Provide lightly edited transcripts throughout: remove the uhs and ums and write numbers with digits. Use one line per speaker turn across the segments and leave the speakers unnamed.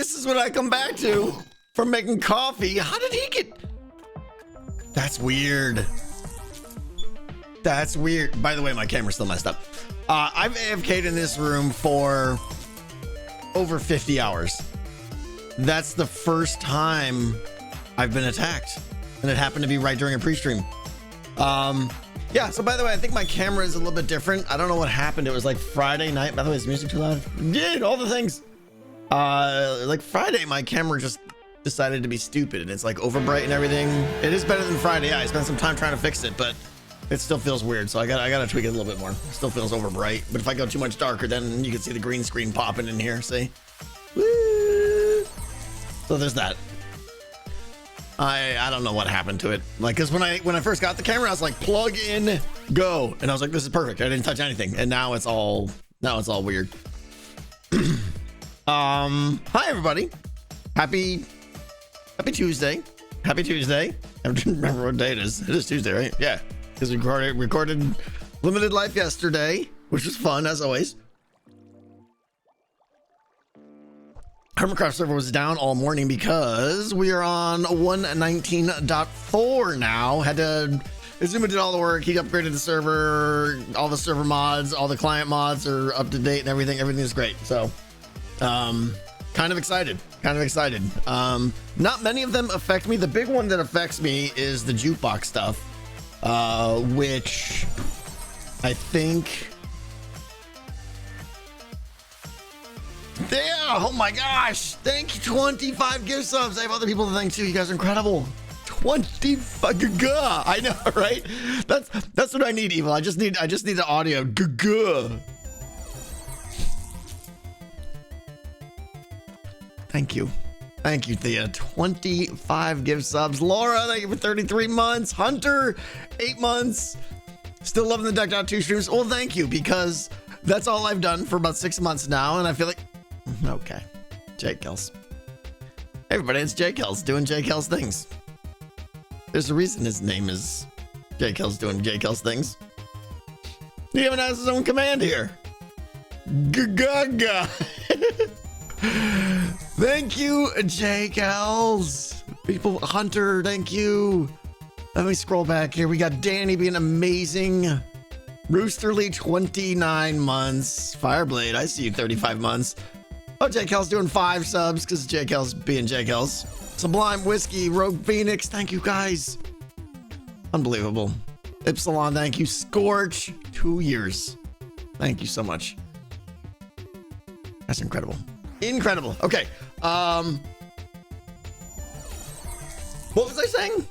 this is what I come back to from making coffee. How did he get... That's weird. That's weird. By the way, my camera's still messed up. I've AFK'd in this room for over 50 hours. That's the first time I've been attacked. And it happened to be right during a pre-stream. Yeah, so by the way, I think my camera is a little bit different. I don't know what happened. It was like Friday night. By the way, is music too loud? Did all the things. Like Friday, my camera just decided to be stupid and it's like over bright and everything. It is better than Friday. Yeah, I spent some time trying to fix it, but it still feels weird. So I gotta tweak it a little bit more. It still feels over bright, but if I go too much darker, then you can see the green screen popping in here. See? Woo! So there's that. I don't know what happened to it. Like, cause when I first got the camera, I was like, plug in, go. And I was like, this is perfect. I didn't touch anything. And now it's all weird. Hi everybody. Happy Tuesday. Happy Tuesday. I don't remember what day it is. It is Tuesday, right? Yeah. Because we recorded Limited Life yesterday, which was fun as always. Hermitcraft server was down all morning because we are on 119.4 now. Had to, Azuma did all the work. He upgraded the server, all the server mods, all the client mods are up to date and everything. Everything is great. So, kind of excited. Not many of them affect me. The big one that affects me is the jukebox stuff, which I think... Yeah, oh my gosh. Thank you, 25 gift subs. I have other people to thank too. You guys are incredible. 20 fucking guh. I know, right? That's what I need, Evil. I just need the audio. Guh. Thank you. Thank you, Thea. 25 gift subs. Laura, thank you for 33 months. Hunter, 8 months. Still loving the Decked Out 2 streams. Well, thank you, because that's all I've done for about 6 months now, and I feel like... Okay. Jake Kells. Hey everybody, it's Jake Kells doing Jake Kells things. There's a reason his name is Jake Kells doing Jake Kells things. He even has his own command here. Gaga. Thank you, Jake Kells. People, Hunter, thank you. Let me scroll back here. We got Danny being amazing. Roosterly, 29 months. Fireblade, I see you, 35 months. Oh, Jake Kells doing 5 subs because Jake Kells being Jake Kells. Sublime Whiskey, Rogue Phoenix, thank you guys. Unbelievable. Ypsilon, thank you. Scorch, 2 years. Thank you so much. That's incredible. Incredible. Okay. What was I saying?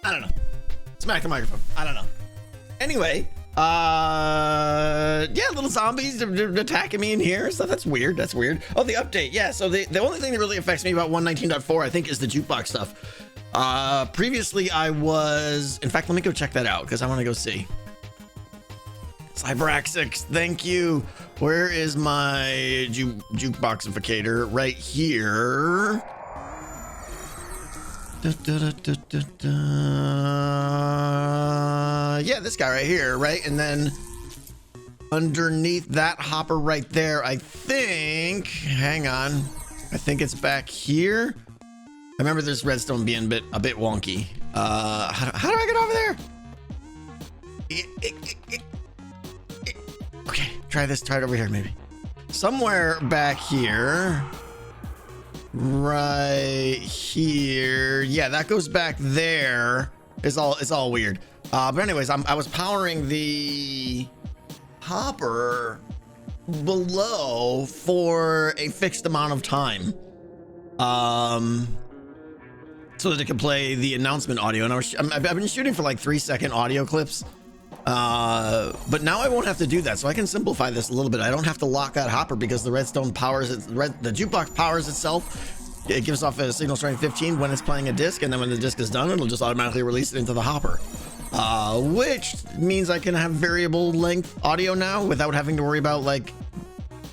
I don't know. Smack the microphone. I don't know. Anyway, yeah, little zombies attacking me in here. So that's weird. That's weird. Oh, the update. Yeah. So the only thing that really affects me about 119.4, I think, is the jukebox stuff. Previously I was, in fact, let me go check that out because I want to go see. Cyberaxix, thank you. Where is my jukeboxificator? Right here. Yeah, this guy right here, right? And then underneath that hopper right there, I think, hang on, I think it's back here. I remember this redstone being a bit wonky. How do I get over there? Okay, try this, try it over here maybe. Somewhere back here. Right here. Yeah, that goes back there. It's all weird. But anyways, I was powering the hopper below for a fixed amount of time. So that it could play the announcement audio. And I've been shooting for like 3-second audio clips. But now I won't have to do that. So I can simplify this a little bit. I don't have to lock that hopper because the redstone powers it. The jukebox powers itself. It gives off a signal strength 15 when it's playing a disc, and then when the disc is done, it'll just automatically release it into the hopper. Which means I can have variable length audio now without having to worry about like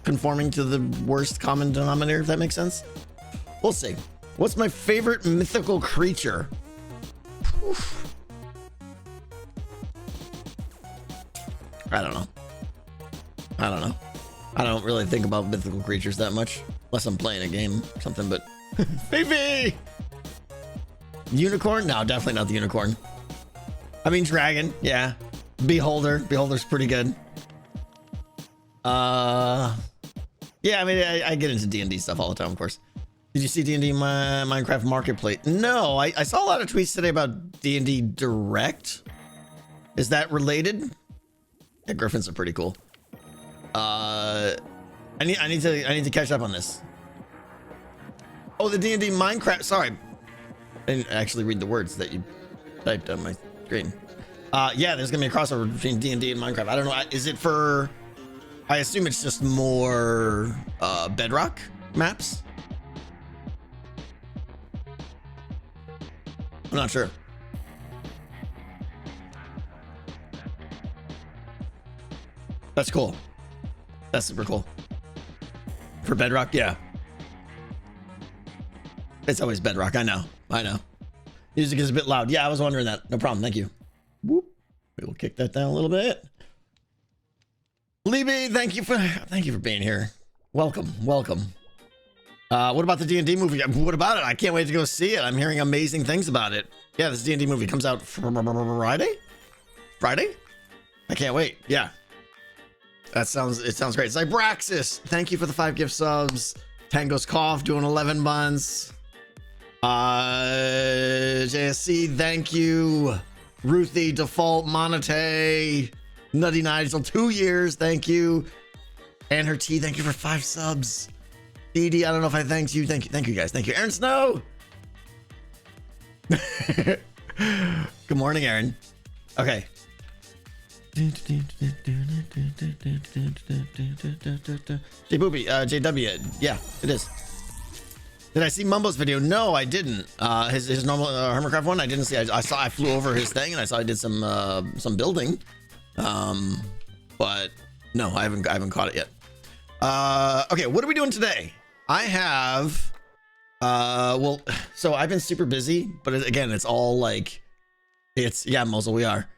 conforming to the worst common denominator, if that makes sense. We'll see. What's my favorite mythical creature? Oof. I don't know. I don't really think about mythical creatures that much, unless I'm playing a game or something, but... Baby! Unicorn? No, definitely not the unicorn. I mean, dragon, yeah. Beholder. Beholder's pretty good. Yeah, I mean, I get into D&D stuff all the time, of course. Did you see D&D Minecraft Marketplace? No, I saw a lot of tweets today about D&D Direct. Is that related? Yeah, griffins are pretty cool. I need to catch up on this. Oh, the D&D Minecraft. Sorry, I didn't actually read the words that you typed on my screen. Yeah, there's gonna be a crossover between D&D and Minecraft. I don't know. Is it for? I assume it's just more Bedrock maps. I'm not sure. That's cool. That's super cool. For Bedrock, yeah. It's always Bedrock. I know. Music is a bit loud. Yeah, I was wondering that. No problem. Thank you. Whoop. We will kick that down a little bit. Libby, thank you for being here. Welcome. What about the D&D movie? What about it? I can't wait to go see it. I'm hearing amazing things about it. Yeah, this D&D movie comes out Friday? I can't wait. Yeah. It sounds great. Zybraxis, thank you for the 5 gift subs. Tango's Cough doing 11 months. JSC, thank you. Ruthie, Default, Monate, Nutty Nigel, 2 years, thank you. And her T, thank you for 5 subs. Edie, I don't know if I thanked you. Thank you guys. Thank you. Aaron Snow. Good morning, Aaron. Okay. J Boopy, JW, yeah, it is. Did I see Mumbo's video? No, I didn't. His normal Hermitcraft one, I didn't see. I flew over his thing and I saw he did some building. But no, I haven't caught it yet. Okay, what are we doing today? I have, well, so I've been super busy, but again, it's all like, yeah, Mosul, we are.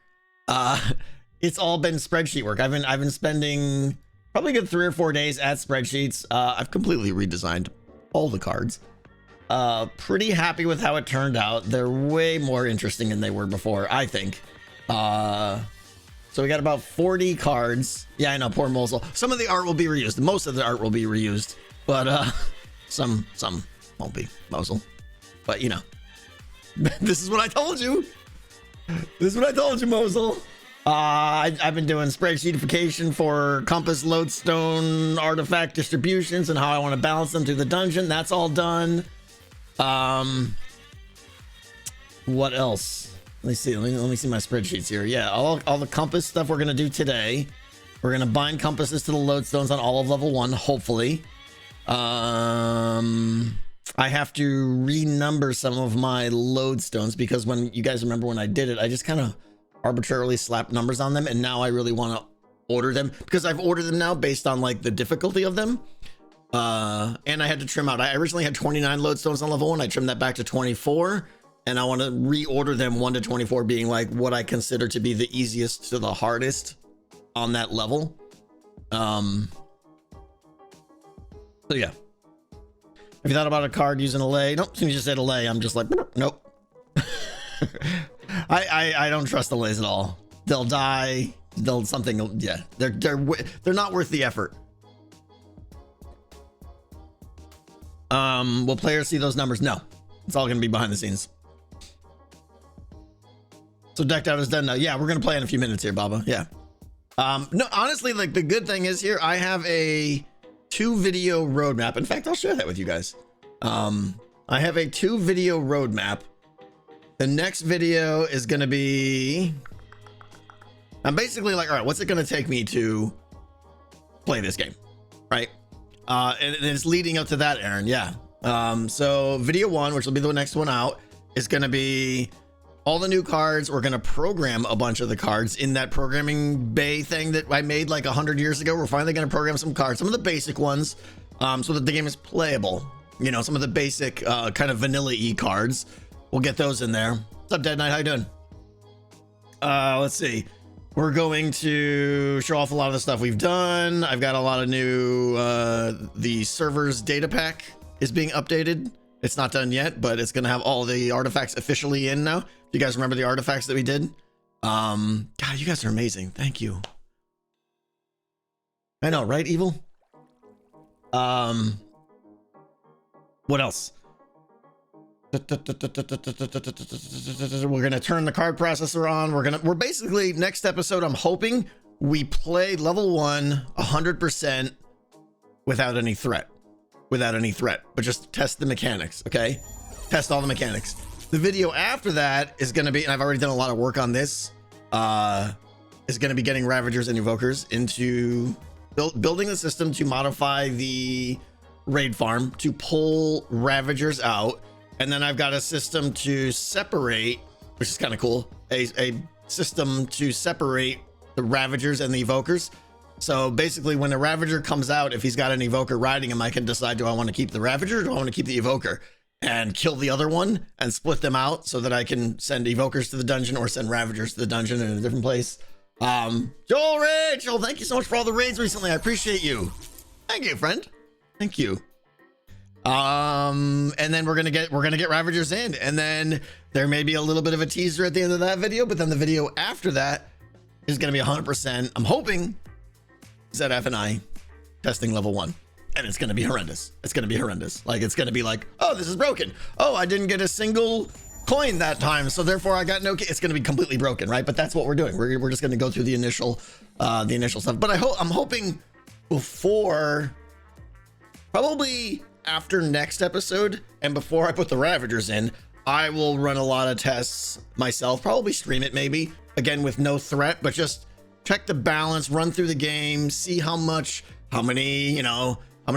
It's all been spreadsheet work. I've been spending probably a good 3 or 4 days at spreadsheets. I've completely redesigned all the cards. Pretty happy with how it turned out. They're way more interesting than they were before, I think. So we got about 40 cards. Yeah, I know, poor Mosul. Some of the art will be reused. Most of the art will be reused, but some won't be, Mosul. But you know, this is what I told you. This is what I told you, Mosul. I've been doing spreadsheetification for compass lodestone artifact distributions and how I want to balance them through the dungeon. That's all done. What else? Let me see. Let me see my spreadsheets here. Yeah, all the compass stuff we're gonna do today. We're gonna bind compasses to the lodestones on all of level 1, hopefully. I have to renumber some of my lodestones because when you guys remember when I did it, I just kind of arbitrarily slapped numbers on them, and now I really want to order them because I've ordered them now based on like the difficulty of them. And I had to trim out. I originally had 29 lodestones on level 1. I trimmed that back to 24, and I want to reorder them 1 to 24, being like what I consider to be the easiest to the hardest on that level. So yeah. Have you thought about a card using a lay? Nope. As soon as you said a lay, I'm just like, nope. I don't trust the lays at all. They'll die. They'll something. Yeah, they're not worth the effort. Will players see those numbers? No, it's all gonna be behind the scenes. So decked out is done now. Yeah, we're gonna play in a few minutes here, Baba. Yeah. No, honestly, like the good thing is here, I have a 2-video roadmap. In fact, I'll share that with you guys. I have a 2-video roadmap. The next video is going to be, I'm basically like, all right, what's it going to take me to play this game? Right. And it's leading up to that, Aaron. Yeah. So video 1, which will be the next one out, is going to be all the new cards. We're going to program a bunch of the cards in that programming bay thing that I made like 100 years ago. We're finally going to program some cards, some of the basic ones, so that the game is playable. You know, some of the basic kind of vanilla-y cards. We'll get those in there. What's up, Dead Knight? How you doing? Let's see. We're going to show off a lot of the stuff we've done. I've got a lot of new, the server's data pack is being updated. It's not done yet, but it's going to have all the artifacts officially in now. You guys remember the artifacts that we did? God, you guys are amazing. Thank you. I know, right, Evil? What else? We're gonna turn the card processor on. We're basically, next episode, I'm hoping we play level 1 100% without any threat, but just test the mechanics. Okay, test all the mechanics. The video after that is gonna be, and I've already done a lot of work on this, is gonna be getting Ravagers and Evokers into building the system to modify the raid farm to pull Ravagers out. And then I've got a system to separate, which is kind of cool, a system to separate the Ravagers and the Evokers. So basically when a Ravager comes out, if he's got an Evoker riding him, I can decide, do I want to keep the Ravager or do I want to keep the Evoker? And kill the other one and split them out so that I can send Evokers to the dungeon or send Ravagers to the dungeon in a different place. Joel Rachel, thank you so much for all the raids recently. I appreciate you. Thank you, friend. Thank you. And then we're gonna get Ravagers in, and then there may be a little bit of a teaser at the end of that video, but then the video after that is gonna be 100%. I'm hoping ZF and I testing level 1, and it's gonna be horrendous. It's gonna be horrendous. Like, it's gonna be like, oh, this is broken. Oh, I didn't get a single coin that time, so therefore I got no. It's gonna be completely broken, right? But that's what we're doing. We're just gonna go through the initial stuff. But I'm hoping before, probably after next episode, and before I put the Ravagers in, I will run a lot of tests myself, probably stream it maybe, again with no threat, but just check the balance, run through the game, see how many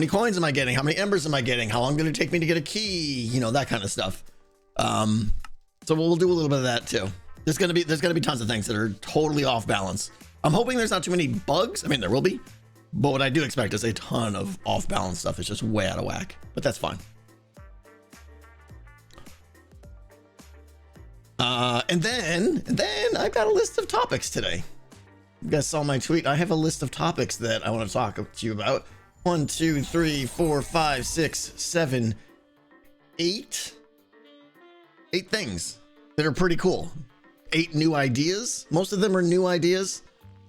coins am I getting, how many embers am I getting, how long did it take me to get a key, that kind of stuff. So we'll do a little bit of that too. There's gonna be tons of things that are totally off balance. I'm hoping there's not too many bugs. I mean, there will be. But what I do expect is a ton of off-balance stuff. It's just way out of whack, but that's fine. And then I've got a list of topics today. You guys saw my tweet. I have a list of topics that I want to talk to you about. 1, 2, 3, 4, 5, 6, 7, 8. 8 things that are pretty cool. 8 new ideas. Most of them are new ideas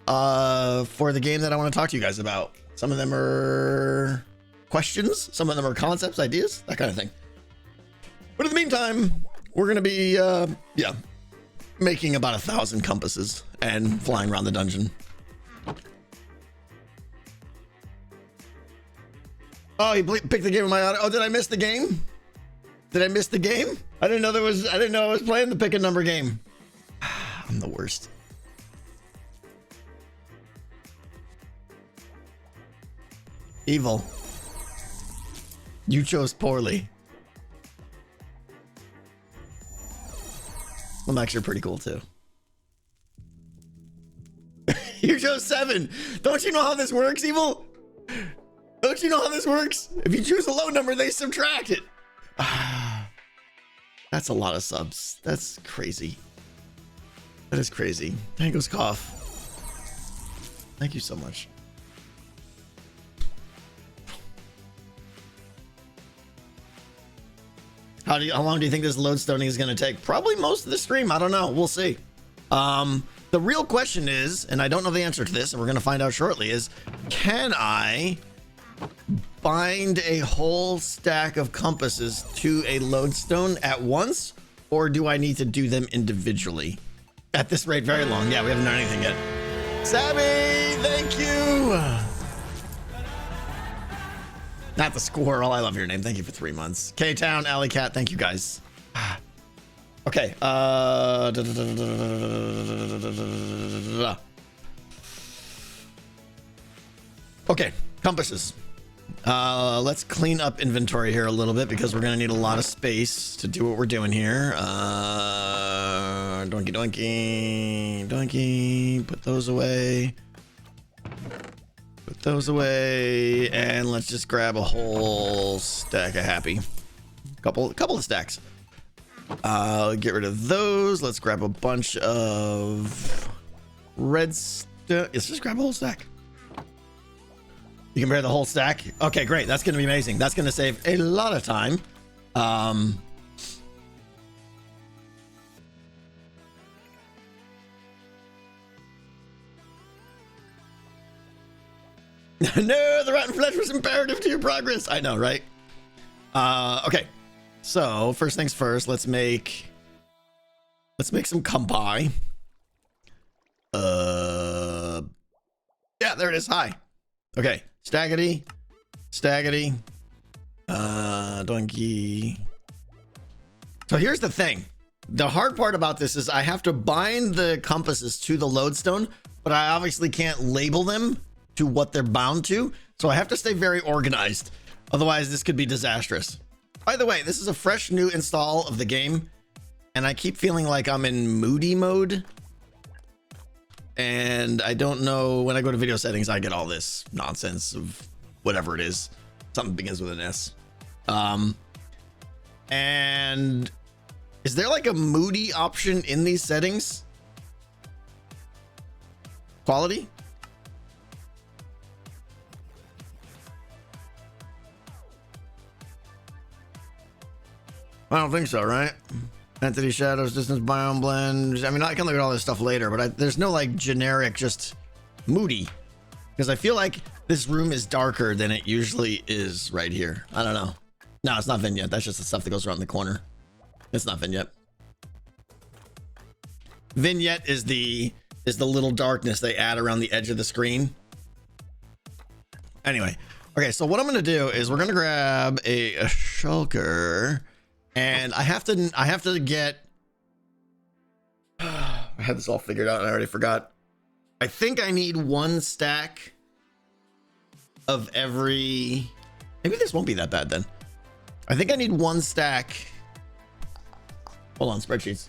for the game that I want to talk to you guys about. Some of them are questions, some of them are concepts, ideas, that kind of thing. But in the meantime, we're gonna be making about 1,000 compasses and flying around the dungeon. Oh, he picked the game of my auto. Oh, did I miss the game? I didn't know I was playing the pick a number game. I'm the worst. Evil. You chose poorly. I'm actually pretty cool too. You chose 7. Don't you know how this works, Evil? Don't you know how this works? If you choose a low number, they subtract it. That's a lot of subs. That's crazy. That is crazy. Tango's cough. Thank you so much. How long do you think this lodestoning is going to take? Probably most of the stream. I don't know. We'll see. The real question is, and I don't know the answer to this, and we're going to find out shortly, is can I bind a whole stack of compasses to a lodestone at once, or do I need to do them individually? At this rate, very long. Yeah, we haven't done anything yet. Sammy, thank you. Not the squirrel. I love your name. Thank you for 3 months. K-Town, Alley Cat. Thank you guys. Okay. Okay. Compasses. Let's clean up inventory here a little bit because we're going to need a lot of space to do what we're doing here. Donkey, donkey, donkey. Put those away. Put those away, and let's just grab a whole stack of happy. Couple of stacks. Get rid of those. Let's grab a bunch of redstone. Let's just grab a whole stack. You can compare the whole stack. Okay, great. That's going to be amazing. That's going to save a lot of time. No, the rotten flesh was imperative to your progress. I know, right? Okay. So first things first, let's make some compi. Yeah, there it is. Hi. Okay. Staggity. Donkey. So here's the thing. The hard part about this is I have to bind the compasses to the lodestone, but I obviously can't label them to what they're bound to. So I have to stay very organized. Otherwise, this could be disastrous. By the way, this is a fresh new install of the game, and I keep feeling like I'm in moody mode. And I don't know, when I go to video settings, I get all this nonsense of whatever it is. Something begins with an S. And is there like a moody option in these settings? Quality? I don't think so, right? Entity shadows, distance, biome blend. I mean, I can look at all this stuff later, but there's no like generic just moody, because I feel like this room is darker than it usually is right here. I don't know. No, it's not vignette. That's just the stuff that goes around the corner. It's not vignette. Vignette is the little darkness they add around the edge of the screen. Anyway, okay. So what I'm gonna do is we're gonna grab a shulker. And I have to get, I had this all figured out and I already forgot. I think I need one stack of every, maybe this won't be that bad then. I think I need one stack. Hold on, spreadsheets.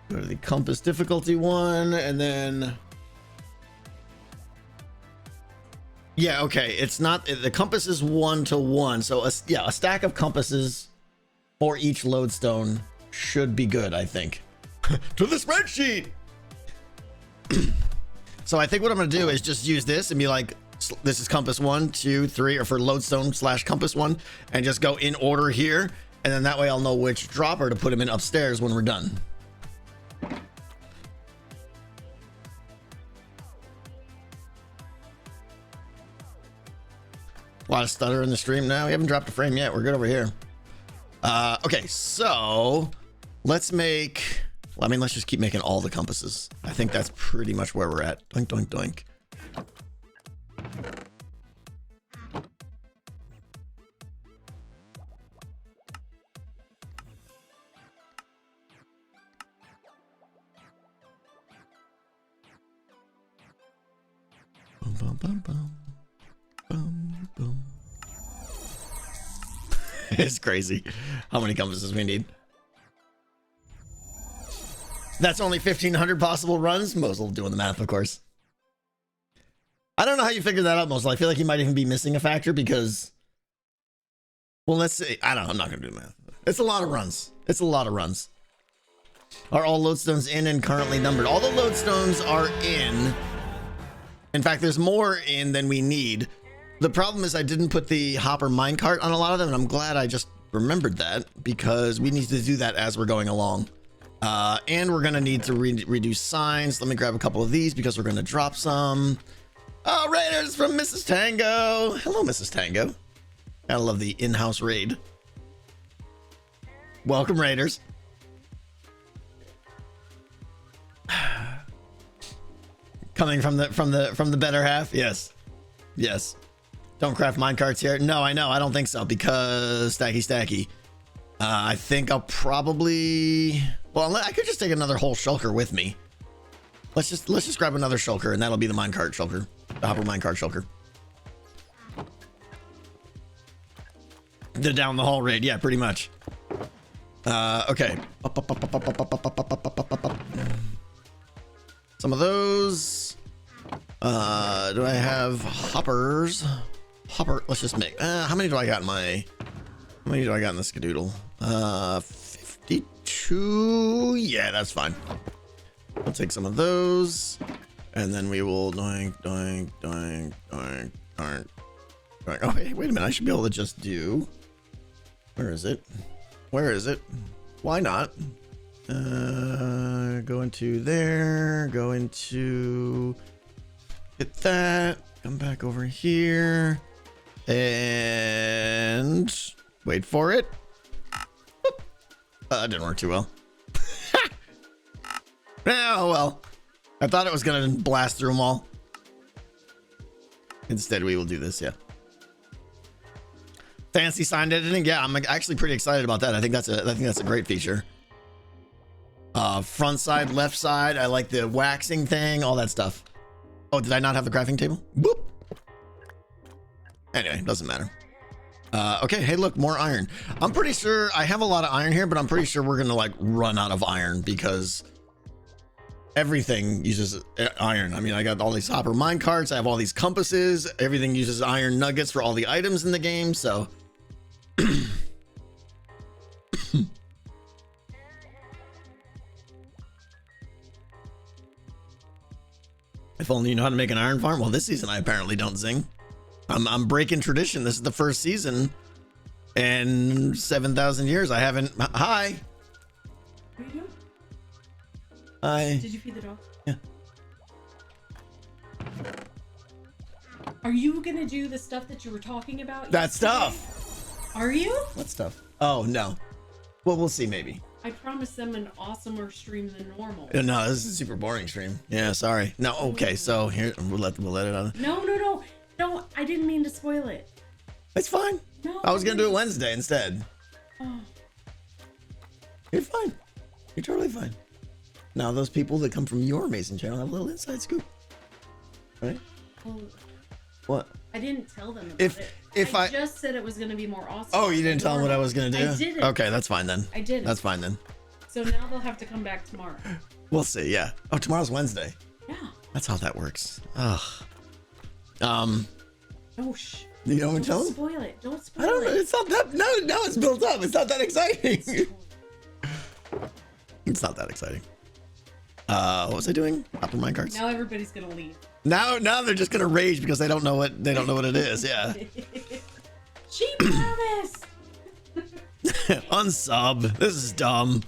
Go to the compass difficulty one, and then yeah, okay, it's not, the compass is 1 to 1, so a stack of compasses for each lodestone should be good, I think. To the spreadsheet. So I think what I'm gonna do is just use this and be like, this is compass 1, 2, 3, or for lodestone / compass 1, and just go in order here, and then that way I'll know which dropper to put them in upstairs when we're done. A lot of stutter in the stream now. We haven't dropped a frame yet. We're good over here. Okay, so let's make, I mean, let's just keep making all the compasses. I think that's pretty much where we're at. Doink, doink, doink. Bum, bum, bum, bum. Boom, boom. It's crazy how many compasses we need. That's only 1,500 possible runs. Mosul doing the math, of course. I don't know how you figured that out, Mosul. I feel like you might even be missing a factor because, well, let's see. I don't know. I'm not going to do the math. It's a lot of runs. It's a lot of runs. Are all lodestones in and currently numbered? All the lodestones are in. In fact, there's more in than we need. The problem is I didn't put the hopper minecart on a lot of them, and I'm glad I just remembered that because we need to do that as we're going along. And we're going to need to reduce signs. Let me grab a couple of these because we're going to drop some. Oh, raiders from Mrs. Tango. Hello, Mrs. Tango. I love the in-house raid. Welcome, raiders. Coming from the better half. Yes. Yes. Don't craft minecarts here. No, I know. I don't think so because stacky. I think I'll probably, well, I could just take another whole shulker with me. Let's just grab another shulker and that'll be the minecart shulker, the hopper minecart shulker. The down the hall raid. Yeah, pretty much. Okay. Some of those. Do I have hoppers? Let's just make, how many do I got in my, how many do I got in the skadoodle? 52. Yeah, that's fine. We'll take some of those and then we will doink. Oh, wait a minute. I should be able to just do, where is it? Why not? Go into there, go into, hit that, come back over here and wait for it. That didn't work too well. Oh well, I thought it was gonna blast through them all. Instead we will do this. Yeah, fancy sign editing. Yeah, I'm actually pretty excited about that. I think that's a great feature. Front side, left side. I like the waxing thing, all that stuff. Oh, did I not have the crafting table? Boop. Anyway, doesn't matter. Okay, hey, look, more iron. I'm pretty sure I have a lot of iron here, but I'm pretty sure we're gonna like run out of iron because everything uses iron. I mean, I got all these hopper mine carts. I have all these compasses. Everything uses iron nuggets for all the items in the game. So if only you know how to make an iron farm. Well, this season I apparently don't zing. I'm breaking tradition. This is the first season in 7,000 years. I haven't. Hi.
What are you doing?
Hi.
Did you feed the dog?
Yeah.
Are you gonna do the stuff that you were talking about?
That
yesterday?
stuff.
Are you?
What stuff? Oh no. Well, we'll see. Maybe.
I promised them an awesomer stream than normal.
No, this is a super boring stream. Yeah, sorry. No. Okay. So here we'll let it on.
No, I didn't mean to spoil it.
It's fine.
No.
I was gonna do it Wednesday instead.
Oh.
You're fine. You're totally fine. Now those people that come from your amazing channel have a little inside scoop. Right?
Oh.
What?
I didn't tell them about it.
If I
just said it was gonna be more awesome.
Oh, you didn't tell them what I was gonna do?
I didn't.
Okay, that's fine then.
I didn't.
That's fine then.
So now they'll have to come back tomorrow.
We'll see, yeah. Oh, tomorrow's Wednesday.
Yeah.
That's how that works. Ugh.
Oh, shh.
You don't want to tell
Don't
them?
spoil it. Don't spoil
I don't know.
it.
It's not that. No, it's built up. It's not that exciting. It's not that exciting. What was I doing? Hopper minecarts.
Now everybody's gonna leave.
Now they're just gonna rage because they don't know what it is. Yeah.
She promised.
Unsub. This is dumb.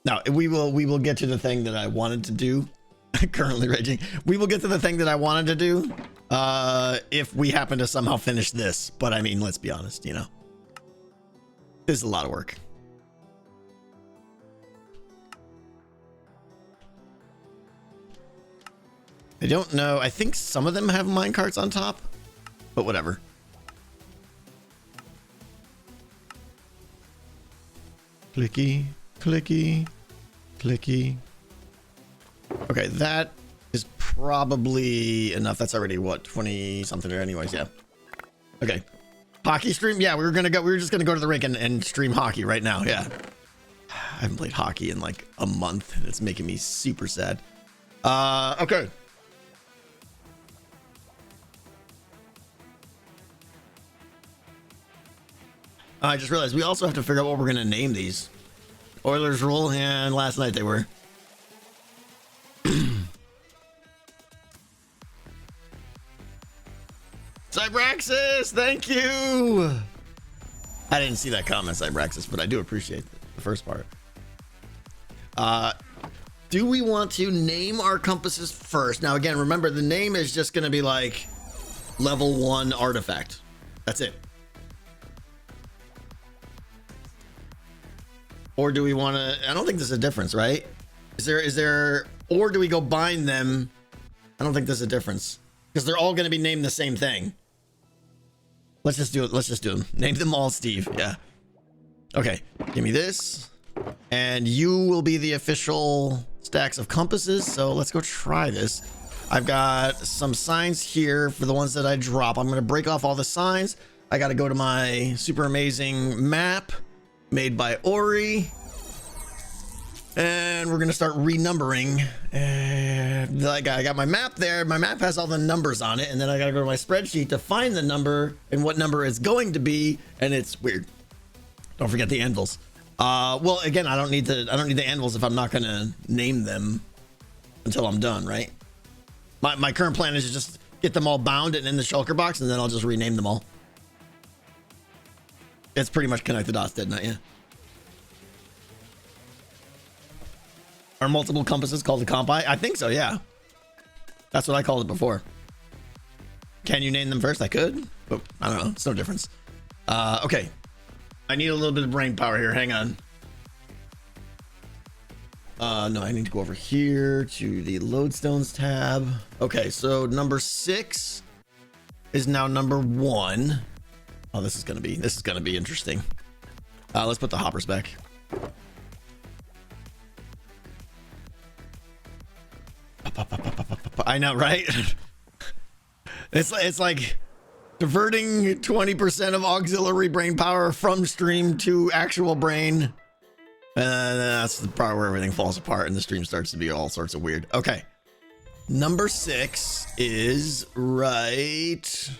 Now we will get to the thing that I wanted to do. Currently raging. We will get to the thing that I wanted to do if we happen to somehow finish this. But I mean, let's be honest, you know, this is a lot of work. I don't know. I think some of them have minecarts on top, but whatever. Clicky, clicky, clicky. Okay, that is probably enough. That's already what, 20 something or anyways, yeah. Okay. Hockey stream? Yeah, we were just gonna go to the rink and stream hockey right now, yeah. I haven't played hockey in like a month and it's making me super sad. Okay. I just realized we also have to figure out what we're gonna name these. Oilers rule, and last night they were. Cybraxis, thank you. I didn't see that comment, Cybraxis, but I do appreciate the first part. Do we want to name our compasses first? Now, again, remember the name is just going to be like level 1 artifact. That's it. Or do we want to? I don't think there's a difference, right? Is there? Or do we go bind them? I don't think there's a difference because they're all going to be named the same thing. Let's just do it. Let's just do them. Name them all Steve. Yeah. Okay. Give me this. And you will be the official stacks of compasses. So let's go try this. I've got some signs here for the ones that I drop. I'm going to break off all the signs. I got to go to my super amazing map. made by Ori. And we're gonna start renumbering. Like I got my map there. My map has all the numbers on it, and then I gotta go to my spreadsheet to find the number and what number it's going to be, and it's weird. Don't forget the anvils. Well, again, I don't need the anvils if I'm not gonna name them until I'm done, right? My current plan is to just get them all bound and in the shulker box, and then I'll just rename them all. It's pretty much connect the dots, didn't I? Yeah. Are multiple compasses called the compi? I think so, yeah. That's what I called it before. Can you name them first? I could, but I don't know. It's no difference. Okay. I need a little bit of brain power here. Hang on. No, I need to go over here to the Lodestones tab. Okay, so number 6 is now number 1. Oh, this is gonna be interesting. Let's put the hoppers back. I know, right? It's like diverting 20% of auxiliary brain power from stream to actual brain. And that's the part where everything falls apart and the stream starts to be all sorts of weird. Okay. Number 6 is right.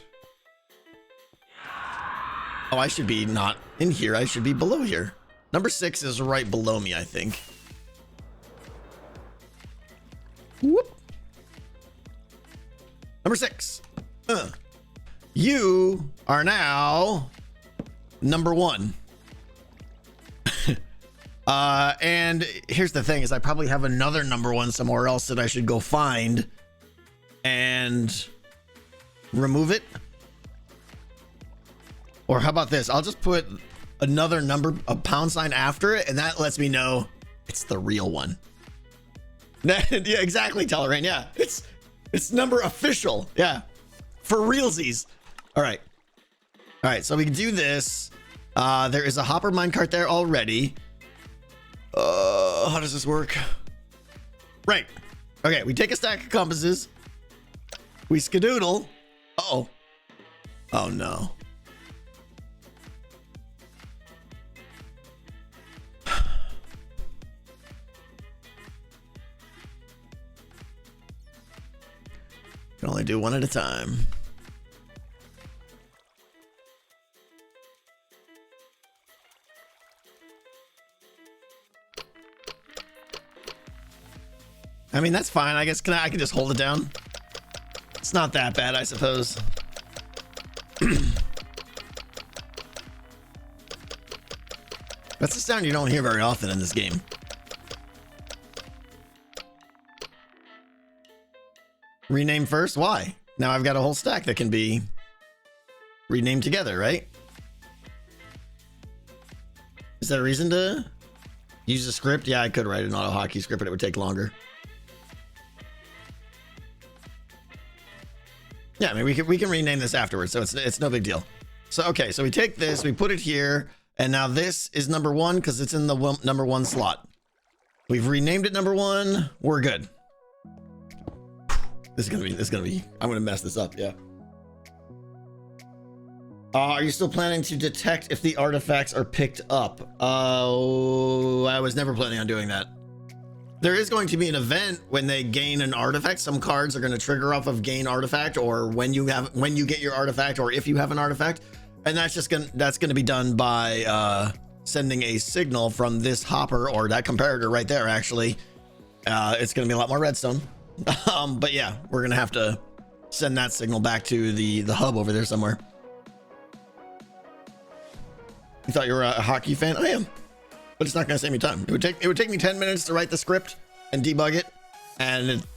Oh, I should be not in here. I should be below here. Number 6 is right below me, I think. Whoop. Number 6. You are now number 1. And here's the thing is I probably have another number 1 somewhere else that I should go find and remove it. Or how about this? I'll just put another number, a pound sign after it, and that lets me know it's the real one. Yeah, exactly, Telerain. Yeah, it's number official. Yeah, for realsies. All right. So we can do this. There is a hopper minecart there already. How does this work? Right. Okay, we take a stack of compasses. We skedoodle. Uh-oh. Oh, no. Can only do one at a time. I mean, that's fine. I guess I can just hold it down. It's not that bad, I suppose. That's a sound you don't hear very often in this game. Rename first? Why? Now I've got a whole stack that can be renamed together, right? Is there a reason to use a script? Yeah, I could write an auto hotkey script, but it would take longer. Yeah, I mean, we can rename this afterwards, so it's no big deal. So, okay, so we take this, we put it here, and now this is number 1 because it's in the number 1 slot. We've renamed it number 1. We're good. This is gonna be, I'm gonna mess this up, yeah. Are you still planning to detect if the artifacts are picked up? I was never planning on doing that. There is going to be an event when they gain an artifact. Some cards are going to trigger off of gain artifact, or when you get your artifact, or if you have an artifact, and that's going to be done by sending a signal from this hopper or that comparator right there. Actually, it's going to be a lot more redstone. But yeah, we're going to have to send that signal back to the hub over there somewhere. You thought you were a hockey fan? I am. But it's not going to save me time. It would take me 10 minutes to write the script and debug it, and it's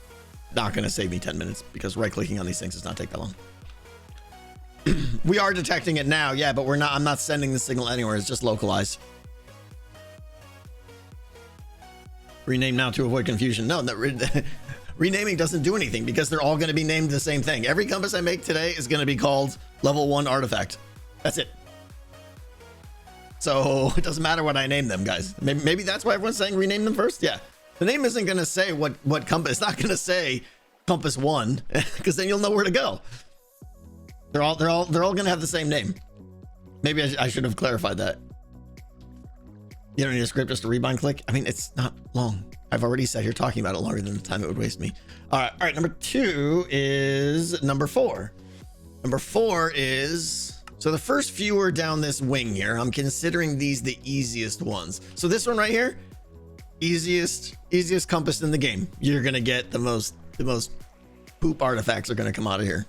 not going to save me 10 minutes because right-clicking on these things does not take that long. We are detecting it now, yeah, but I'm not sending the signal anywhere. It's just localized. Rename now to avoid confusion. No, renaming doesn't do anything because they're all going to be named the same thing. Every compass I make today is going to be called level 1 artifact. That's it. So it doesn't matter what I name them, guys. Maybe that's why everyone's saying rename them first. Yeah, the name isn't going to say what compass. It's not going to say compass 1 because then you'll know where to go. They're all going to have the same name. Maybe I should have clarified that. You don't need a script, just a rebind click. I mean, it's not long. I've already sat here talking about it longer than the time it would waste me. All right. Number 2 is number 4. Number 4 is, so the first few are down this wing here. I'm considering these the easiest ones. So this one right here, easiest compass in the game. You're gonna get the most poop artifacts are gonna come out of here.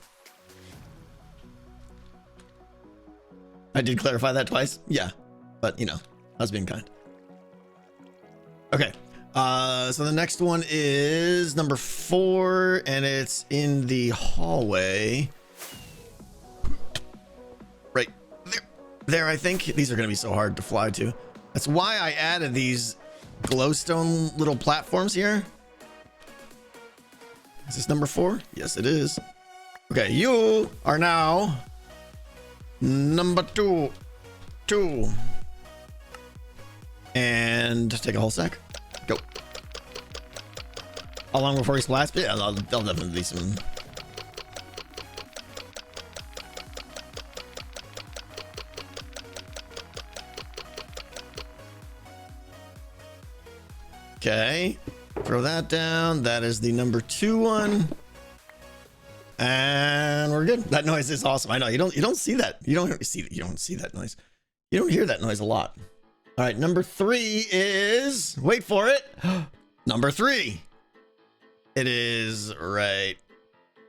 I did clarify that twice. Yeah, but you know, I was being kind. Okay. So the next one is number 4, and it's in the hallway. Right there, I think. These are going to be so hard to fly to. That's why I added these glowstone little platforms here. Is this number 4? Yes, it is. Okay, you are now number 2. And take a whole sec. Go. How long before he splats? Yeah, there'll definitely be some. Okay. Throw that down. That is the number 2 one. And we're good. That noise is awesome. I know you don't see that. You don't see that noise. You don't hear that noise a lot. All right, number 3 is, wait for it. Number 3. It is right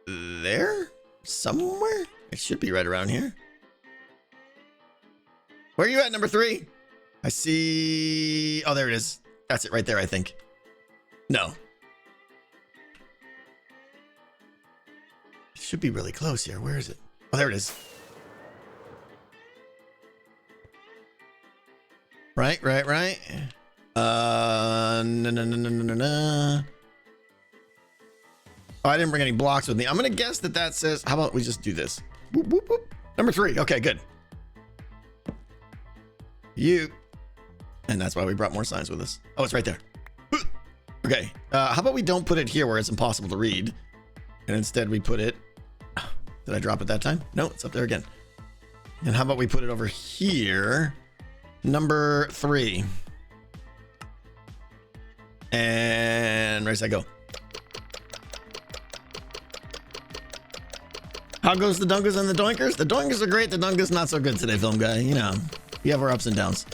there somewhere. It should be right around here. Where are you at, number 3? I see. Oh, there it is. That's it right there, I think. No. It should be really close here. Where is it? Oh, there it is. Right. No. Oh, I didn't bring any blocks with me. I'm gonna guess that says, how about we just do this? Boop, boop, boop. Number 3. Okay, good. You. And that's why we brought more signs with us. Oh, it's right there. Okay. How about we don't put it here where it's impossible to read, and instead we put it. Did I drop it that time? No, it's up there again. And how about we put it over here? Number 3. And race I go. How goes the Dungas and the Doinkers? The Doinkers are great. The Dungas not so good today, film guy. You know, we have our ups and downs.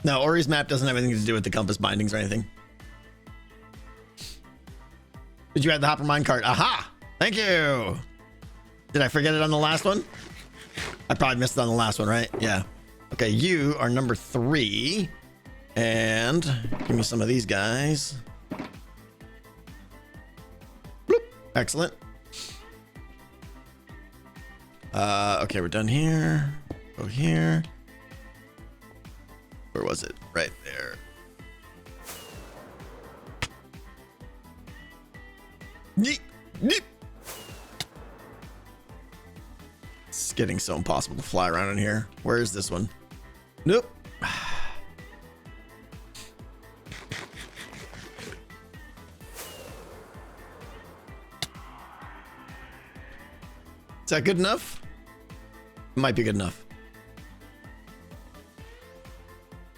No, Ori's map doesn't have anything to do with the compass bindings or anything. Did you add the hopper minecart? Aha! Thank you! Did I forget it on the last one? I probably missed it on the last one, right? Yeah. Okay, you are number 3. And give me some of these guys. Bloop. Excellent. Okay, we're done here. Go here. Where was it? Right there. Yeet. Yeet. It's getting so impossible to fly around in here. Where is this one? Nope. Is that good enough? It might be good enough.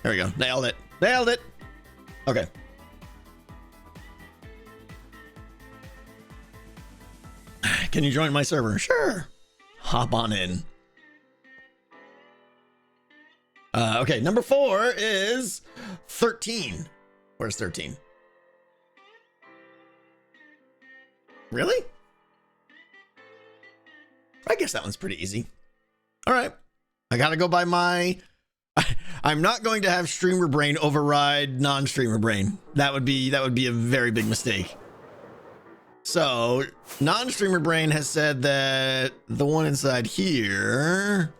There we go. Nailed it. Nailed it. Okay. Can you join my server? Sure. Hop on in. Okay, number 4 is 13. Where's 13? Really? I guess that one's pretty easy. All right. I gotta go by my... I'm not going to have streamer brain override non-streamer brain. That would be a very big mistake. So non-streamer brain has said that the one inside here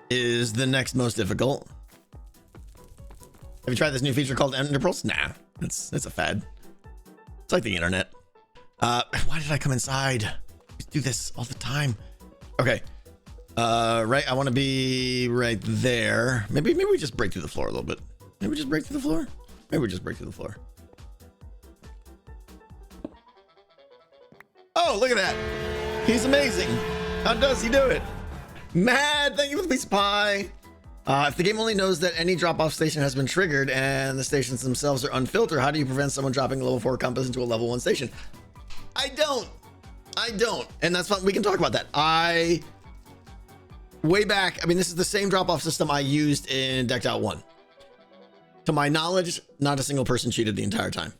is the next most difficult. Have you tried this new feature called Ender Pearls? Nah, it's a fad. It's like the internet. Why did I come inside? I do this all the time. Okay. Right. I want to be right there. Maybe we just break through the floor a little bit. Maybe we just break through the floor. Maybe we just break through the floor. Oh, look at that. He's amazing. How does he do it? Mad, thank you for the piece of pie. If the game only knows that any drop-off station has been triggered and the stations themselves are unfiltered, how do you prevent someone dropping a level 4 compass into a level 1 station? I don't. And that's fine. We can talk about that. Way back, I mean, this is the same drop-off system I used in Decked Out 1. To my knowledge, not a single person cheated the entire time.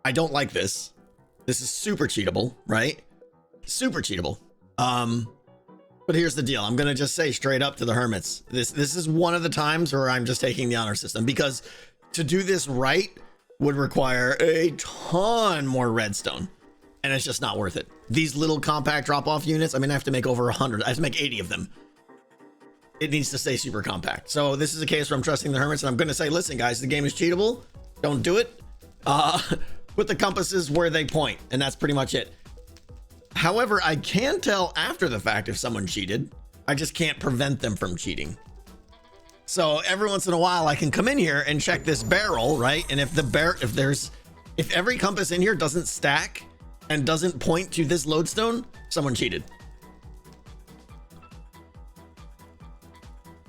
I don't like this. This is super cheatable, right? Super cheatable. But here's the deal. I'm going to just say straight up to the hermits. This is one of the times where I'm just taking the honor system, because to do this right would require a ton more redstone, and it's just not worth it. These little compact drop-off units, I mean, I have to make over 100. I have to make 80 of them. It needs to stay super compact. So this is a case where I'm trusting the hermits, and I'm going to say, listen, guys, the game is cheatable. Don't do it. Put the compasses where they point, and that's pretty much it. However, I can tell after the fact if someone cheated. I just can't prevent them from cheating. So every once in a while, I can come in here and check this barrel, right? And if every compass in here doesn't stack and doesn't point to this lodestone, someone cheated.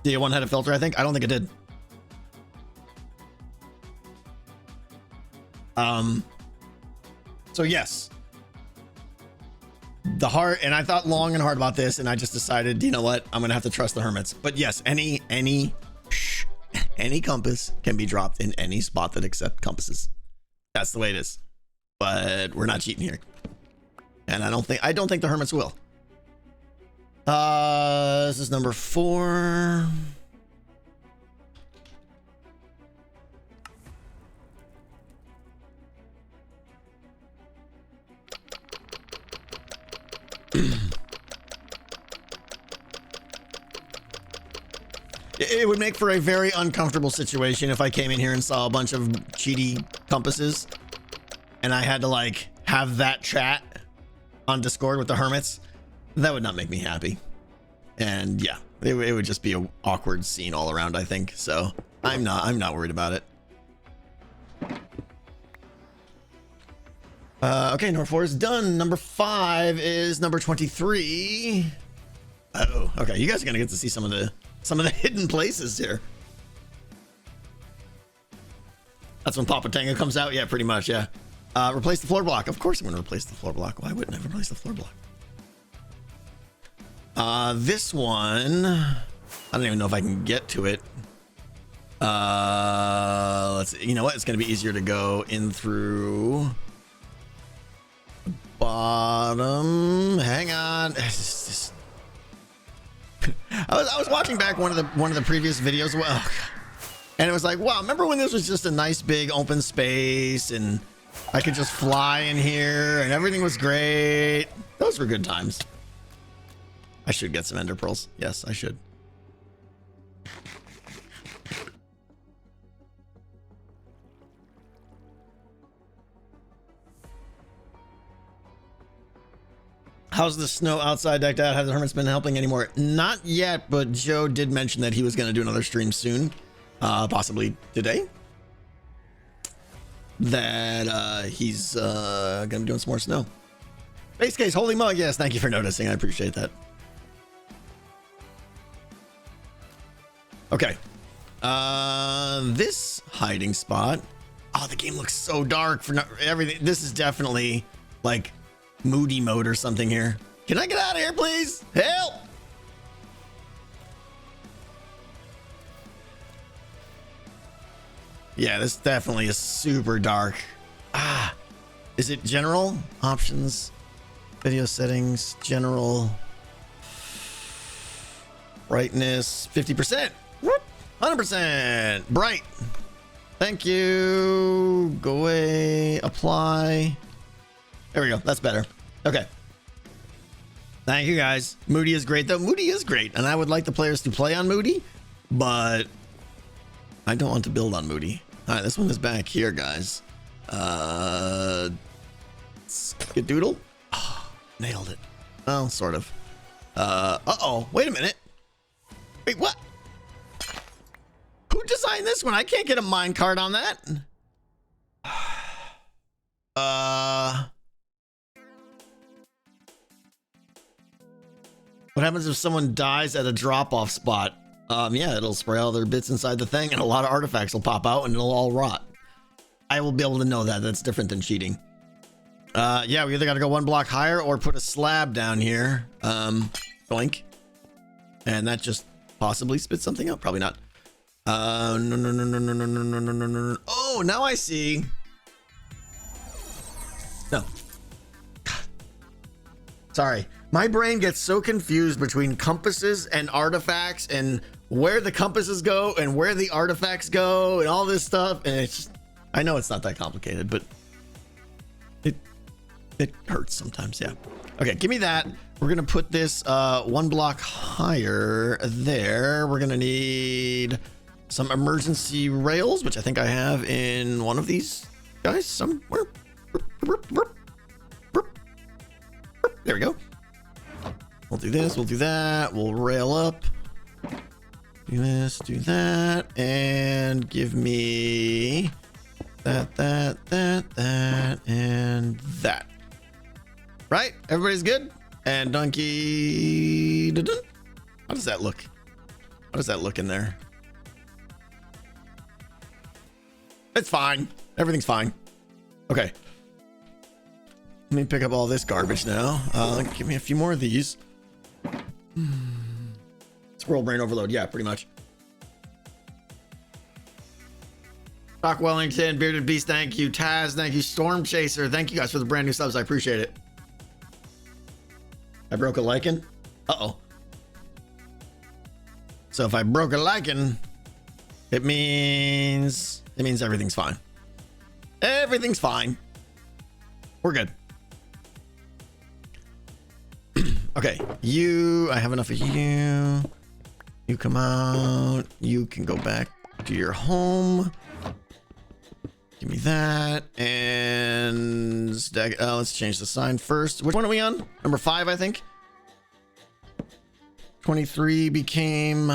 DA1 had a filter, I think. I don't think it did. So yes. The heart, and I thought long and hard about this, and I just decided, you know what, I'm gonna have to trust the hermits. But yes, any compass can be dropped in any spot that accepts compasses. That's the way it is. But we're not cheating here, and I don't think the hermits will. This is number 4. It would make for a very uncomfortable situation if I came in here and saw a bunch of cheaty compasses and I had to like have that chat on Discord with the hermits. That would not make me happy. And yeah, it would just be an awkward scene all around, I think. So I'm not worried about it. Okay, number 4 is done. Number 5 is number 23. Oh, okay. You guys are gonna get to see some of the hidden places here. That's when Papa Tango comes out. Yeah, pretty much. Yeah. Replace the floor block. Of course I'm gonna replace the floor block. Why wouldn't I replace the floor block? This one, I don't even know if I can get to it. Let's see. You know what? It's gonna be easier to go in through the bottom. Hang on. I was watching back one of the previous videos. Well, and it was like, wow, remember when this was just a nice big open space and I could just fly in here and everything was great. Those were good times. I should get some ender pearls. Yes, I should. How's the snow outside decked out? Has the hermits been helping anymore? Not yet, but Joe did mention that he was going to do another stream soon. Possibly today. That he's going to be doing some more snow. Base case, holy mug. Yes, thank you for noticing. I appreciate that. Okay. This hiding spot. Oh, the game looks so dark for everything. This is definitely like moody mode or something here. Can I get out of here, please? Help! Yeah, this definitely is super dark. Is it general? Options, video settings, general, brightness, 50%. 100% bright. Thank you. Go away. Apply. There we go. That's better. Okay. Thank you, guys. Moody is great, though. Moody is great, and I would like the players to play on Moody, but I don't want to build on Moody. All right, this one is back here, guys. Skadoodle. Oh, nailed it. Well, sort of. Uh-oh. Wait a minute. Wait, what? Who designed this one? I can't get a minecart on that. What happens if someone dies at a drop-off spot? Yeah, it'll spray all their bits inside the thing, and a lot of artifacts will pop out, and it'll all rot. I will be able to know that. That's different than cheating. Yeah, we either got to go one block higher or put a slab down here. Doink. And that just possibly spits something out. Probably not. No. Oh, now I see. No. Sorry. My brain gets so confused between compasses and artifacts and where the compasses go and where the artifacts go and all this stuff. And it's just, I know it's not that complicated, but it hurts sometimes. Yeah. Okay. Give me that. We're going to put this one block higher there. We're going to need some emergency rails, which I think I have in one of these guys somewhere. There we go. We'll do this, we'll do that, we'll rail up. Do this, do that, and give me that, and that. Right? Everybody's good? And donkey. How does that look? How does that look in there? It's fine. Everything's fine. Okay. Let me pick up all this garbage now. Give me a few more of these. Squirrel brain overload. Yeah, pretty much. Doc Wellington, Bearded Beast, thank you. Taz, thank you. Storm Chaser, thank you guys for the brand new subs. I appreciate it. I broke a lichen. Uh-oh. So if I broke a lichen, it means everything's fine. Everything's fine. We're good. Okay, I have enough of you. You come out. You can go back to your home. Give me that. And let's change the sign first. Which one are we on? Number 5, I think. 23 became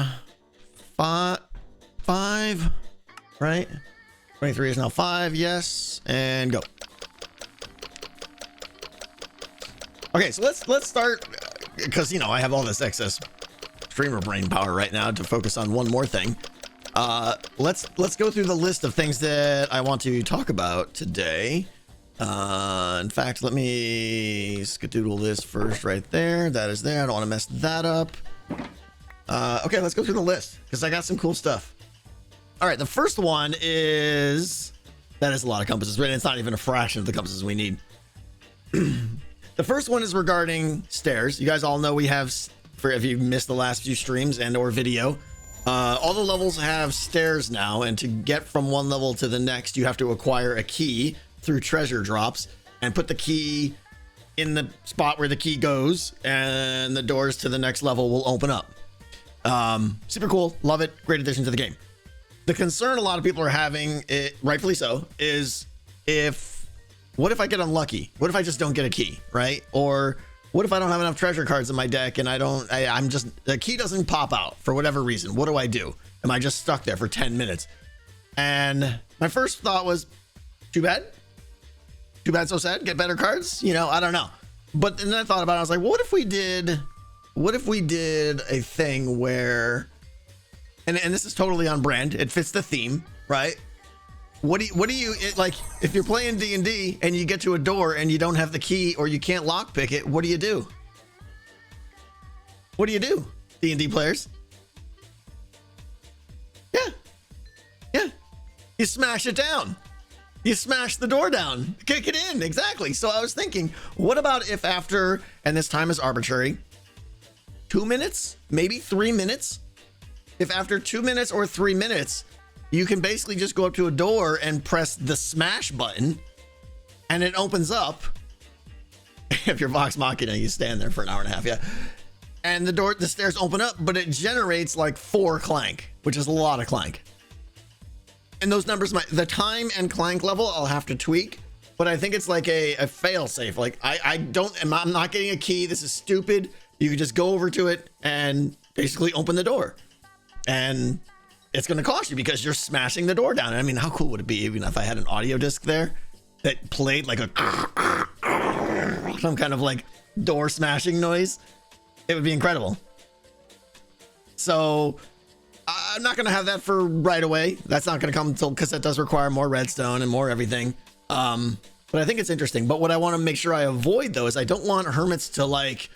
5, right? 23 is now 5, yes. And go. Okay, so let's start, because I have all this excess streamer brain power right now to focus on one more thing. Let's go through the list of things that I want to talk about today. In fact, let me skadoodle this first right there. That is there. I don't want to mess that up. Okay, let's go through the list because I got some cool stuff. All right, the first one is that is a lot of compasses, right? It's not even a fraction of the compasses we need. The first one is regarding stairs. You guys all know we have, if you missed the last few streams and or video, all the levels have stairs now, and to get from one level to the next, you have to acquire a key through treasure drops and put the key in the spot where the key goes, and the doors to the next level will open up. Super cool. Love it. Great addition to the game. The concern a lot of people are having, rightfully so, is what if I get unlucky? What if I just don't get a key, right? Or what if I don't have enough treasure cards in my deck and I'm just, the key doesn't pop out for whatever reason? What do I do? Am I just stuck there for 10 minutes? And my first thought was, too bad. Too bad, so sad. Get better cards? I don't know. But then I thought about it. I was like, what if we did a thing where, and this is totally on brand. It fits the theme, right? What do you like if you're playing D&D and you get to a door and you don't have the key or you can't lockpick it? What do you do? What do you do, D&D players? Yeah. You smash it down. You smash the door down, kick it in. Exactly. So I was thinking, what about if after, and this time is arbitrary, 2 minutes, maybe 3 minutes? If after 2 minutes or 3 minutes, you can basically just go up to a door and press the smash button and it opens up. If you're Vox Machina, you stand there for an hour and a half. Yeah. And the stairs open up, but it generates like 4 clank, which is a lot of clank. And those numbers, the time and clank level, I'll have to tweak, but I think it's like a fail safe. Like I'm not getting a key. This is stupid. You can just go over to it and basically open the door. And it's going to cost you because you're smashing the door down. I mean, how cool would it be even if I had an audio disc there that played like some kind of like door smashing noise? It would be incredible. So I'm not going to have that for right away. That's not going to come until, because that does require more redstone and more everything. But I think it's interesting. But what I want to make sure I avoid, though, is I don't want hermits to like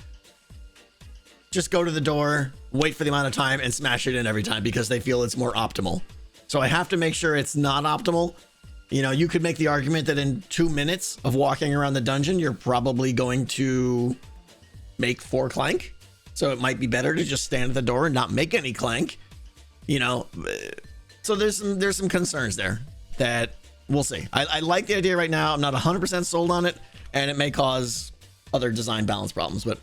just go to the door, wait for the amount of time and smash it in every time because they feel it's more optimal. So I have to make sure it's not optimal. You know, you could make the argument that in 2 minutes of walking around the dungeon, you're probably going to make 4 clank. So it might be better to just stand at the door and not make any clank, you know. So there's some concerns there that we'll see. I like the idea right now. I'm not 100% sold on it, and it may cause other design balance problems, but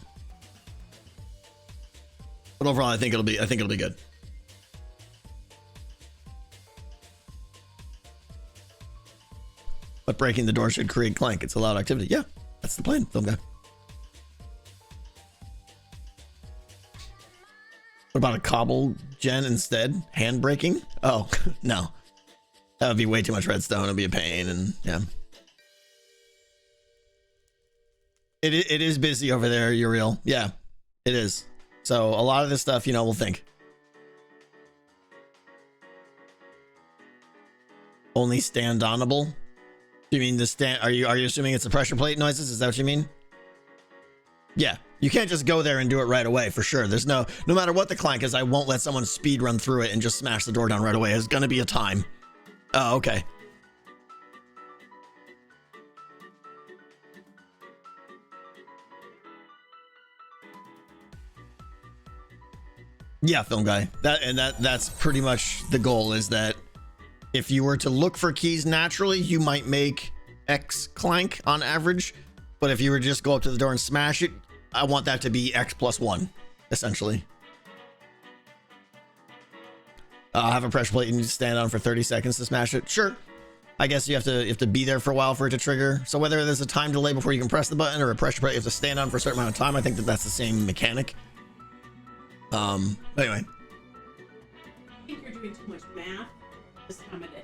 overall, I think it'll be good. But breaking the door should create clank. It's a loud activity. Yeah, that's the plan, film guy. What about a cobble gen instead? Hand breaking? Oh, no. That would be way too much redstone. It'd be a pain, and yeah. It is busy over there, Uriel. Yeah, it is. So a lot of this stuff, you know, we'll think. Only stand onable? You mean the stand? Are you assuming it's the pressure plate noises? Is that what you mean? Yeah, you can't just go there and do it right away for sure. There's no matter what the clank is, I won't let someone speed run through it and just smash the door down right away. There's gonna be a time. Oh, okay. Yeah, film guy. That's pretty much the goal, is that if you were to look for keys naturally, you might make X clank on average. But if you were to just go up to the door and smash it, I want that to be X plus 1, essentially. Have a pressure plate you need to stand on for 30 seconds to smash it. Sure. I guess you have to be there for a while for it to trigger. So whether there's a time delay before you can press the button or a pressure plate you have to stand on for a certain amount of time, I think that's the same mechanic. Anyway.
I think you're doing too much math this time of day.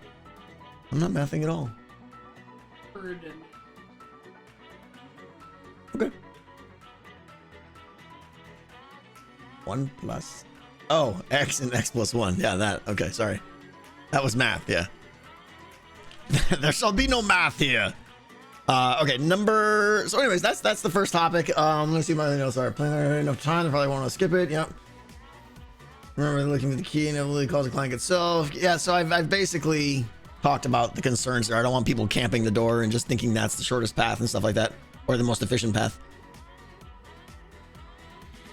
I'm not mathing at all.
Horde and...
Okay. 1 plus... Oh, X and X plus 1. Yeah, that. Okay, sorry. That was math, yeah. There shall be no math here. Okay, so anyways, that's the first topic. Let's see my notes are. Playing enough time, I probably want to skip it. Yep. Remember looking for the key and it really calls the clank itself. Yeah, so I've basically talked about the concerns there. I don't want people camping the door and just thinking that's the shortest path and stuff like that, or the most efficient path.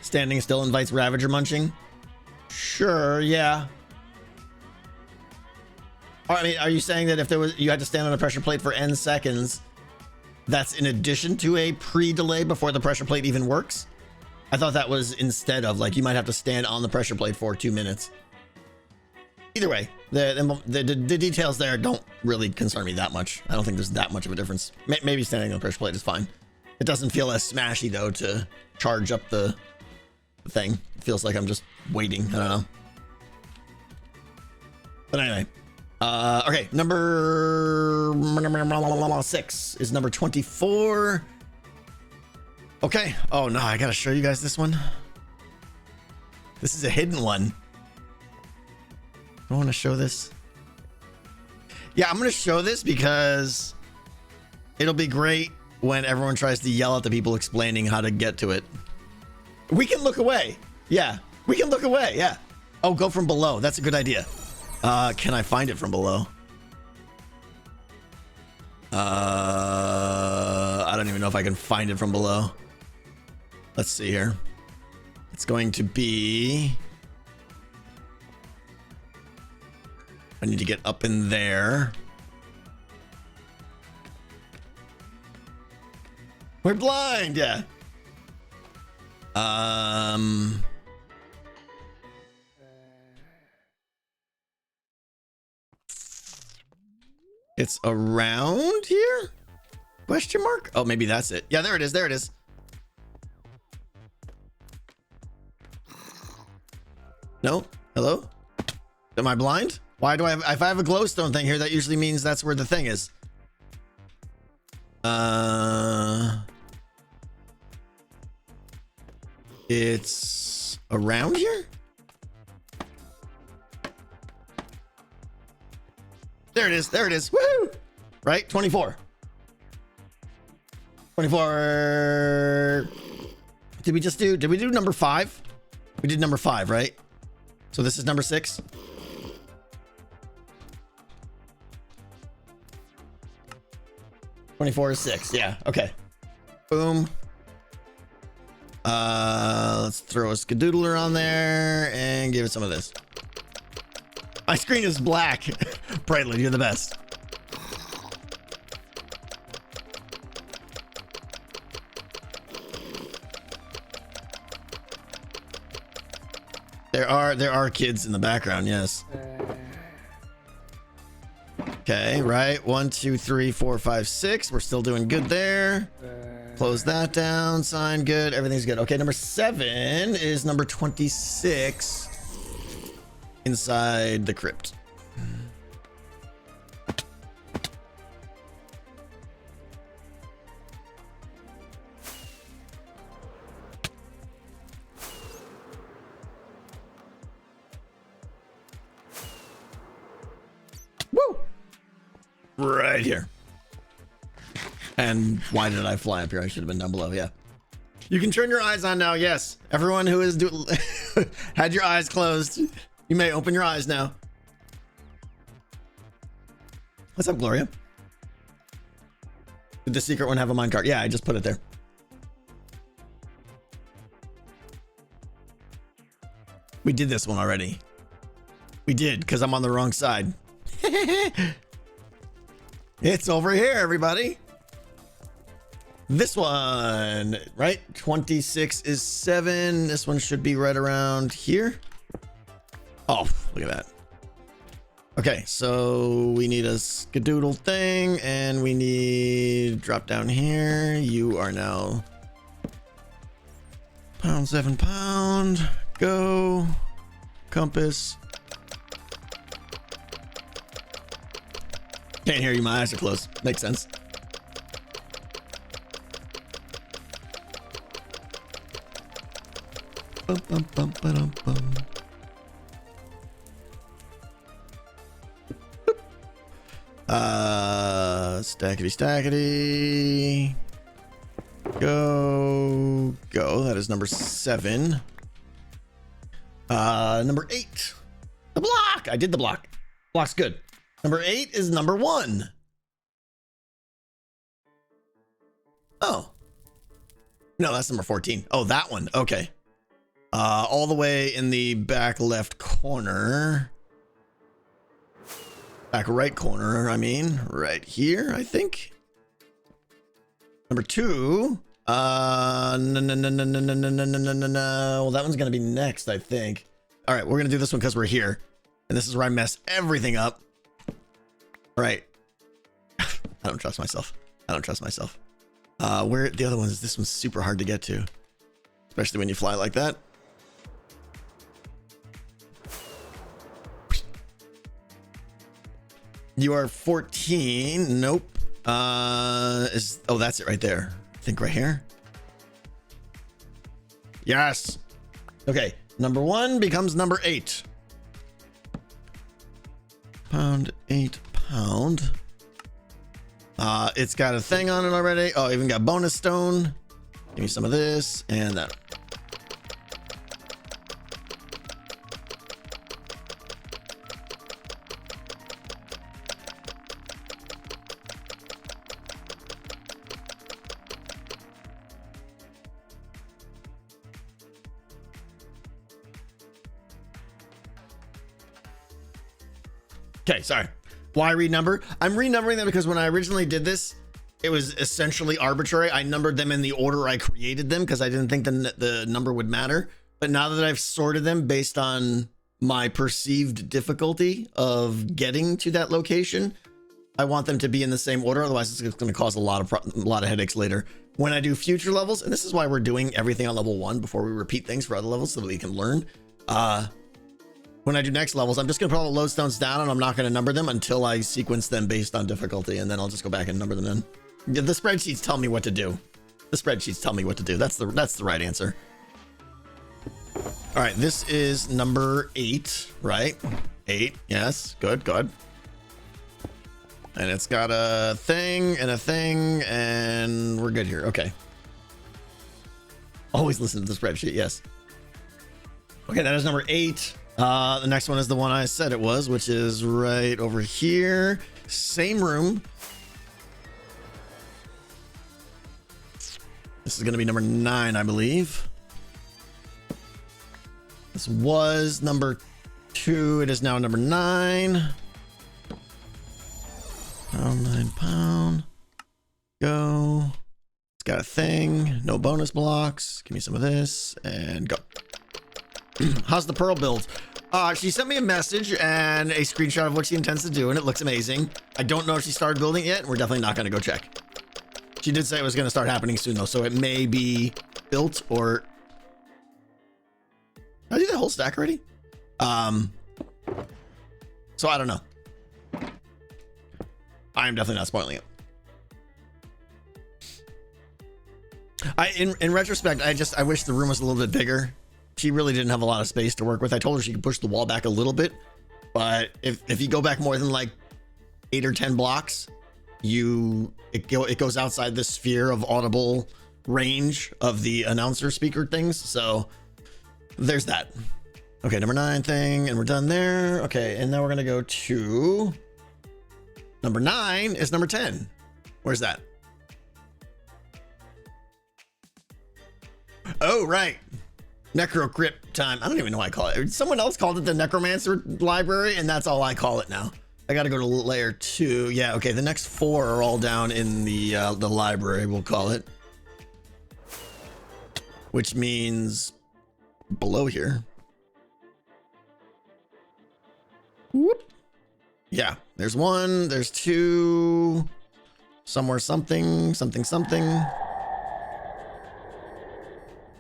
Standing still invites Ravager munching. Sure, yeah. I mean, are you saying that if you had to stand on a pressure plate for N seconds, that's in addition to a pre-delay before the pressure plate even works? I thought that was instead of, like, you might have to stand on the pressure plate for 2 minutes. Either way, the details there don't really concern me that much. I don't think there's that much of a difference. Maybe standing on the pressure plate is fine. It doesn't feel as smashy, though, to charge up the thing. It feels like I'm just waiting. I don't know. But anyway. Okay, number 6 is number 24. Okay. Oh no, I gotta show you guys this one. This is a hidden one. I want to show this. Yeah, I'm gonna show this because it'll be great when everyone tries to yell at the people explaining how to get to it. We can look away. Yeah, we can look away. Yeah. Oh, go from below. That's a good idea. Can I find it from below? I don't even know if I can find it from below. Let's see here. It's going to be... I need to get up in there. We're blind, yeah. It's around here? Question mark? Oh, maybe that's it. Yeah, there it is. There it is. No? Hello? Am I blind? Why do I have... If I have a glowstone thing here, that usually means that's where the thing is. It's around here? There it is. There it is. Woo! Right? 24. 24. Did we do number 5? We did number 5, right? So this is number 6. '24 is 6. Yeah. Okay. Boom. Let's throw a skadoodler on there and give it some of this. My screen is black. Brightly, you're the best. There are kids in the background, yes. Okay, right. 1, 2, 3, 4, 5, 6. We're still doing good there. Close that down. Sign good. Everything's good. Okay, number 7 is number 26 inside the crypt. Woo! Right here. And why did I fly up here? I should have been down below. Yeah. You can turn your eyes on now. Yes. Everyone who is had your eyes closed, you may open your eyes now. What's up, Gloria? Did the secret one have a minecart? Yeah, I just put it there. We did this one already. We did, because I'm on the wrong side. It's over here, everybody. This one, right? 26 is 7. This one should be right around here. Oh, look at that. Okay, so we need a skadoodle thing, and we need drop down here. You are now pound 7 pound. Go. Compass. Can't hear you. My eyes are closed. Makes sense. Bum, bum, bum, ba-dum, bum. Stackety stackety. Go. That is number 7. Number 8. The block. I did the block. Block's good. Number 8 is number 1. Oh. No, that's number 14. Oh, that one. Okay. All the way in the back left corner. Back right corner, I mean. Right here, I think. Number 2. No. Well, that one's going to be next, I think. All right, we're going to do this one because we're here. And this is where I mess everything up. All right. I don't trust myself. Where the other one is, this one's super hard to get to. Especially when you fly like that. You are 14. Nope. Oh, that's it right there. I think right here. Yes. Okay. Number 1 becomes number 8. Pound 8 pound. It's got a thing on it already. Oh, even got bonus stone. Give me some of this and that. Okay, sorry. Why renumber? I'm renumbering them because when I originally did this, it was essentially arbitrary. I numbered them in the order I created them because I didn't think the number would matter. But now that I've sorted them based on my perceived difficulty of getting to that location, I want them to be in the same order. Otherwise, it's going to cause a lot of headaches later. When I do future levels, and this is why we're doing everything on level 1 before we repeat things for other levels so that we can learn. When I do next levels, I'm just going to put all the lodestones down and I'm not going to number them until I sequence them based on difficulty. And then I'll just go back and number them in. The spreadsheets tell me what to do. That's the right answer. All right, this is number 8, right? 8, yes, good, good. And it's got a thing and a thing, and we're good here. Okay. Always listen to the spreadsheet, yes. Okay, that is number 8. The next one is the one I said it was, which is right over here. Same room. This is going to be number 9, I believe. This was number 2. It is now number 9. Pound, 9 pound. Go. It's got a thing. No bonus blocks. Give me some of this and go. How's the pearl build? She sent me a message and a screenshot of what she intends to do, and it looks amazing. I don't know if she started building it yet, and we're definitely not going to go check. She did say it was going to start happening soon, though, so it may be built or... Did I do the whole stack already? So I don't know. I am definitely not spoiling it. In retrospect, I wish the room was a little bit bigger. She really didn't have a lot of space to work with. I told her she could push the wall back a little bit, but if you go back more than like 8 or 10 blocks, it goes outside the sphere of audible range of the announcer speaker things. So there's that. Okay, number 9 thing, and we're done there. Okay, and now we're gonna go to number 9 is number 10. Where's that? Oh, right. Necro Crypt time. I don't even know what I call it. Someone else called it the Necromancer Library, and that's all I call it now. I got to go to layer 2. Yeah, okay. The next 4 are all down in the library, we'll call it. Which means below here. Whoop. Yeah, there's 1, there's 2, somewhere something, something, something.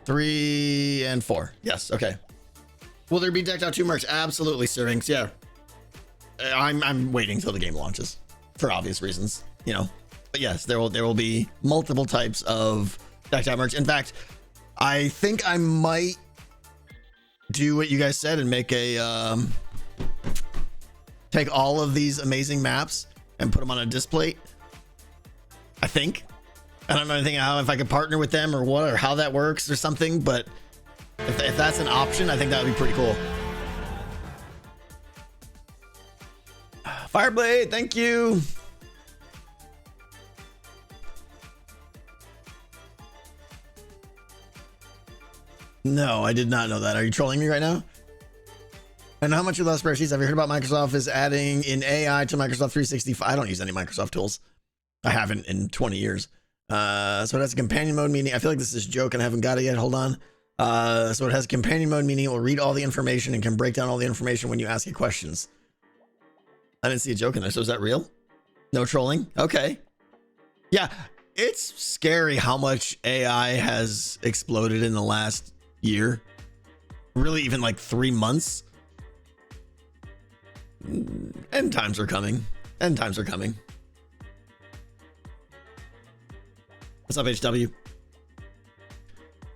3 and 4. Yes. Okay. Will there be decked out 2 merch? Absolutely, Syrinx. Yeah. I'm waiting till the game launches for obvious reasons, you know. But yes, there will be multiple types of decked out merch. In fact, I think I might do what you guys said and make a take all of these amazing maps and put them on a display. I think. I don't know anything how if I could partner with them or what or how that works or something, but if that's an option, I think that would be pretty cool. Fireblade, thank you. No, I did not know that. Are you trolling me right now? And how much of those spreadsheets have you heard about Microsoft is adding in AI to Microsoft 365? I don't use any Microsoft tools. I haven't in 20 years. So it has a companion mode, meaning I feel like this is a joke and I haven't got it yet. Hold on. So it has companion mode, meaning it will read all the information and can break down all the information when you ask it questions. I didn't see a joke in there. So is that real? No trolling? Okay. Yeah, it's scary how much AI has exploded in the last year. Really, even like 3 months. End times are coming. End times are coming. What's up, HW?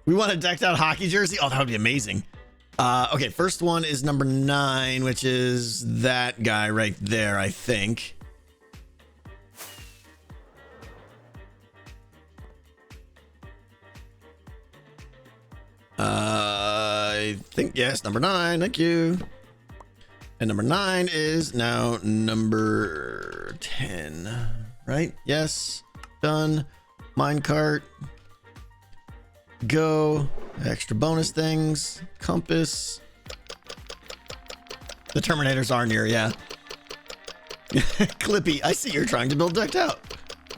We want a decked out hockey jersey. Oh, that would be amazing. Okay, first one is number 9, which is that guy right there, I think. I think, yes, number 9. Thank you. And number 9 is now number 10, right? Yes, done. Minecart, go, extra bonus things, compass. The Terminators are near, yeah. Clippy, I see you're trying to build decked out.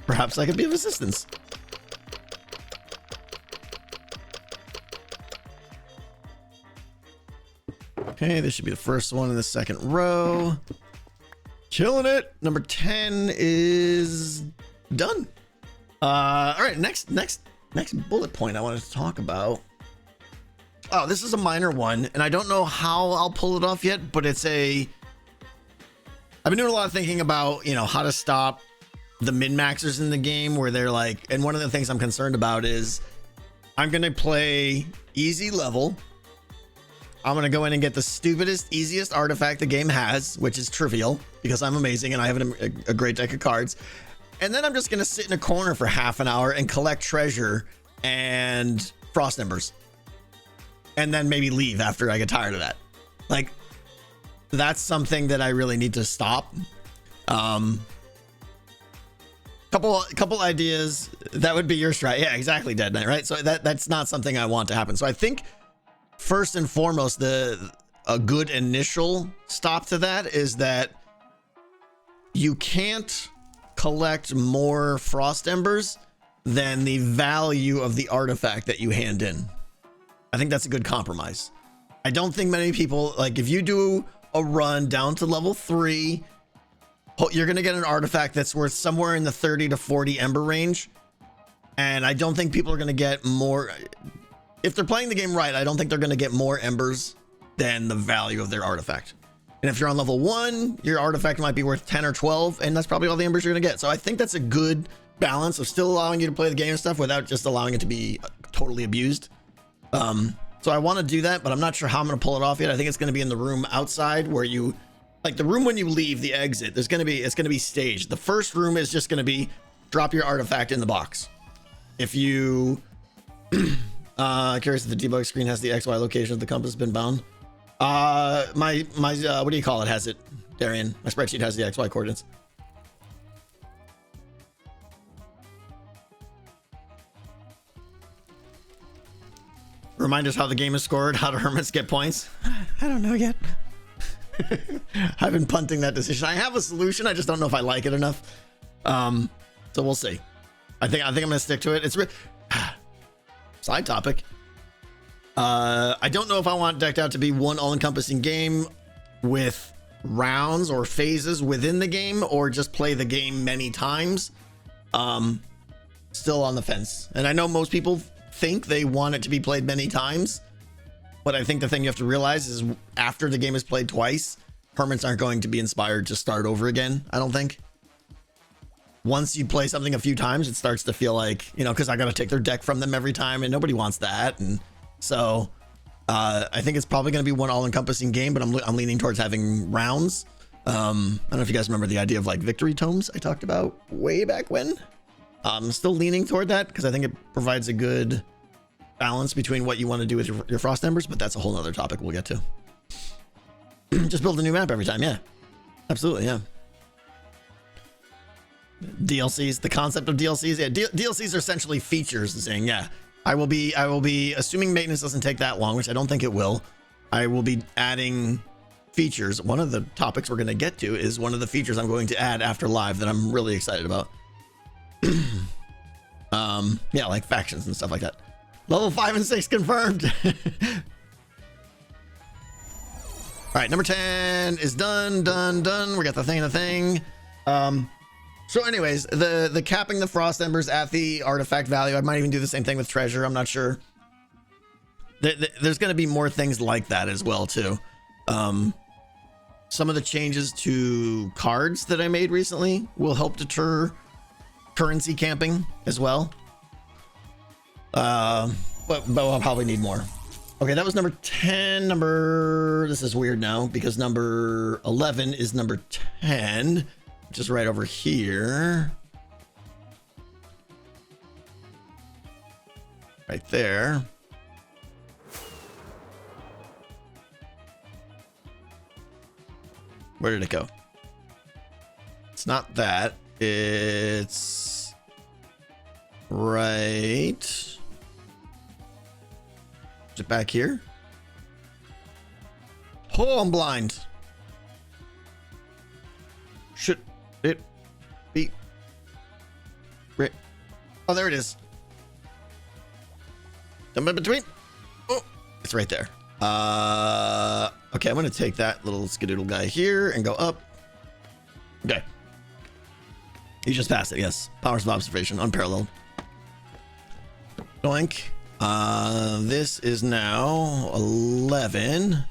Perhaps I could be of assistance. Okay, this should be the first one in the second row. Killing it. Number 10 is done. All right, next bullet point I wanted to talk about. Oh, this is a minor one, and I don't know how I'll pull it off yet, but I've been doing a lot of thinking about, you know, how to stop the min-maxers in the game where they're like, and one of the things I'm concerned about is I'm going to play easy level I'm gonna go in and get the stupidest, easiest artifact the game has, which is trivial because I'm amazing and I have a great deck of cards. And then I'm just gonna sit in a corner for half an hour and collect treasure and frost embers, and then maybe leave after I get tired of that. Like, that's something that I really need to stop. Couple ideas that would be your strat. Yeah, exactly, Dead Knight, right? So that's not something I want to happen. So I think first and foremost, a good initial stop to that is that you can't collect more frost embers than the value of the artifact that you hand in. I think that's a good compromise. I don't think many people, like, if you do a run down to level 3, you're going to get an artifact that's worth somewhere in the 30 to 40 ember range. And I don't think people are going to get more. If they're playing the game right, I don't think they're going to get more embers than the value of their artifact. And if you're on level 1, your artifact might be worth 10 or 12, and that's probably all the embers you're going to get. So I think that's a good balance of still allowing you to play the game and stuff without just allowing it to be totally abused. So I want to do that, but I'm not sure how I'm going to pull it off yet. I think it's going to be in the room outside where you, like, the room when you leave the exit, it's going to be staged. The first room is just going to be drop your artifact in the box. If you curious if the debug screen has the XY location of the compass been bound. My what do you call it has it, Darian? My spreadsheet has the XY coordinates. Remind us how the game is scored. How do hermits get points? I don't know yet. I've been punting that decision. I have a solution. I just don't know if I like it enough. So we'll see. I think I'm gonna stick to it. It's side topic. I don't know if I want Decked Out to be one all-encompassing game with rounds or phases within the game, or just play the game many times. Still on the fence. And I know most people think they want it to be played many times, but I think the thing you have to realize is after the game is played twice, hermits aren't going to be inspired to start over again. I don't think. Once you play something a few times, it starts to feel like, you know, because I got to take their deck from them every time, and nobody wants that. And so I think it's probably going to be one all-encompassing game, but I'm leaning towards having rounds. I don't know if you guys remember the idea of like victory tomes I talked about way back when. I'm still leaning toward that because I think it provides a good balance between what you want to do with your frost embers, but that's a whole nother topic we'll get to. Just build a new map every time. Yeah, absolutely. Yeah. DLCs, the concept of DLCs. Yeah, DLCs are essentially features. Saying, yeah, I will be assuming maintenance doesn't take that long, which I don't think it will. I will be adding features. One of the topics we're going to get to is one of the features I'm going to add after live that I'm really excited about. Yeah, like factions and stuff like that. Level 5 and 6 confirmed. All right, number 10 is done. We got the thing. So anyways, the capping the frost embers at the artifact value. I might even do the same thing with treasure. I'm not sure. There's going to be more things like that as well too. Some of the changes to cards that I made recently will help deter currency camping as well. But I'll probably need more. Okay, that was number 10. This is weird now because number 11 is number 10, which is right over here. Right there. Where did it go? It's not that. It's right. Is it back here? Oh, I'm blind. Should it be right? Oh, there it is. Jump in between. Oh, it's right there. Okay, I'm gonna take that little skidoodle guy here and go up. Okay. You just passed it, yes. Powers of observation, unparalleled. Doink. This is now 11.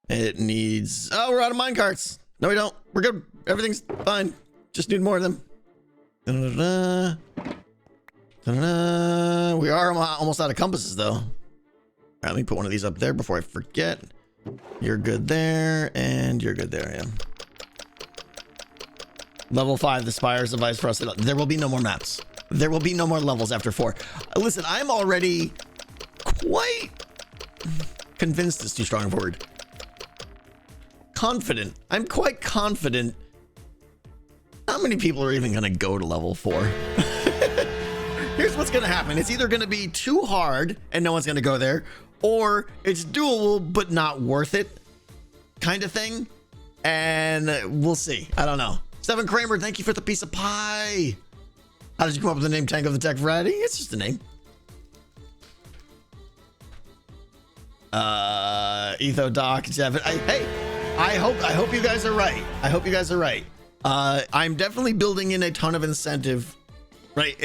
It needs... Oh, we're out of minecarts. No, we don't. We're good. Everything's fine. Just need more of them. Da-da-da. Da-da-da. We are almost out of compasses, though. Let me put one of these up there before I forget. You're good there, and you're good there. Yeah. Level 5, the Spire's device for us. There will be no more maps. There will be no more levels after 4. Listen, I'm already quite convinced is too strong a word. Confident. I'm quite confident. How many people are even going to go to level 4? Here's what's going to happen. It's either going to be too hard and no one's going to go there, or it's doable but not worth it kind of thing. And we'll see. I don't know. Stephen Kramer, thank you for the piece of pie. How did you come up with the name Tango the Tech Variety? It's just a name. Etho Doc, Devin. Hey, I hope you guys are right. I hope you guys are right. I'm definitely building in a ton of incentive, right?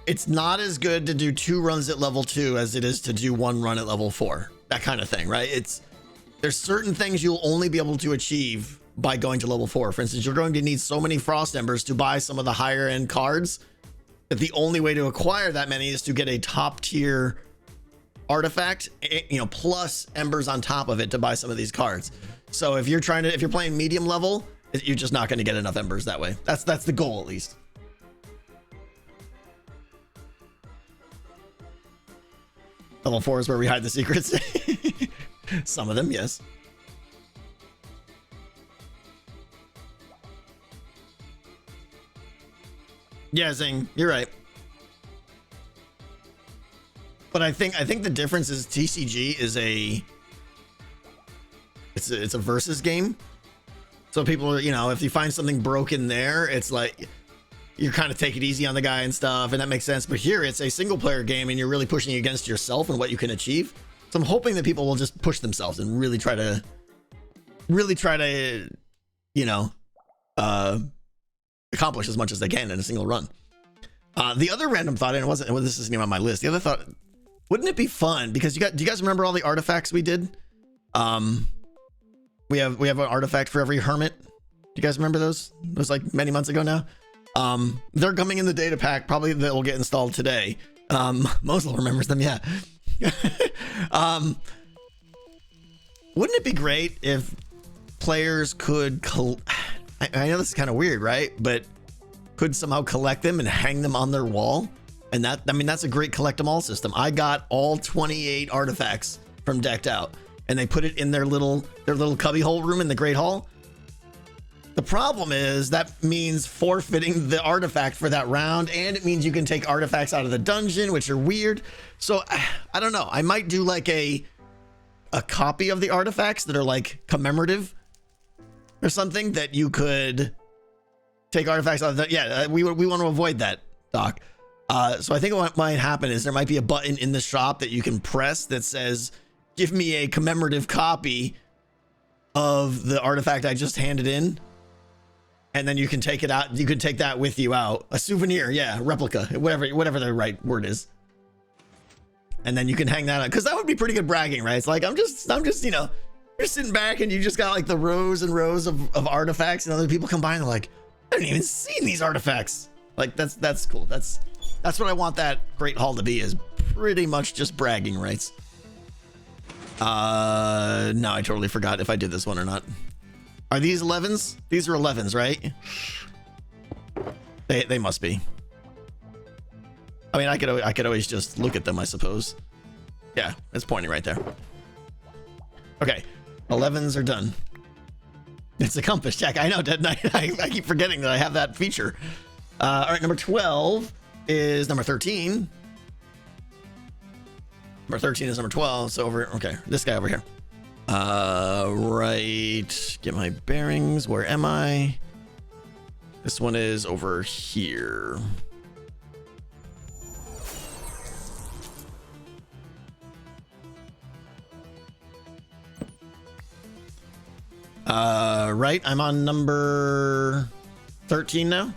It's not as good to do 2 runs at level 2 as it is to do 1 run at level 4. That kind of thing, right? There's certain things you'll only be able to achieve by going to level 4. For instance, you're going to need so many frost embers to buy some of the higher end cards that the only way to acquire that many is to get a top tier artifact, you know, plus embers on top of it to buy some of these cards. So if you're playing medium level, you're just not going to get enough embers that way. That's the goal, at least. Level 4 is where we hide the secrets. Some of them, yes. Yeah, Zing, you're right. But I think the difference is TCG is it's a versus game. So people are, you know, if you find something broken there, it's like you kind of take it easy on the guy and stuff, and that makes sense. But here it's a single player game and you're really pushing against yourself and what you can achieve. So I'm hoping that people will just push themselves and really try to, you know, accomplish as much as they can in a single run. The other random thought, and this isn't even on my list. The other thought, wouldn't it be fun? Because do you guys remember all the artifacts we did? We have an artifact for every hermit. Do you guys remember those? It was like many months ago now. They're coming in the data pack. Probably they'll get installed today. Mosley remembers them. Yeah. Wouldn't it be great if players could I know this is kind of weird, right? But could somehow collect them and hang them on their wall. And that's a great collect them all system. I got all 28 artifacts from Decked Out and they put it in their little cubby hole room in the Great Hall. The problem is that means forfeiting the artifact for that round, and it means you can take artifacts out of the dungeon, which are weird. So I don't know. I might do like a copy of the artifacts that are like commemorative or something that you could take artifacts out of the, yeah, we want to avoid that, Doc. So I think what might happen is there might be a button in the shop that you can press that says, give me a commemorative copy of the artifact I just handed in. And then you can take it out. You can take that with you out. A souvenir. Yeah. Replica, whatever the right word is. And then you can hang that out. Cause that would be pretty good bragging, right? It's like, I'm just, you know, you're sitting back and you just got like the rows and rows of artifacts, and other people come by and they're like, I haven't even seen these artifacts. Like that's cool. That's what I want that Great Hall to be, is pretty much just bragging rights. No, I totally forgot if I did this one or not. Are these 11s? These are 11s, right? They must be. I mean, I could always just look at them, I suppose. Yeah, it's pointing right there. Okay, 11s are done. It's a compass check. I know, didn't I? I keep forgetting that I have that feature. All right, number 12 is number 13. Number 13 is number 12. So okay, this guy over here. Right. Get my bearings. Where am I? This one is over here. Right. I'm on number 13 now.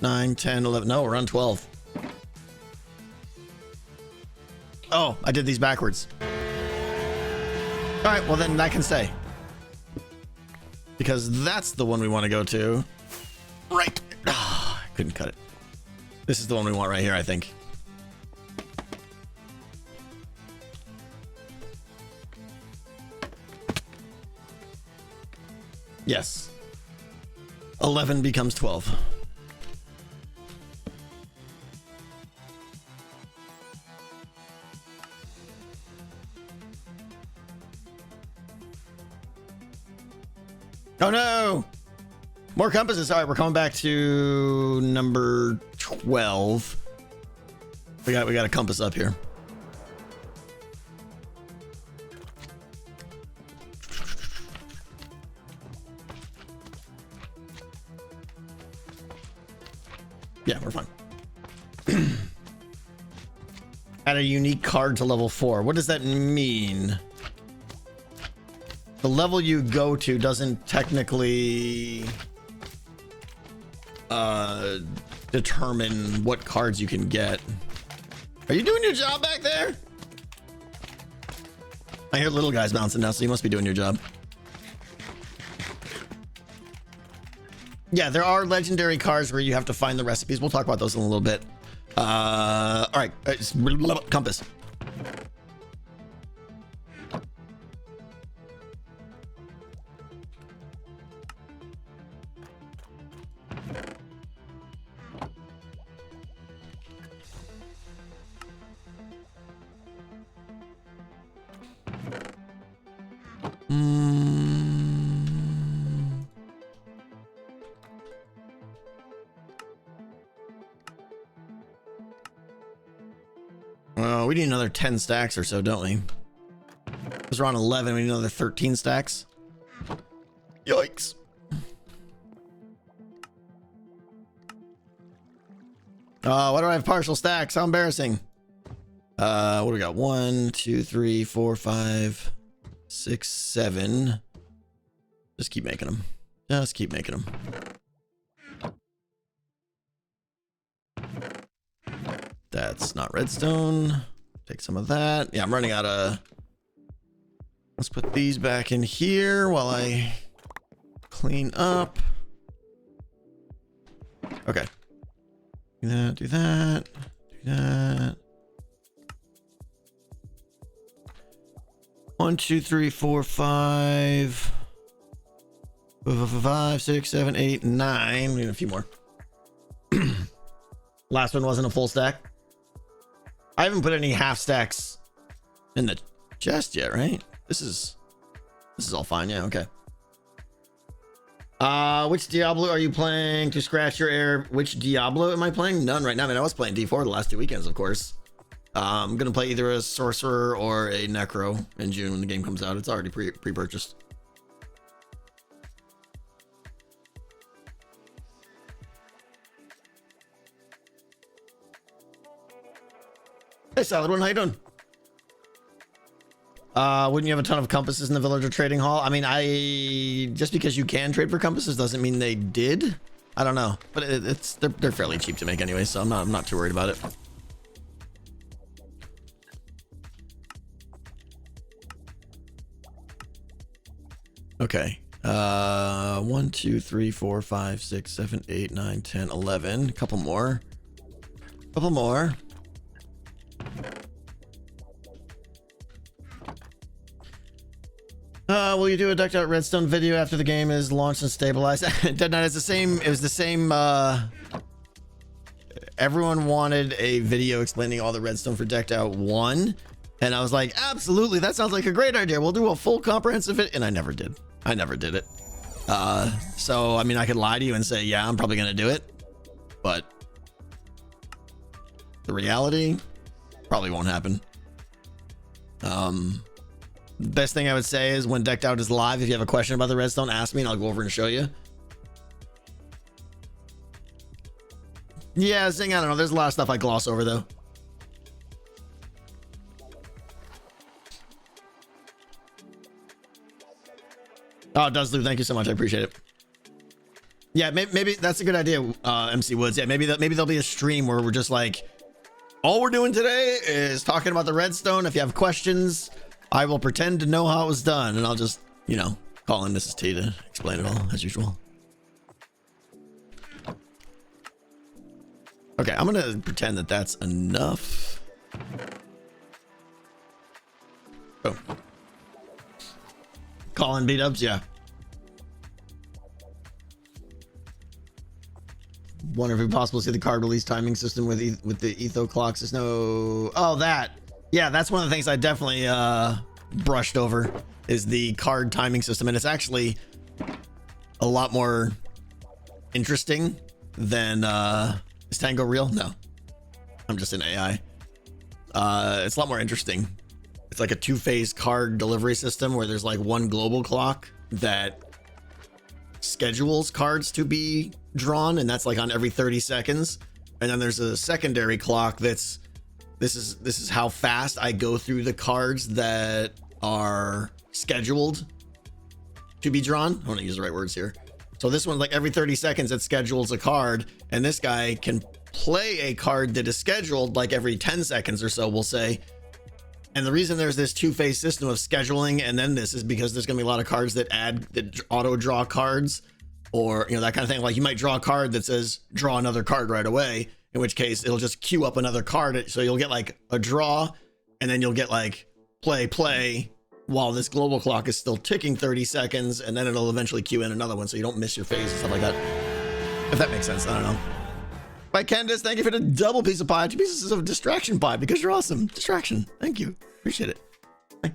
Nine, 10, 11. No, we're on 12. Oh, I did these backwards. All right, well then that can stay, because that's the one we want to go to. Right. Couldn't cut it. This is the one we want right here, I think. Yes. 11 becomes 12. Oh no! More compasses. All right, we're coming back to number 12. We got a compass up here. Yeah, we're fine. Add a unique card to level 4. What does that mean? The level you go to doesn't technically determine what cards you can get. Are you doing your job back there? I hear little guys bouncing now, so you must be doing your job. Yeah, there are legendary cards where you have to find the recipes. We'll talk about those in a little bit. All right, compass. We need another 10 stacks or so, don't we? Because we're on 11, we need another 13 stacks. Yikes. Why do I have partial stacks? How embarrassing. What do we got? 1, 2, 3, 4, 5, 6, 7. Just keep making them. Just keep making them. That's not redstone. Take some of that. Yeah, I'm running out of... Let's put these back in here while I clean up. Okay. Do that, do that, do that. 1, 2, 3, 4, 5. 5, 6, 7, 8, 9. We need a few more. Last one wasn't a full stack. I haven't put any half stacks in the chest yet, right? This is all fine. Yeah, okay. Which Diablo are you playing to scratch your air? Which Diablo am I playing? None right now. I mean, I was playing D4 the last 2 weekends, of course. I'm gonna play either a sorcerer or a necro in June when the game comes out. It's already pre-purchased. Hey, Solid One, how you doing? Wouldn't you have a ton of compasses in the villager trading hall? I mean, just because you can trade for compasses doesn't mean they did. I don't know, but they're fairly cheap to make anyway, so I'm not too worried about it. Okay. 1, 2, 3, 4, 5, 6, 7, 8, 9, 10, 11. Couple more. Couple more. Will you do a decked out Redstone video after the game is launched and stabilized? Dead Knight is the same. It was the same. Everyone wanted a video explaining all the Redstone for decked out 1. And I was like, absolutely. That sounds like a great idea. We'll do a full comprehensive video. And I never did. I never did it. So, I mean, I could lie to you and say, yeah, I'm probably going to do it. But the reality probably won't happen. Best thing I would say is when Decked Out is live, if you have a question about the Redstone, ask me and I'll go over and show you. Yeah, Zing, I don't know. There's a lot of stuff I gloss over though. Oh, it does, Lou. Thank you so much. I appreciate it. Yeah, maybe that's a good idea, MC Woods. Yeah, maybe there'll be a stream where we're just like, all we're doing today is talking about the Redstone. If you have questions, I will pretend to know how it was done, and I'll just, you know, call in Mrs. T to explain it all, as usual. Okay, I'm gonna pretend that that's enough. Oh. Calling beat-ups, yeah. Wonder if it's possible to see the card release timing system with the etho clocks. There's no... Oh, that. Yeah, that's one of the things I definitely brushed over is the card timing system. And it's actually a lot more interesting than... Is Tango real? No. I'm just an AI. It's a lot more interesting. It's like a two-phase card delivery system where there's like one global clock that schedules cards to be drawn, and that's like on every 30 seconds. And then there's a secondary clock that's this is how fast I go through the cards that are scheduled to be drawn. I want to use the right words here. So this one, like every 30 seconds, it schedules a card, and this guy can play a card that is scheduled like every 10 seconds or so, we'll say. And the reason there's this two-phase system of scheduling and then this is because there's gonna be a lot of cards that auto draw cards, or that kind of thing. Like you might draw a card that says draw another card right away, in which case it'll just queue up another card. So you'll get like a draw, and then you'll get like play while this global clock is still ticking 30 seconds, and then it'll eventually queue in another one so you don't miss your phase and stuff like that. If that makes sense, I don't know. By Candace, thank you for the double piece of pie. 2 pieces of distraction pie because you're awesome. Distraction. Thank you. Appreciate it. Bye.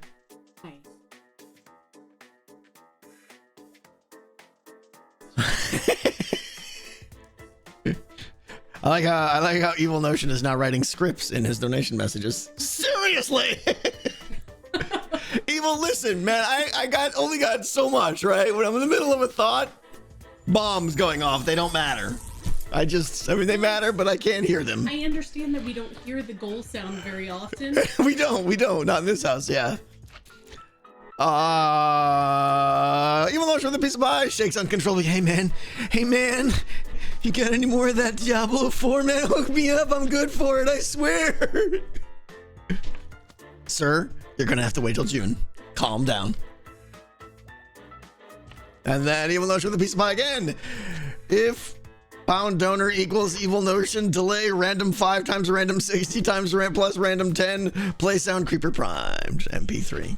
I like how Evil Notion is now writing scripts in his donation messages. Seriously. Evil, listen, man, I only got so much, right? When I'm in the middle of a thought, bombs going off, they don't matter. I mean, they matter, but I can't hear them.
I understand that we don't hear the goal sound very often.
we don't, not in this house, yeah. Evil Notion with a piece of pie, shakes uncontrollably. Hey man, you got any more of that Diablo 4, man? Hook me up, I'm good for it, I swear. Sir, you're gonna have to wait till June. Calm down. And then Evil Notion with a piece of pie again. If pound donor equals Evil Notion, delay random 5 times random 60 times plus random 10, play sound creeper primed, MP3.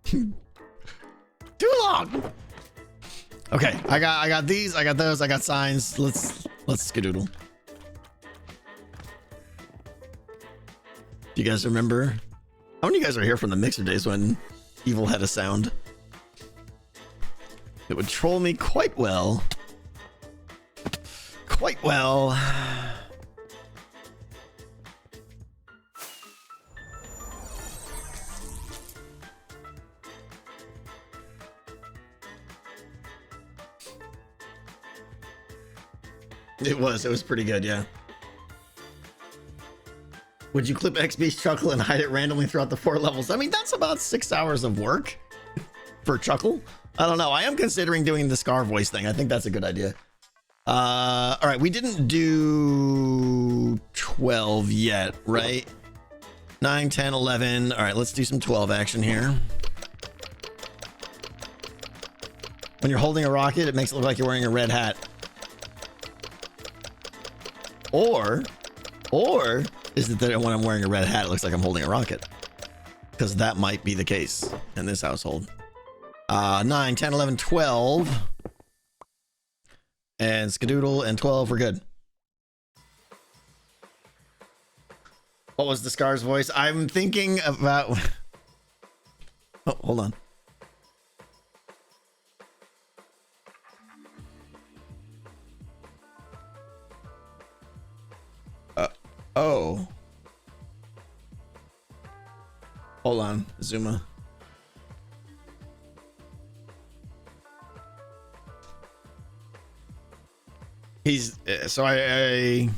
Too long. Okay, I got these, I got those, I got signs. Let's skedoodle. Do you guys remember? How many of you guys are here from the Mixer days when Evil had a sound? It would troll me quite well. Quite well. It was pretty good, yeah. Would you clip XB's chuckle and hide it randomly throughout the 4 levels? I mean, that's about 6 hours of work for chuckle. I don't know. I am considering doing the Scar voice thing. I think that's a good idea. All right, we didn't do 12 yet, right? 9, 10, 11. All right, let's do some 12 action here. When you're holding a rocket, it makes it look like you're wearing a red hat. Or is it that when I'm wearing a red hat, it looks like I'm holding a rocket? Because that might be the case in this household. 9, 10, 11, 12. And Skadoodle and 12, we're good. What was the Scar's voice? I'm thinking about... Oh, hold on. Oh. Hold on, Zuma. He's so I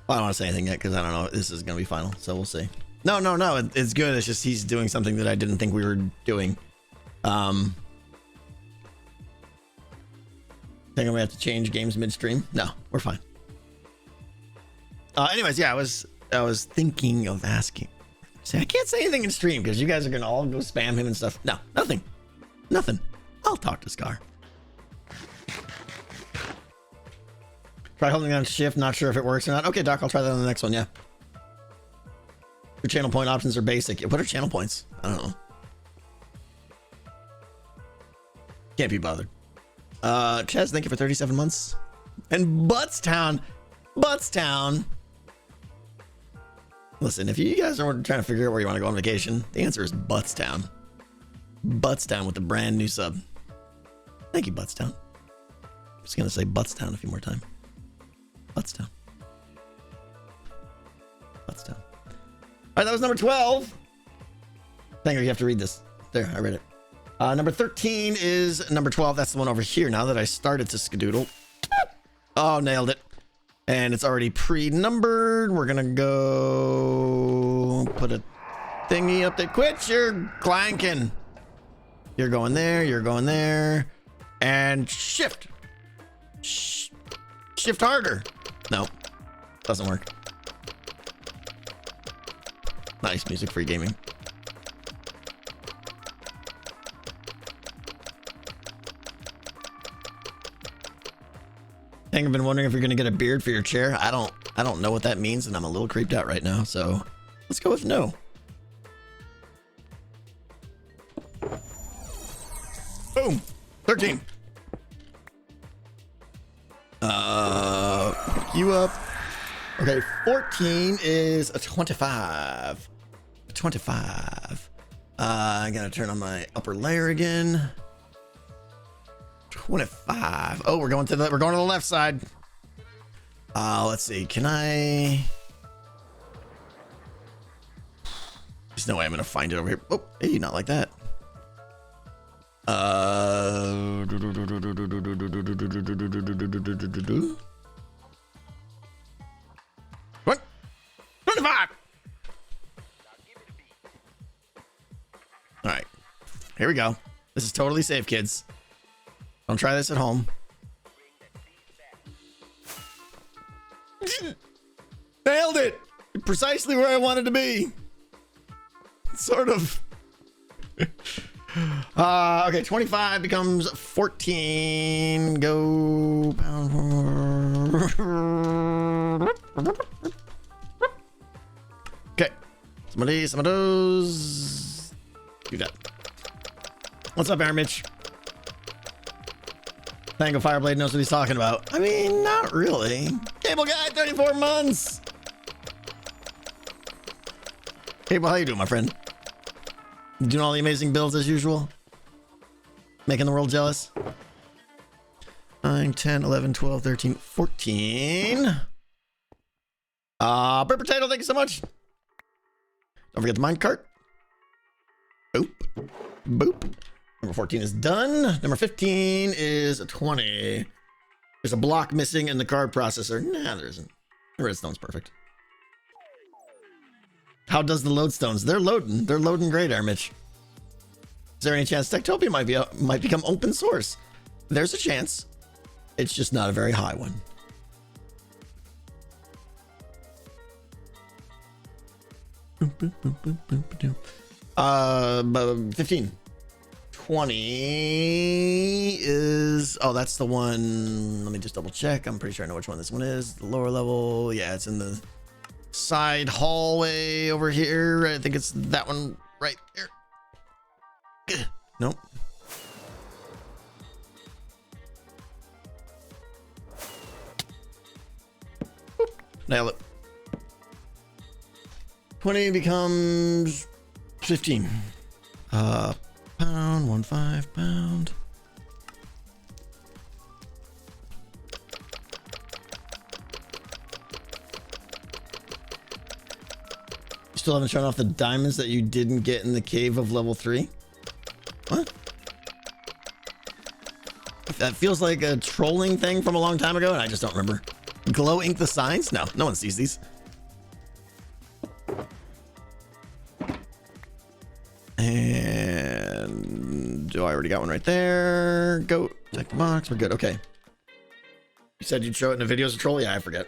don't want to say anything yet because I don't know if this is gonna be final, so we'll see. No, it's good. It's just he's doing something that I didn't think we were doing. Think I'm gonna have to change games midstream? No, we're fine. Anyways, yeah, I was thinking of asking. See, I can't say anything in stream because you guys are gonna all go spam him and stuff. No, nothing. I'll talk to Scar. Try holding down shift. Not sure if it works or not. Okay, Doc, I'll try that on the next one. Yeah. Your channel point options are basic. What are channel points? I don't know. Can't be bothered. Chaz, thank you for 37 months. And Buttstown. Listen, if you guys are trying to figure out where you want to go on vacation, the answer is Buttstown. Buttstown with a brand new sub. Thank you, Buttstown. I'm just going to say Buttstown a few more times. Buttstown. All right, that was number 12. Dang, you have to read this. There, I read it. Number 13 is number 12. That's the one over here now that I started to skedoodle. Oh, nailed it. And it's already pre-numbered. We're going to go put a thingy up there. Quit your clanking. You're going there. You're going there. And shift. Shift harder. No, doesn't work. Nice music, free gaming. I've been wondering if you're gonna get a beard for your chair. I don't know what that means, and I'm a little creeped out right now. So let's go with no. Boom. 13. Pick you up. Okay, 14 is a 25. 25. I gotta turn on my upper layer again. 25. Oh, we're going to the left side. Let's see. Can I? There's no way I'm gonna find it over here. Oh, hey, not like that. What? 25. All right, here we go. This is totally safe, kids. Don't try this at home. Nailed it! Precisely where I wanted to be. Sort of. Okay, 25 becomes 14. Go pound. Okay. Some of those. Do that. What's up, Hermitch? Tango Fireblade knows what he's talking about. I mean, not really. Cable Guy, 34 months. Cable, how you doing, my friend? Doing all the amazing builds as usual? Making the world jealous? 9, 10, 11, 12, 13, 14. Bird Potato, thank you so much. Don't forget the minecart. Boop. Boop. Number 14 is done. Number 15 is a 20. There's a block missing in the card processor. Nah, there isn't. The redstone's perfect. How does the lodestones? They're loading. They're loading great, Mitch. Is there any chance Techtopia might become open source? There's a chance. It's just not a very high one. But 15. 20 is, oh, that's the one. Let me just double check. I'm pretty sure I know which one this one is. The lower level. Yeah, it's in the side hallway over here. I think it's that one right there. Nope. Boop. Nail it. 20 becomes 15. Pound, 1.5 pound. You still haven't shown off the diamonds that you didn't get in the cave of level 3? What? That feels like a trolling thing from a long time ago, and I just don't remember. Glow ink the signs? No, no one sees these. And do I already got one right there? Go check the box. We're good. Okay. You said you'd show it in a video as a troll? Yeah, I forget.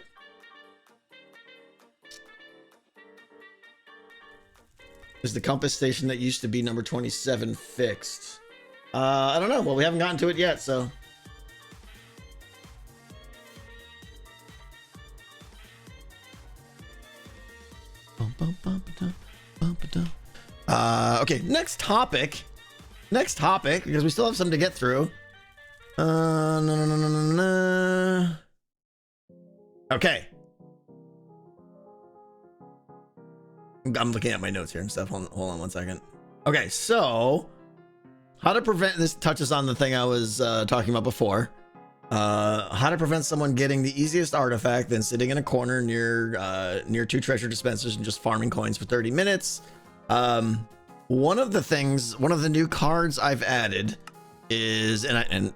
Is the compass station that used to be number 27 fixed? I don't know. Well, we haven't gotten to it yet, so. Okay, next topic. Next topic, because we still have something to get through. No. Okay. I'm looking at my notes here and stuff. Hold on 1 second. Okay, so how to prevent this touches on the thing I was talking about before. How to prevent someone getting the easiest artifact than sitting in a corner near two treasure dispensers and just farming coins for 30 minutes. One of the new cards I've added is, and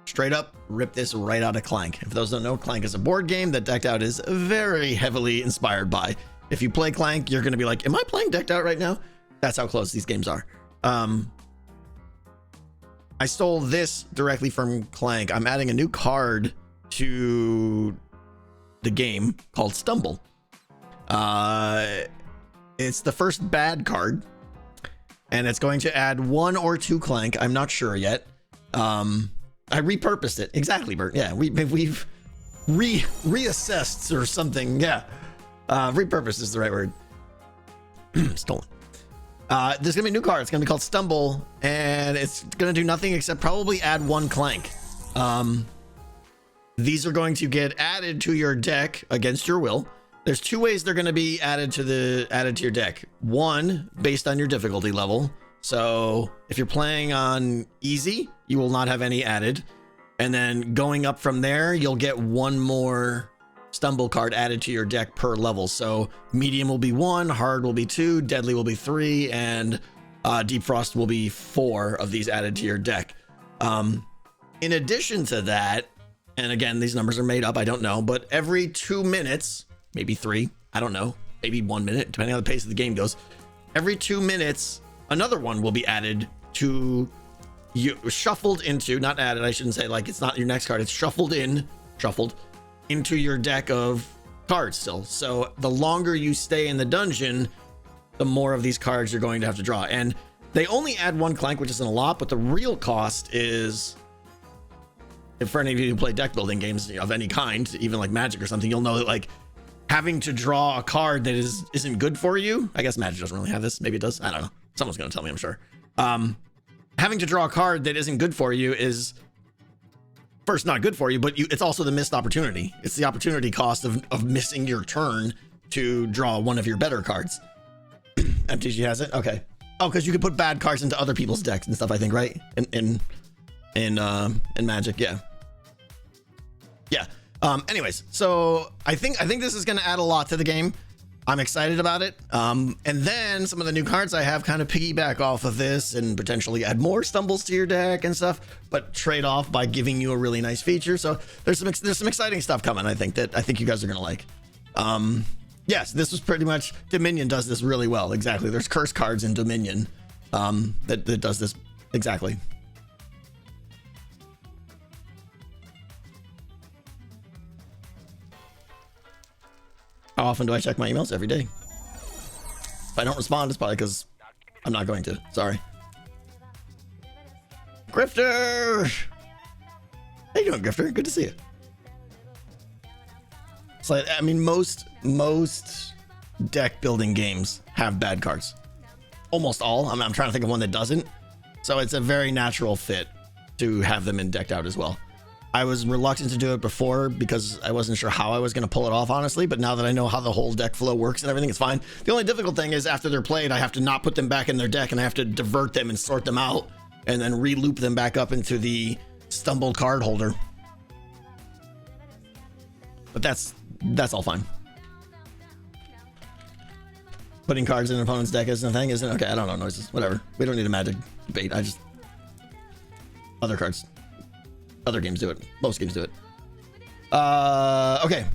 straight up rip this right out of Clank. If those don't know, Clank is a board game that Decked Out is very heavily inspired by. If you play Clank, you're going to be like, am I playing Decked Out right now? That's how close these games are. I stole this directly from Clank. I'm adding a new card to the game called Stumble. It's the first bad card, and it's going to add 1 or 2 Clank. I'm not sure yet. I repurposed it. Exactly, Bert. Yeah, we've reassessed or something. Yeah. Repurposed is the right word. Stolen. There's gonna be a new card. It's gonna be called Stumble, and it's gonna do nothing except probably add 1 Clank. These are going to get added to your deck against your will. There's 2 ways they're gonna be added to your deck. 1, based on your difficulty level. So if you're playing on easy, you will not have any added. And then going up from there, you'll get 1 more Stumble card added to your deck per level. So medium will be 1, hard will be 2, deadly will be 3, and deep frost will be 4 of these added to your deck. In addition to that, and again, these numbers are made up, I don't know, but every 2 minutes, maybe 3, I don't know, maybe 1 minute, depending on the pace of the game goes, every 2 minutes, another one will be added to you, shuffled into, not added, I shouldn't say, like, it's not your next card, it's shuffled into your deck of cards still. So the longer you stay in the dungeon, the more of these cards you're going to have to draw. And they only add 1 Clank, which isn't a lot, but the real cost is, if for any of you who play deck building games of any kind, even like Magic or something, you'll know that like having to draw a card that isn't good for you. I guess Magic doesn't really have this. Maybe it does. I don't know. Someone's going to tell me, I'm sure. Having to draw a card that isn't good for you is first not good for you, but it's also the missed opportunity. It's the opportunity cost of missing your turn to draw one of your better cards. MTG has it. Okay. Oh, because you could put bad cards into other people's decks and stuff, I think, right? In Magic, yeah. Anyways, so I think this is going to add a lot to the game. I'm excited about it. And then some of the new cards I have kind of piggyback off of this and potentially add more stumbles to your deck and stuff, but trade off by giving you a really nice feature. So there's some exciting stuff coming. I think you guys are going to like. Yes, this was pretty much, Dominion does this really well. Exactly. There's curse cards in Dominion that does this exactly. How often do I check my emails? Every day. If I don't respond, it's probably because I'm not going to. Sorry. Grifter! How you doing, Grifter? Good to see you. It's like, I mean, most deck building games have bad cards. Almost all. I'm trying to think of one that doesn't. So it's a very natural fit to have them in Decked Out as well. I was reluctant to do it before because I wasn't sure how I was going to pull it off, honestly. But now that I know how the whole deck flow works and everything, it's fine. The only difficult thing is after they're played, I have to not put them back in their deck and I have to divert them and sort them out and then re-loop them back up into the Stumble card holder. But that's all fine. Putting cards in an opponent's deck isn't a thing, isn't it? Okay, I don't know, noises. Whatever. We don't need a Magic debate. Other cards. Other games do it. Most games do it. Okay.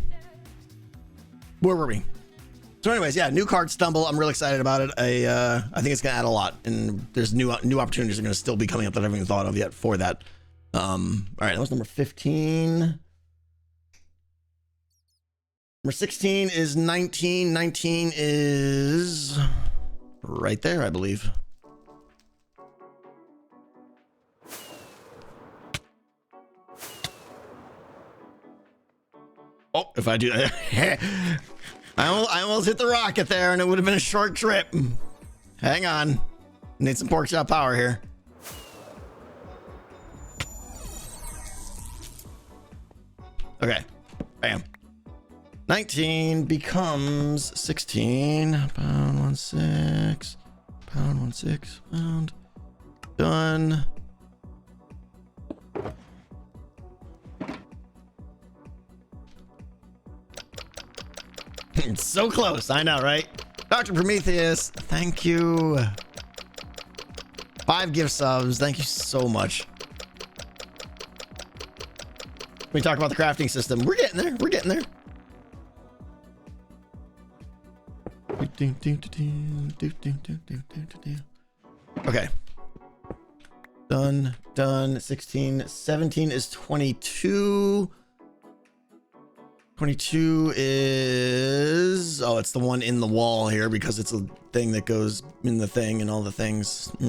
Where were we? So anyways, yeah, new card Stumble. I'm really excited about it. I think it's gonna add a lot, and there's new opportunities are gonna still be coming up that I haven't even thought of yet for that. All right, that was number 15. Number 16 is 19. 19 is right there, I believe. Oh, if I do that. I almost hit the rocket there, and it would have been a short trip. Hang on. Need some pork chop power here. Okay. Bam. 19 becomes 16. Pound 16. Pound 16. Pound. Done. It's so close. I know, right? Dr. Prometheus, thank you. 5 gift subs. Thank you so much. We talk about the crafting system. We're getting there. We're getting there. Okay. Done. Done. 16. 17 is 22. 22 is... Oh, it's the one in the wall here because it's a thing that goes in the thing and all the things. How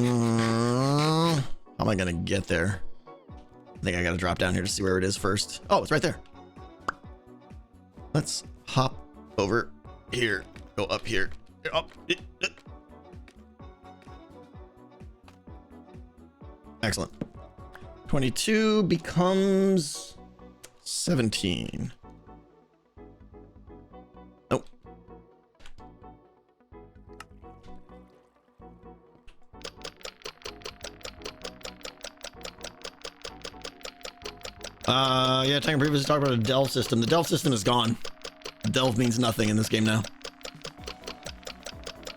am I going to get there? I think I got to drop down here to see where it is first. Oh, it's right there. Let's hop over here. Go up here. Up. Excellent. 22 becomes 17. Oh. Yeah, Tank previously talked about a delve system. The delve system is gone. Delve means nothing in this game now.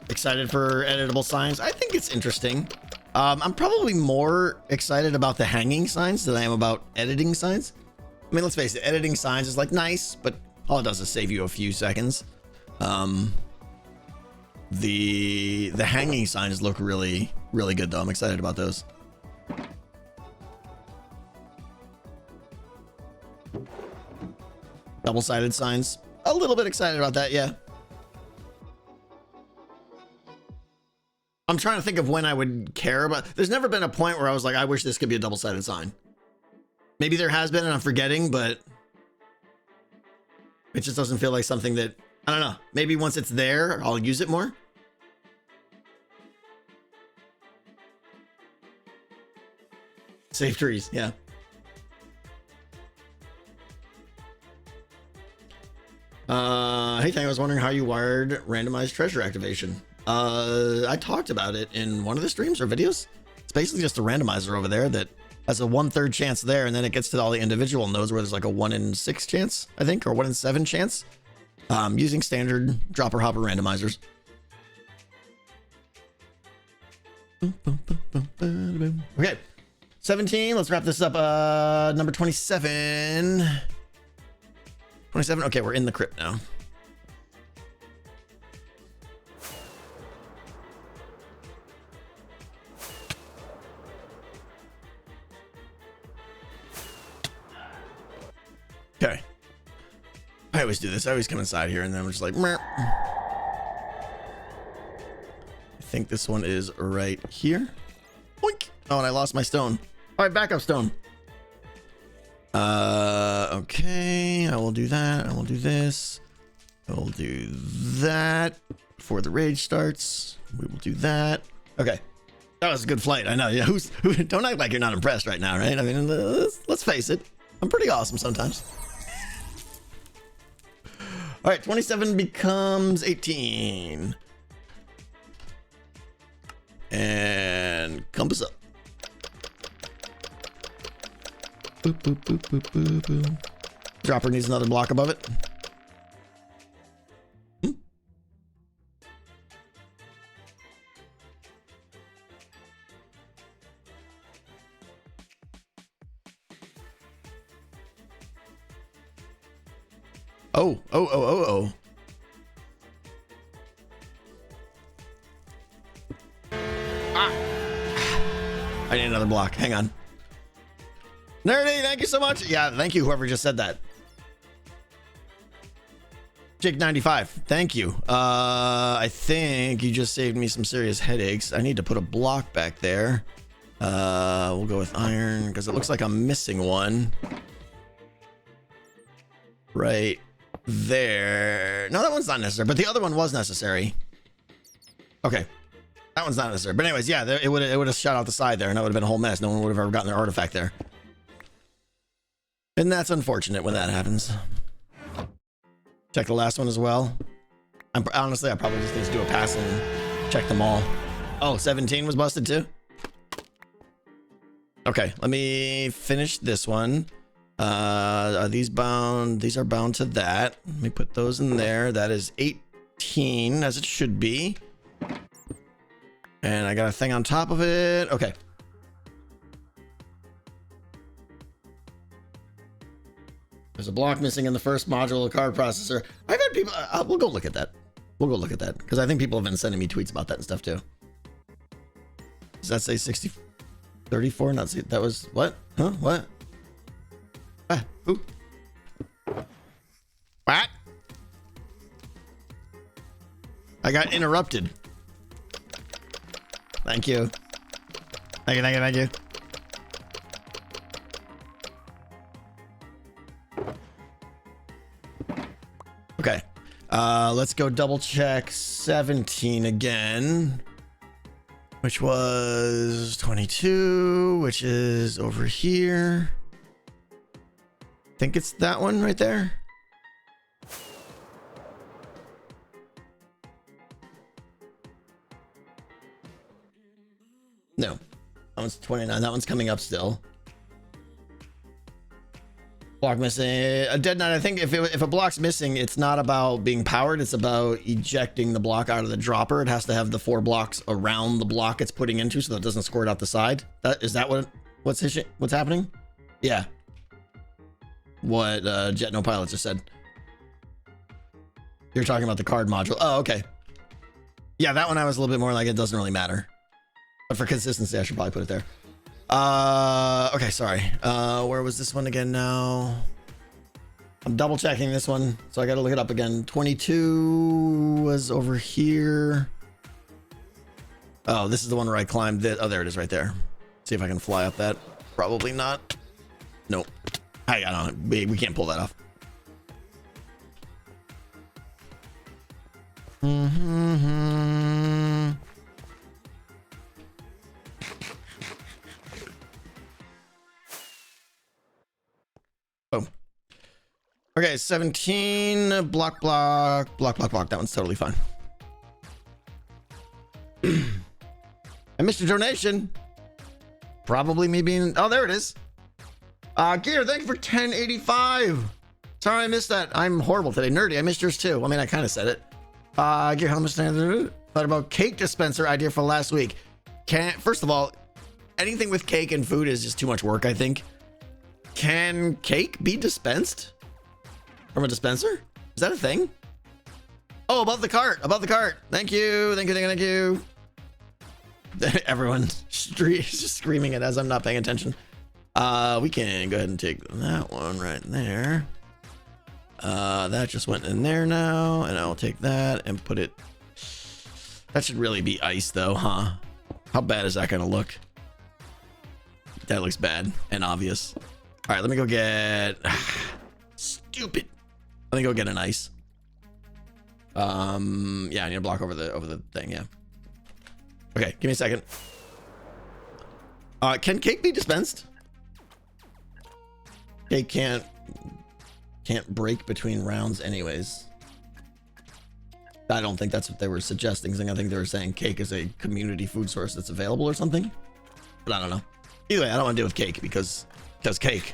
Excited for editable signs? I think it's interesting. I'm probably more excited about the hanging signs than I am about editing signs. I mean, let's face it, editing signs is like nice, but all it does is save you a few seconds. The hanging signs look really, really good though. I'm excited about those. Double-sided signs. A little bit excited about that, yeah. I'm trying to think of when I would care about... There's never been a point where I was like, I wish this could be a double-sided sign. Maybe there has been and I'm forgetting, but... It just doesn't feel like something that... I don't know. Maybe once it's there, I'll use it more. Save trees, yeah. Hey, Tank, I was wondering how you wired randomized treasure activation. I talked about it in one of the streams or videos. It's basically just a randomizer over there that has a 1/3 chance there, and then it gets to all the individual nodes where there's like a 1 in 6 chance, I think, or 1 in 7 chance, using standard dropper hopper randomizers. Okay, 17. Let's wrap this up. Number 27. 27. Okay, we're in the crypt now. Okay. I always do this. I always come inside here and then I'm just like, meh. I think this one is right here. Boink. Oh, and I lost my stone. All right, backup stone. Okay. I will do that. I will do this. I will do that before the rage starts. We will do that. Okay. That was a good flight. I know. Yeah. Who don't act like you're not impressed right now, right? I mean, let's face it. I'm pretty awesome sometimes. All right, 27 becomes 18. And compass up. Boop, boop, boop, boop, boop, boop. Dropper needs another block above it. Oh. Ah. I need another block. Hang on. Nerdy, thank you so much. Yeah, thank you, whoever just said that. Jake95, thank you. I think you just saved me some serious headaches. I need to put a block back there. We'll go with iron because it looks like I'm missing one. Right there. No, that one's not necessary, but the other one was necessary. Okay. That one's not necessary. But anyways, yeah, it would have shot out the side there, and that would have been a whole mess. No one would have ever gotten their artifact there. And that's unfortunate when that happens. Check the last one as well. Honestly, I probably just need to do a pass and check them all. Oh, 17 was busted too? Okay, let me finish this one. Are these bound? These are bound to that. Let me put those in there. That is 18, as it should be. And I got a thing on top of it. Okay. There's a block missing in the first module of the card processor. I've had people, we'll go look at that. We'll go look at that, because I think people have been sending me tweets about that and stuff too. Does that say 60, 34? Not see, that was, what? Huh? What? Ah, ooh. What? I got interrupted. Thank you. Thank you, thank you, thank you. Okay. Let's go double check 17 again. Which was 22, which is over here. I think it's that one right there. No, that one's 29. That one's coming up still. Block missing. A dead knight. I think if a block's missing, it's not about being powered. It's about ejecting the block out of the dropper. It has to have the 4 blocks around the block it's putting into, so that it doesn't squirt out the side. Is that what's happening? Yeah. What Jet No Pilot just said. You're talking about the card module. Oh, okay. Yeah, that one I was a little bit more like it doesn't really matter. But for consistency, I should probably put it there. Okay, sorry. Where was this one again now? I'm double checking this one, so I gotta look it up again. 22 was over here. Oh, this is the one where I climbed it. Oh, there it is right there. See if I can fly up that. Probably not. Nope. I don't know. We can't pull that off. Boom. Okay, 17, block. That one's totally fine. I missed your donation. Probably me being, oh, there it is. Gear, thank you for 1085. Sorry I missed that. I'm horrible today. Nerdy, I missed yours too. I mean, I kind of said it. Gear, how much thought about cake dispenser idea for last week? First of all, anything with cake and food is just too much work, I think. Can cake be dispensed from a dispenser? Is that a thing? Oh, above the cart. Thank you. Everyone just screaming it as I'm not paying attention. We can go ahead and take that one right there. That just went in there now, and I'll take that and put it. That should really be ice though, huh? How bad is that gonna look? That looks bad and obvious. All right, let me go get stupid. Let me go get an ice. Yeah, I need to block over the thing. Yeah. Okay, give me a second. Can cake be dispensed? Cake can't break between rounds anyways. I don't think that's what they were suggesting. I think they were saying cake is a community food source that's available or something. But I don't know. Either way, I don't want to deal with cake because cake.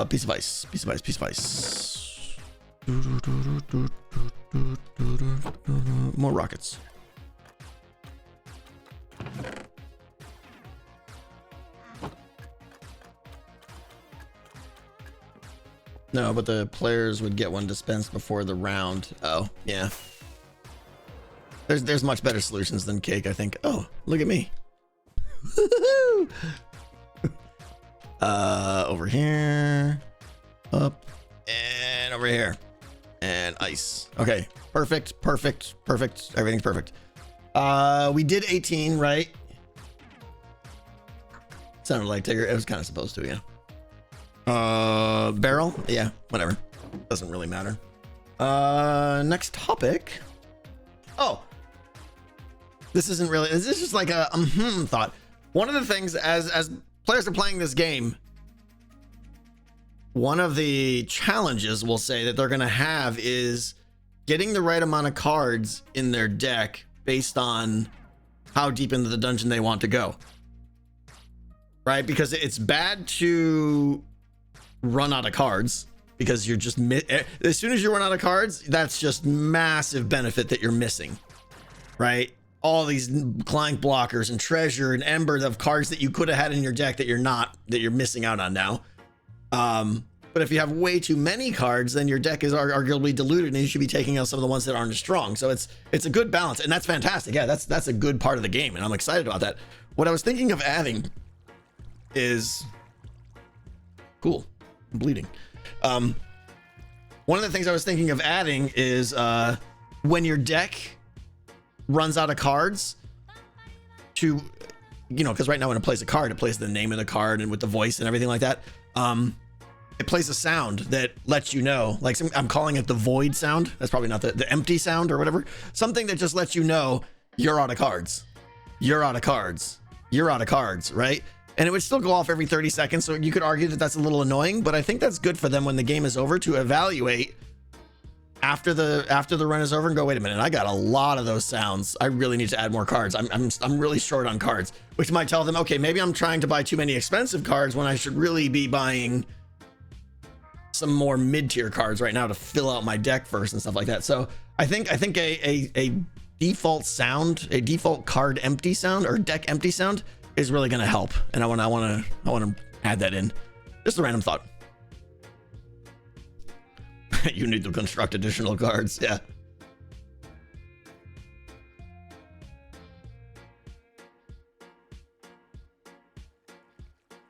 Piece of ice. More rockets. No, but the players would get one dispensed before the round. Oh, yeah. There's much better solutions than cake, I think. Oh, look at me. Over here, up, and over here, and ice. Okay, perfect. Everything's perfect. We did 18, right? Sounded like Tigger. It was kind of supposed to, yeah. Barrel, yeah, whatever. Doesn't really matter. Next topic. Oh, this isn't really, this is just like a thought. One of the things as players are playing this game, one of the challenges we'll say that they're going to have is getting the right amount of cards in their deck based on how deep into the dungeon they want to go. Right? Because it's bad to run out of cards, because you're just as soon as you run out of cards, that's just massive benefit that you're missing. Right? All these clank blockers and treasure and ember of cards that you could have had in your deck that you're missing out on now. But if you have way too many cards, then your deck is arguably diluted, and you should be taking out some of the ones that aren't as strong. So it's a good balance, and that's fantastic. Yeah, that's a good part of the game, and I'm excited about that. What I was thinking of adding is cool. I'm bleeding. One of the things I was thinking of adding is when your deck runs out of cards, to, you know, because right now when it plays a card, it plays the name of the card and with the voice and everything like that. It plays a sound that lets you know, like I'm calling it the void sound. That's probably not the empty sound or whatever. Something that just lets you know you're out of cards. You're out of cards. You're out of cards, right? And it would still go off every 30 seconds. So you could argue that that's a little annoying, but I think that's good for them when the game is over to evaluate after the run is over and go, wait a minute, I got a lot of those sounds. I really need to add more cards. I'm really short on cards, which might tell them, okay, maybe I'm trying to buy too many expensive cards when I should really be buying some more mid-tier cards right now to fill out my deck first and stuff like that. So I think a default sound, a default card empty sound or deck empty sound is really going to help. And I want to add that in. Just a random thought. You need to construct additional cards. Yeah.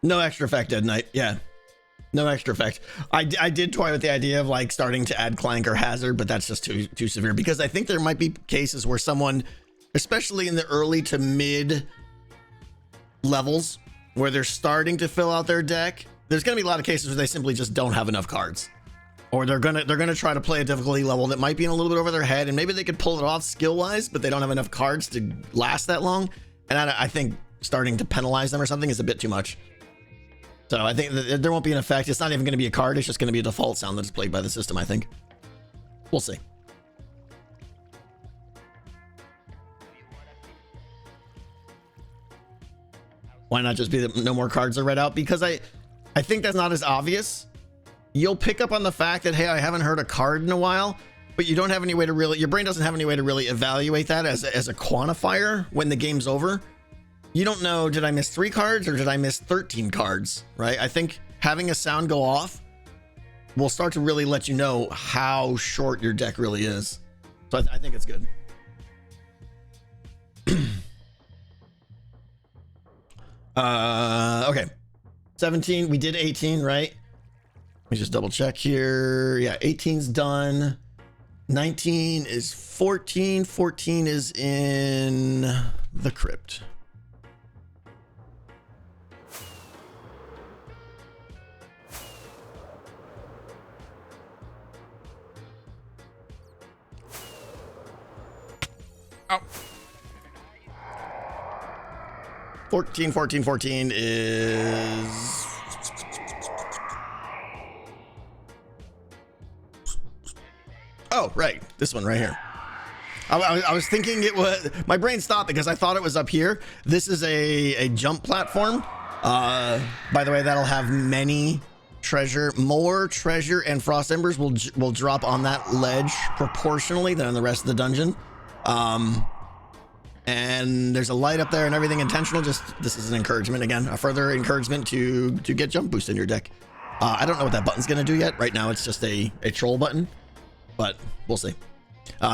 No extra effect, Dead Knight. Yeah. No extra effect. I did toy with the idea of like starting to add Clank or Hazard, but that's just too severe, because I think there might be cases where someone, especially in the early to mid levels, where they're starting to fill out their deck, there's going to be a lot of cases where they simply just don't have enough cards, or they're gonna try to play a difficulty level that might be in a little bit over their head, and maybe they could pull it off skill wise, but they don't have enough cards to last that long. And I think starting to penalize them or something is a bit too much. So I think that there won't be an effect. It's not even going to be a card. It's just going to be a default sound that's played by the system, I think. We'll see. Why not just be that no more cards are read out? Because I think that's not as obvious. You'll pick up on the fact that, hey, I haven't heard a card in a while, but you don't have any way to really, your brain doesn't have any way to really evaluate that as a quantifier when the game's over. You don't know, did I miss 3 cards or did I miss 13 cards, right? I think having a sound go off will start to really let you know how short your deck really is. So I think it's good. Okay. 17, we did 18, right? Let me just double check here. Yeah, 18's done. 19 is 14. 14 is in the crypt. Oh. 14 is... Oh, right. This one right here. I was thinking it was... My brain stopped because I thought it was up here. This is a jump platform. By the way, that'll have many treasure. More treasure and frost embers will drop on that ledge proportionally than in the rest of the dungeon. And there's a light up there and everything intentional. Just, this is an encouragement again, a further encouragement to get jump boost in your deck. I don't know what that button's gonna do yet. Right now it's just a troll button, but we'll see.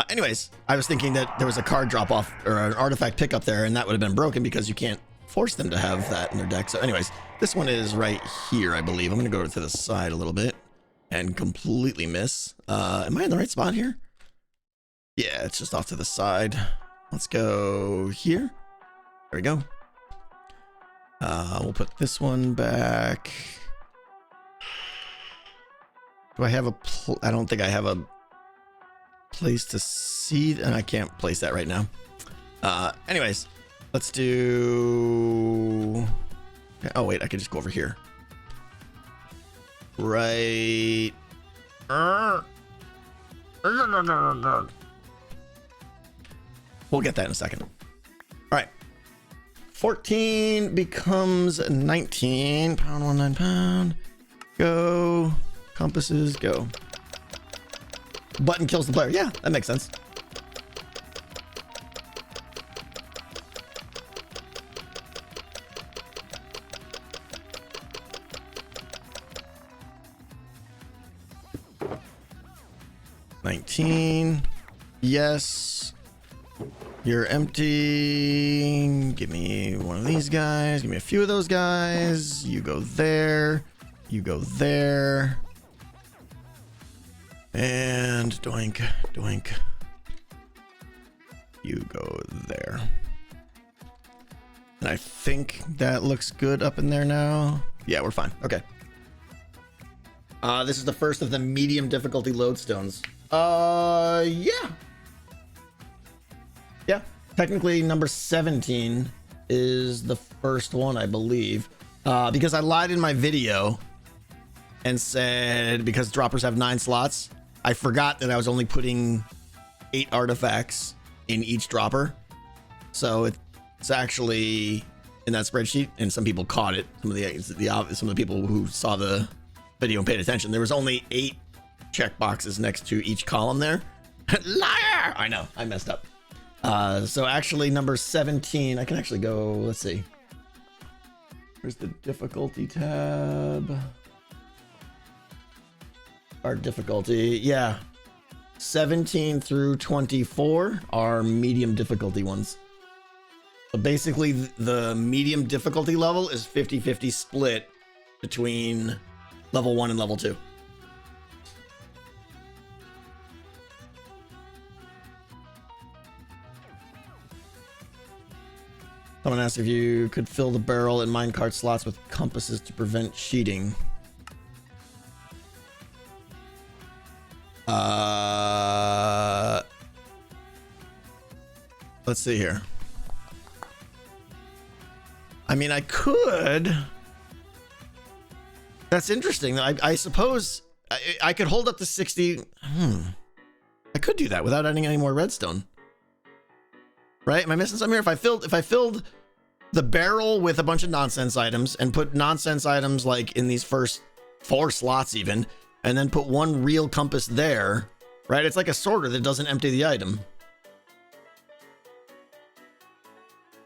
Anyways, I was thinking that there was a card drop off or an artifact pickup there, and that would have been broken because you can't force them to have that in their deck. So anyways, this one is right here, I believe. I'm gonna go to the side a little bit and completely miss. Am I in the right spot here? Yeah, it's just off to the side. Let's go here. There we go. We'll put this one back. Do I have a I don't think I have a place to see, and I can't place that right now. Anyways, let's do... Oh, wait, I can just go over here. Right... We'll get that in a second. All right. 14 becomes 19. Pound, 1, 9 pound. Go. Compasses, go. Button kills the player. Yeah, that makes sense. Yes. You're empty. Give me one of these guys. Give me a few of those guys. You go there. You go there. And doink, doink. You go there. And I think that looks good up in there now. Yeah, we're fine. Okay. This is the first of the medium difficulty lodestones. Yeah. Yeah. Technically, number 17 is the first one, I believe. Because I lied in my video and said because droppers have 9 slots, I forgot that I was only putting 8 artifacts in each dropper. So it's actually in that spreadsheet, and some people caught it. Some of the people who saw the video and paid attention. There was only 8 check boxes next to each column there. Liar! I know, I messed up. So actually number 17, I can actually go, let's see. Where's the difficulty tab? Our difficulty, yeah. 17 through 24 are medium difficulty ones. So basically the medium difficulty level is 50-50 split between level 1 and level 2. Someone asked if you could fill the barrel and minecart slots with compasses to prevent cheating. Let's see here. I mean, I could. That's interesting. I suppose I could hold up to 60. I could do that without adding any more redstone. Right? Am I missing something here? If I filled the barrel with a bunch of nonsense items and put nonsense items like in these first 4 slots even, and then put one real compass there, right? It's like a sorter that doesn't empty the item.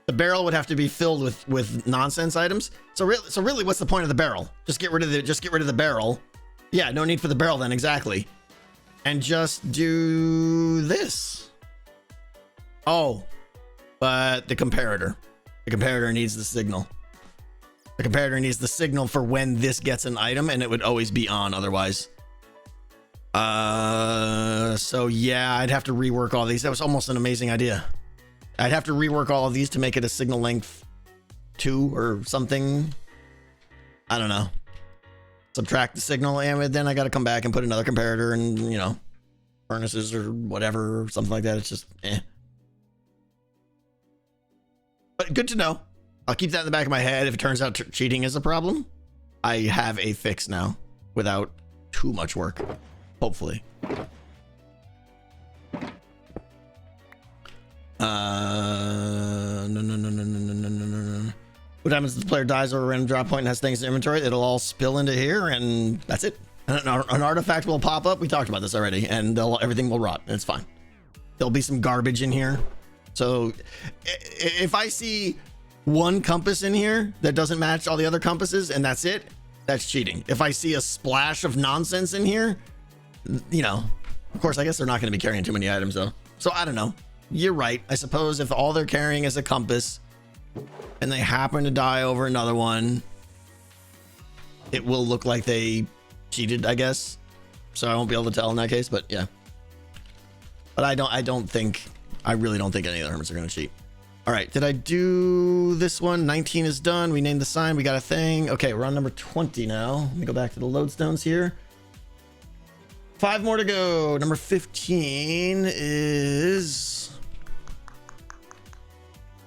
The barrel would have to be filled with nonsense items. So really, what's the point of the barrel? Just get rid of the barrel. Yeah, no need for the barrel then, exactly. And just do this. Oh, but the comparator. The comparator needs the signal. The comparator needs the signal for when this gets an item, and it would always be on otherwise. So yeah, I'd have to rework all these. That was almost an amazing idea. I'd have to rework all of these to make it a signal length 2 or something. I don't know. Subtract the signal, and then I got to come back and put another comparator and, you know, furnaces or whatever, or something like that. It's just, eh. But good to know. I'll keep that in the back of my head. If it turns out cheating is a problem, I have a fix now without too much work. Hopefully. No. What happens if the player dies or a random drop point and has things in inventory? It'll all spill into here, and that's it. An artifact will pop up. We talked about this already, and everything will rot. It's fine. There'll be some garbage in here. So if I see one compass in here that doesn't match all the other compasses and that's it, that's cheating. If I see a splash of nonsense in here, you know, of course, I guess they're not going to be carrying too many items though. So I don't know. You're right. I suppose if all they're carrying is a compass and they happen to die over another one, it will look like they cheated, I guess. So I won't be able to tell in that case, but yeah. But I really don't think any of the hermits are going to cheat. All right, did I do this one? 19 is done. We named the sign. We got a thing. Okay, we're on number 20 now. Let me go back to the lodestones here. 5 more to go. Number 15 is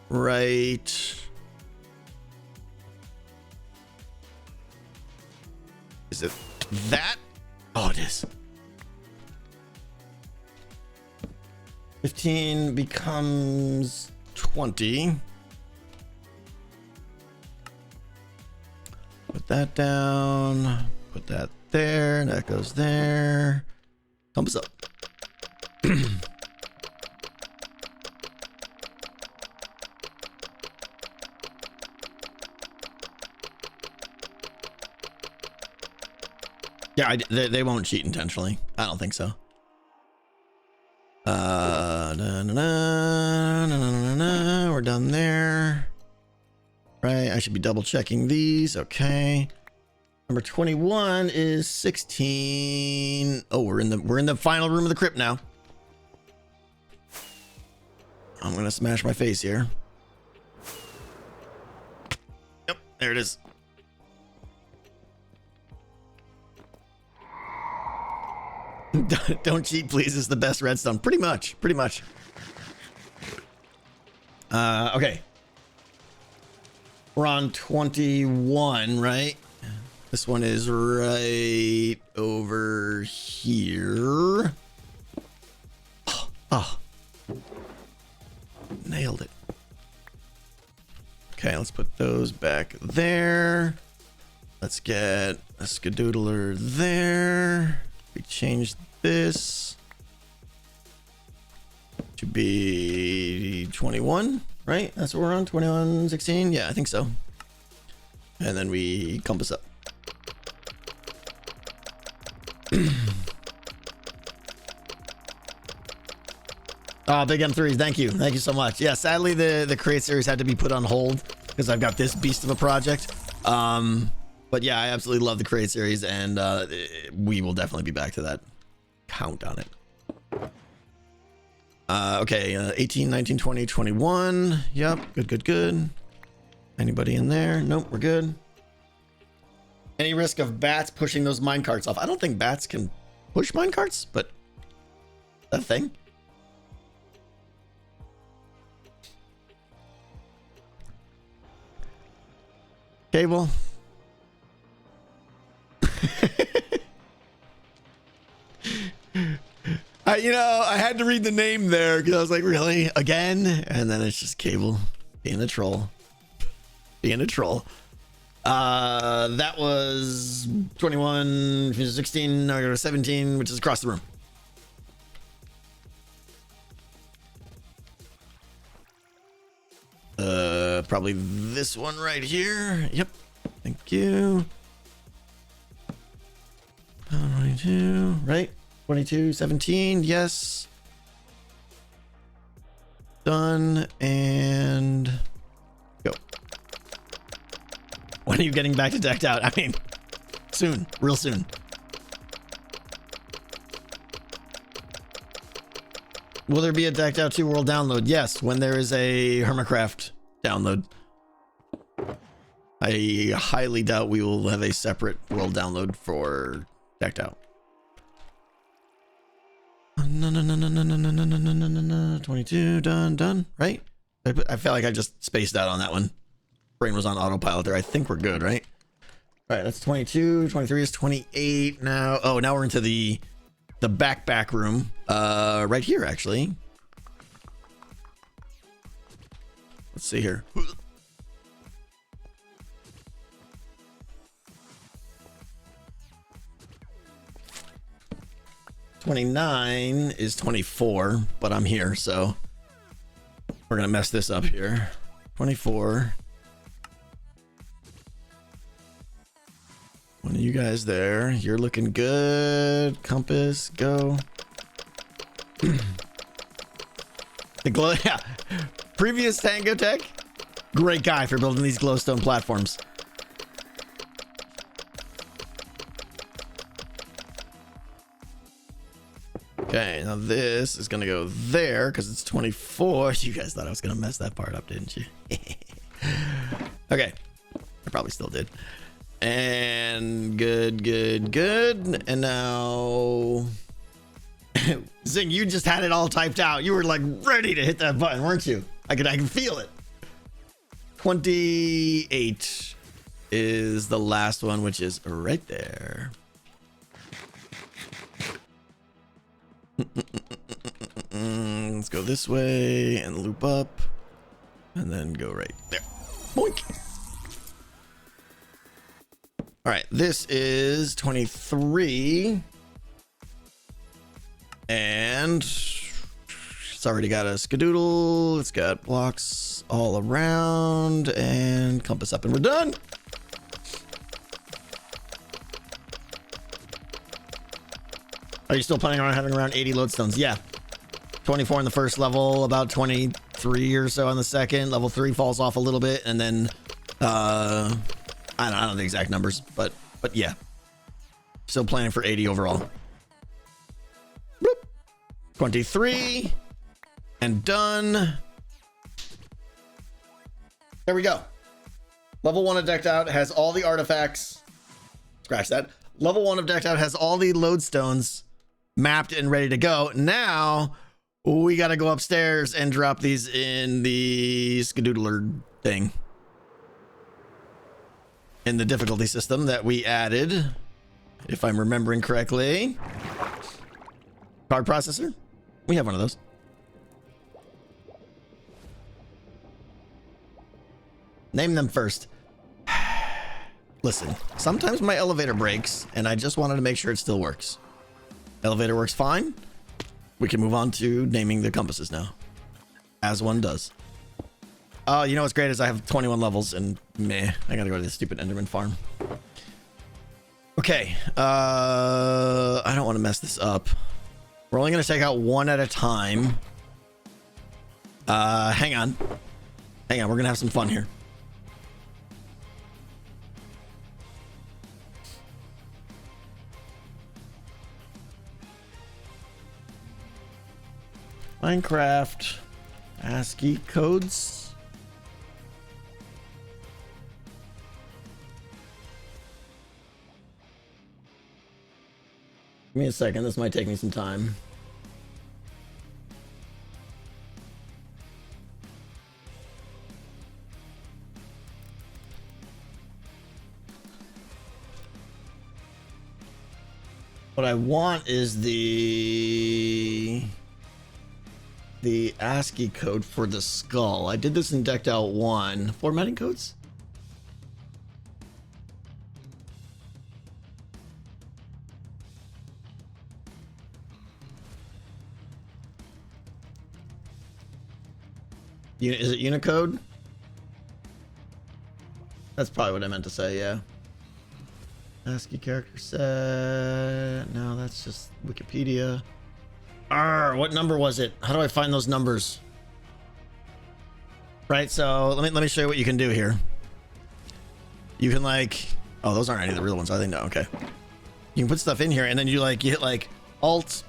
right. Is it that? Oh, it is. 15 becomes 20. Put that down. Put that there. That goes there. Thumbs up. Yeah, they won't cheat intentionally. I don't think so. We're done there. Right, I should be double checking these. Okay. Number 21 is 16. Oh, we're in the final room of the crypt now. I'm gonna smash my face here. Yep, there it is. Don't cheat, please. It's the best redstone. Pretty much. Okay. We're on 21, right? This one is right over here. Oh. Nailed it. Okay, let's put those back there. Let's get a skadoodler there. We changed this to be 21, right? That's what we're on, 21, 16. Yeah, I think so. And then we compass up. Oh, big M3s. Thank you. Thank you so much. Yeah, sadly, the Create series had to be put on hold because I've got this beast of a project. But yeah, I absolutely love the Create series, and we will definitely be back to that. Count on it. Okay, 18, 19, 20, 21. Yep, good. Anybody in there? Nope, we're good. Any risk of bats pushing those minecarts off? I don't think bats can push minecarts, but that thing. Cable. I had to read the name there because I was like, really? Again? And then it's just Cable being a troll. That was 21, 16, or 17, which is across the room. Probably this one right here. Yep. Thank you. 22, right? 22, 17, yes. Done, and go. When are you getting back to decked out? I mean, soon, real soon. Will there be a decked out 2 world download? Yes, when there is a Hermitcraft download. I highly doubt we will have a separate world download for decked out. No. 22, done, right? I felt like I just spaced out on that one. Brain was on autopilot there. I think we're good, right? All right, that's 22. 23 is 28 now. Oh, now we're into the back room. Right here, actually. Let's see here. 29 is 24, but I'm here, so we're gonna mess this up here. 24. One of you guys there. You're looking good. Compass, go. The glow, yeah. Previous Tango Tech, great guy for building these glowstone platforms. Okay, now this is gonna go there because it's 24. You guys thought I was gonna mess that part up, didn't you? Okay, I probably still did. And good. And now... Zing, you just had it all typed out. You were like ready to hit that button, weren't you? I can feel it. 28 is the last one, which is right there. Let's go this way and loop up and then go right there. Boink. All right, this is 23 and it's already got a skadoodle. It's got blocks all around and compass up and we're done. Are you still planning on having around 80 lodestones? Yeah. 24 in the first level, about 23 or so on the second. Level 3 falls off a little bit, and then I don't know the exact numbers, but yeah. Still planning for 80 overall. Boop. 23 and done. There we go. Level 1 of Decked Out has all the artifacts. Scratch that. Level 1 of Decked Out has all the lodestones mapped and ready to go. Now we got to go upstairs and drop these in the skadoodler thing in the difficulty system that we added, if I'm remembering correctly. Card processor, we have one of those. Name them first. Listen, sometimes my elevator breaks and I just wanted to make sure it still works. Elevator works fine. We can move on to naming the compasses now, as one does. Oh, you know what's great is I have 21 levels and meh, I gotta go to this stupid Enderman farm. Okay, I don't want to mess this up. We're only gonna take out one at a time. Hang on, we're gonna have some fun here. Minecraft ASCII codes. Give me a second, this might take me some time. What I want is the ASCII code for the skull. I did this in Decked Out 1. Formatting codes? Is it Unicode? That's probably what I meant to say, yeah. ASCII character set. No, that's just Wikipedia. What number was it? How do I find those numbers? Right, so let me show you what you can do here. You can oh, those aren't any of the real ones, are they? No, okay. You can put stuff in here and then you hit Alt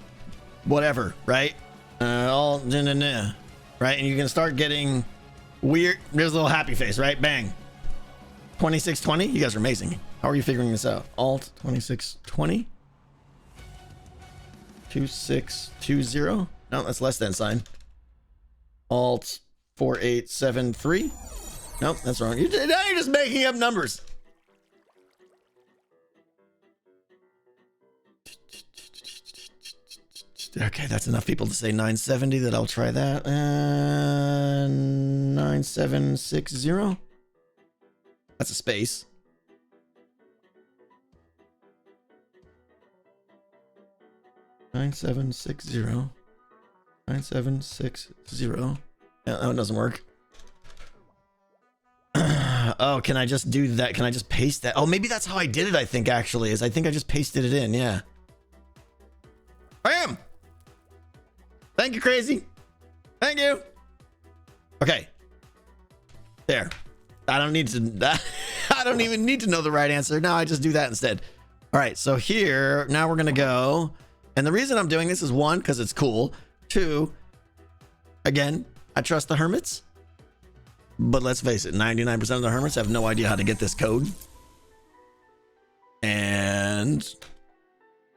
whatever, right? Alt right? And you can start getting weird. There's a little happy face, right? Bang. 2620. You guys are amazing. How are you figuring this out? Alt 2620. 2620. No, that's less than sign. Alt 4873. Nope, that's wrong. Now you're just making up numbers. Okay, that's enough people to say 970 that I'll try that. 9760. That's a space. Nine seven six zero. Yeah, that one doesn't work. Oh, can I just do that? Can I just paste that? Oh, maybe that's how I did it. I think I just pasted it in. Yeah. Bam! Thank you, Crazy. Thank you. Okay. There. I don't need to. I don't even need to know the right answer. No, I just do that instead. All right. So here, now we're gonna go. And the reason I'm doing this is 1, because it's cool. 2, again, I trust the hermits. But let's face it, 99% of the hermits have no idea how to get this code. And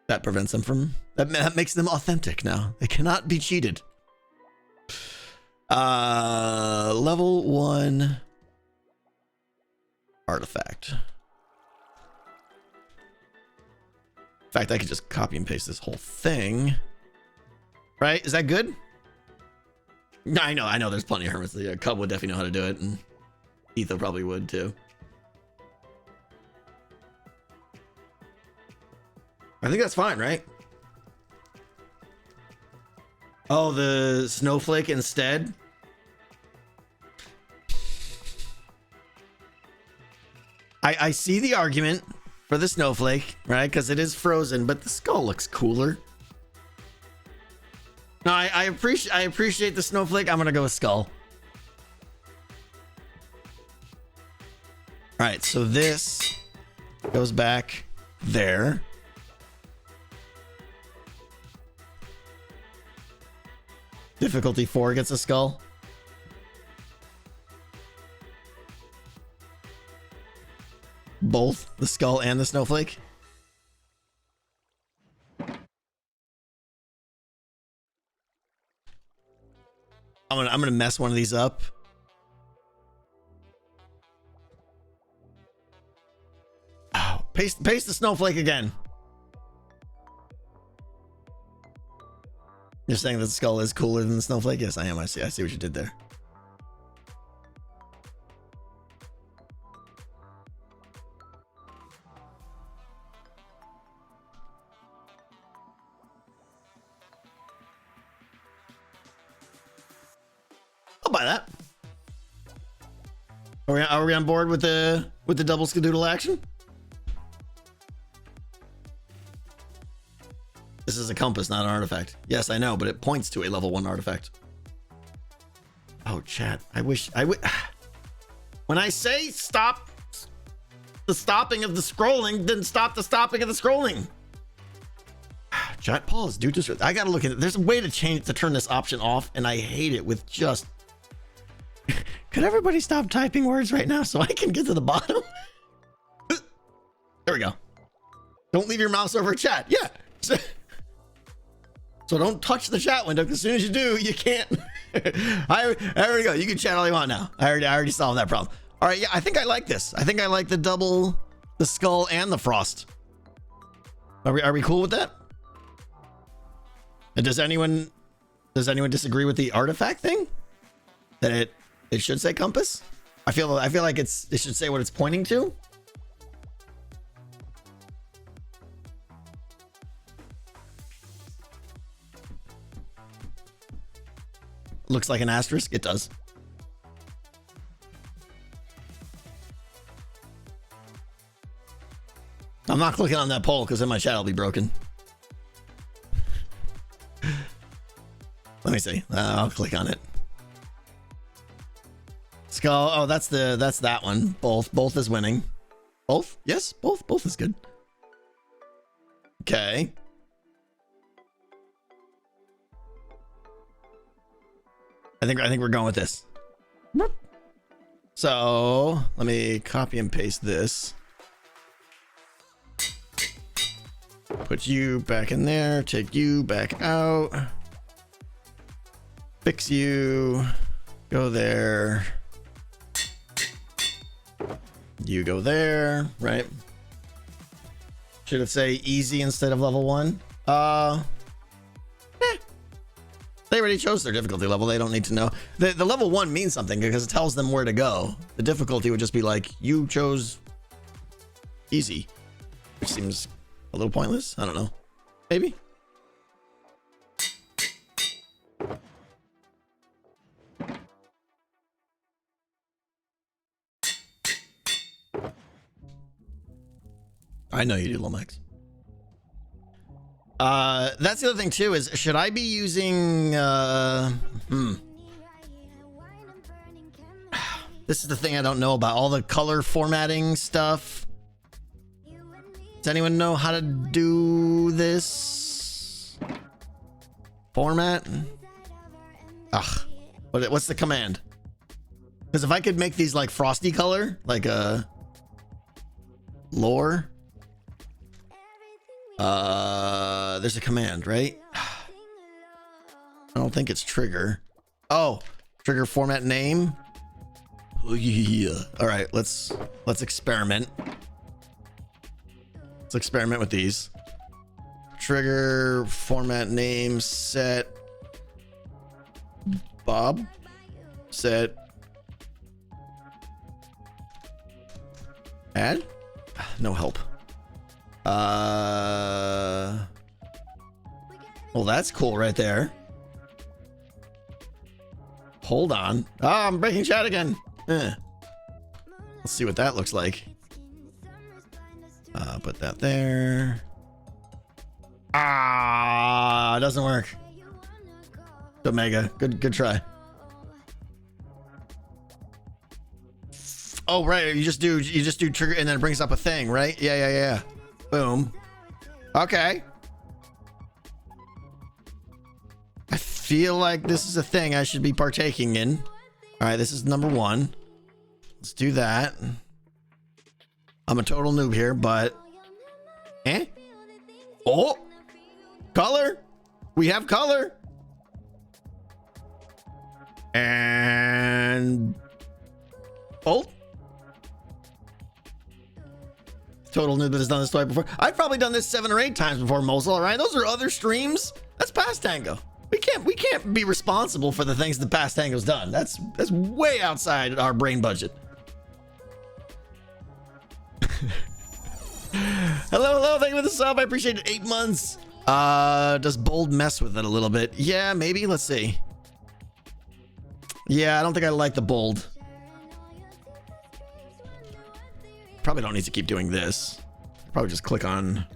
that prevents them from, that makes them authentic now. They cannot be cheated. Level 1 artifact. In fact, I could just copy and paste this whole thing. Right? Is that good? I know there's plenty of hermits. The Cub would definitely know how to do it, and Etho probably would too. I think that's fine, right? Oh, the snowflake instead? I see the argument for the snowflake, right? Because it is frozen, but the skull looks cooler. No, I appreciate the snowflake. I'm gonna go with skull. All right, so this goes back there. Difficulty 4 gets a skull. Both the skull and the snowflake. I'm gonna mess one of these up. Oh, paste the snowflake again. You're saying that the skull is cooler than the snowflake? Yes, I am. I see what you did there. I'll buy that. Are we on board with the double skadoodle action? This is a compass, not an artifact. Yes, I know, but it points to a level 1 artifact. Oh, chat. I wish I would. When I say stop the stopping of the scrolling, then stop the stopping of the scrolling. Chat pause. Dude, just I gotta look at it. There's a way to turn this option off, and I hate it with just. Could everybody stop typing words right now so I can get to the bottom? There we go. Don't leave your mouse over chat. Yeah. So don't touch the chat window, because as soon as you do, you can't. There we go. You can chat all you want now. I already solved that problem. All right, yeah, I think I like this. I think I like the skull and the frost. Are we cool with that? And does anyone disagree with the artifact thing? That it should say compass? I feel like it should say what it's pointing to. Looks like an asterisk. It does. I'm not clicking on that poll because then my chat will be broken. Let me see. I'll click on it. Skull. Oh, that's that one. Both is winning. Both? Yes, both is good. Okay. I think we're going with this. So let me copy and paste this. Put you back in there. Take you back out. Fix you. Go there. You go there. Right. Should it say easy instead of level 1? They already chose their difficulty level. They don't need to know. The level 1 means something because it tells them where to go. The difficulty would just be like, you chose easy, which seems a little pointless. I don't know. Maybe. I know you do, Lomax. That's the other thing too, is should I be using this is the thing I don't know about, all the color formatting stuff. Does anyone know how to do this format? What's the command? Because if I could make these like frosty color, like a lore, There's a command, right? I don't think it's trigger. Oh, trigger format name. Oh, yeah. All right, let's experiment. Let's experiment with these. Trigger format name set Bob set add. No help. Well, that's cool right there. Hold on. Ah, I'm breaking chat again. Let's see what that looks like. Put that there. Ah, it doesn't work. Omega, good try. Oh, right. You just do trigger and then it brings up a thing, right? Yeah. Boom. Okay. I feel like this is a thing I should be partaking in. All right, this is number 1. Let's do that. I'm a total noob here, but oh, color. We have color. And bolt. Total noob that has done this twice before. I've probably done this 7 or 8 times before, Mosel. All right, those are other streams. That's past Tango. We can't be responsible for the things the past Tango's done. That's way outside our brain budget. Hello, thank you for the sub. I appreciate it. 8 months. Does bold mess with it a little bit? Yeah, maybe. Let's see. Yeah, I don't think I like the bold. Probably don't need to keep doing this. Probably just click on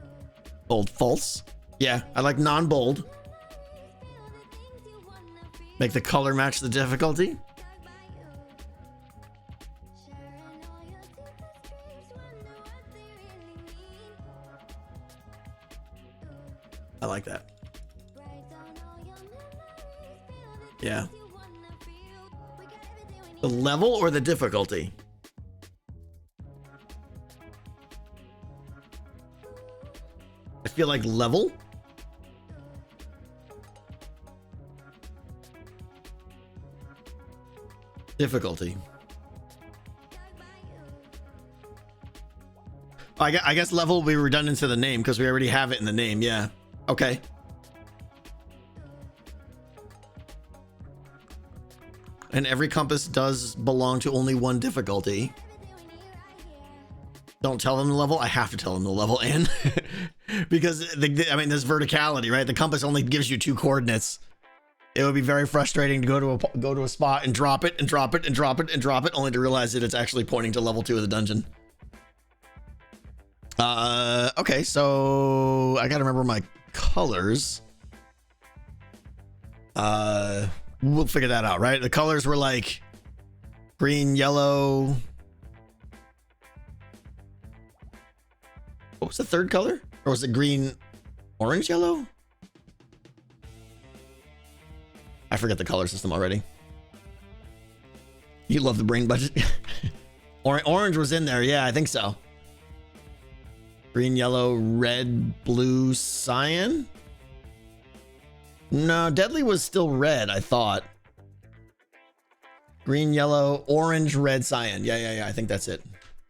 bold false. Yeah, I like non-bold. Make the color match the difficulty. I like that. Yeah. The level or the difficulty? I feel like level. Difficulty. I guess level will be redundant to the name because we already have it in the name. Yeah. Okay. And every compass does belong to only one difficulty. Don't tell them the level. I have to tell them the level, and because I mean, there's verticality, right? The compass only gives you 2 coordinates. It would be very frustrating to go to a spot and drop it and drop it and drop it and drop it, only to realize that it's actually pointing to level 2 of the dungeon. Okay, so I gotta remember my colors. We'll figure that out, right? The colors were like green, yellow. What was the third color? Or was it green, orange, yellow? I forget the color system already. You love the brain budget. Orange was in there. Yeah, I think so. Green, yellow, red, blue, cyan. No, deadly was still red, I thought. Green, yellow, orange, red, cyan. Yeah. I think that's it.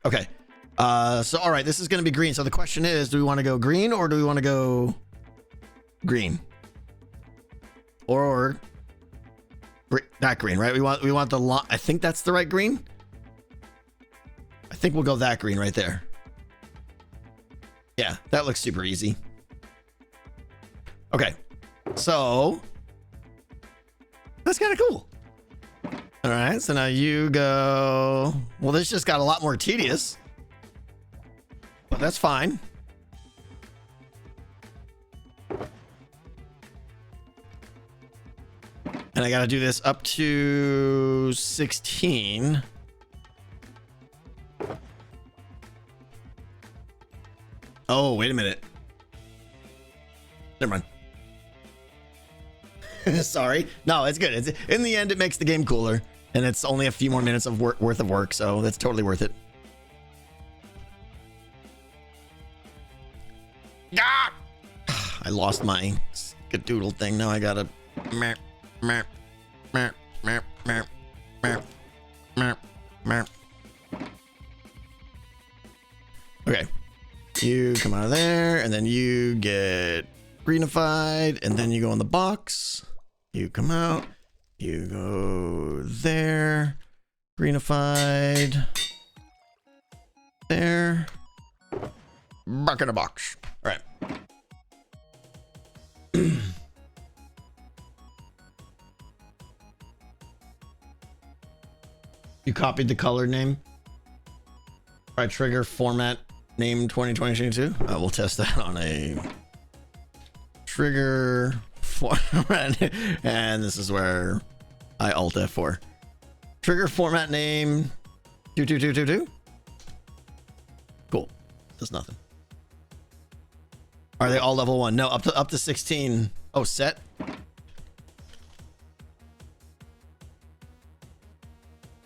Okay. So, all right, this is going to be green. So the question is, do we want to go green or do we want to go green? Or that green, right? We want the I think that's the right green. I think we'll go that green right there. Yeah, that looks super easy. Okay. So that's kind of cool. All right, so now you go. Well, this just got a lot more tedious, but that's fine. And I got to do this up to 16. Oh, wait a minute. Never mind. Sorry. No, it's good. It's, in the end, it makes the game cooler. And it's only a few more minutes of worth of work, so that's totally worth it. Ah! I lost my skadoodle thing. Now I gotta. Okay. You come out of there, and then you get greenified, and then you go in the box. You come out. You go there. Greenified. There. Back in the box. All right. You copied the color name. All right, trigger format name 2022. We'll test that on a trigger format. And this is where I alt F4. Trigger format name 22222. Cool. Does nothing. Are they all level 1? No, up to 16. Oh, set.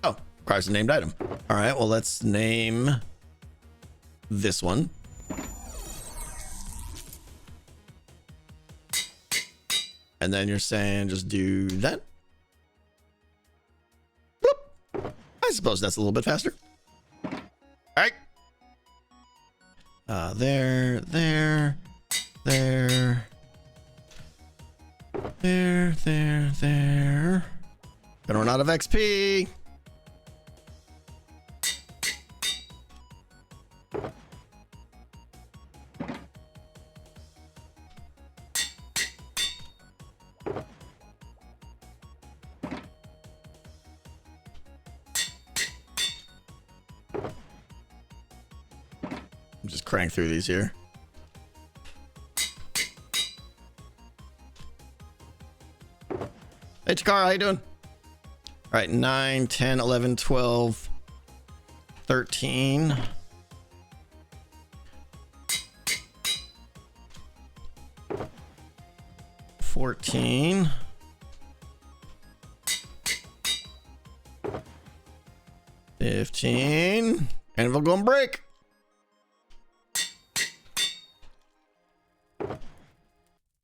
Oh, requires a named item. All right, well, let's name this one. And then you're saying just do that. Boop. I suppose that's a little bit faster. All right. There. Gonna run out of XP. Just crank through these here. Hey, Chikara, how you doing? All right, 9, 10, 11, 12, 13. 14. 15. And we're gonna break.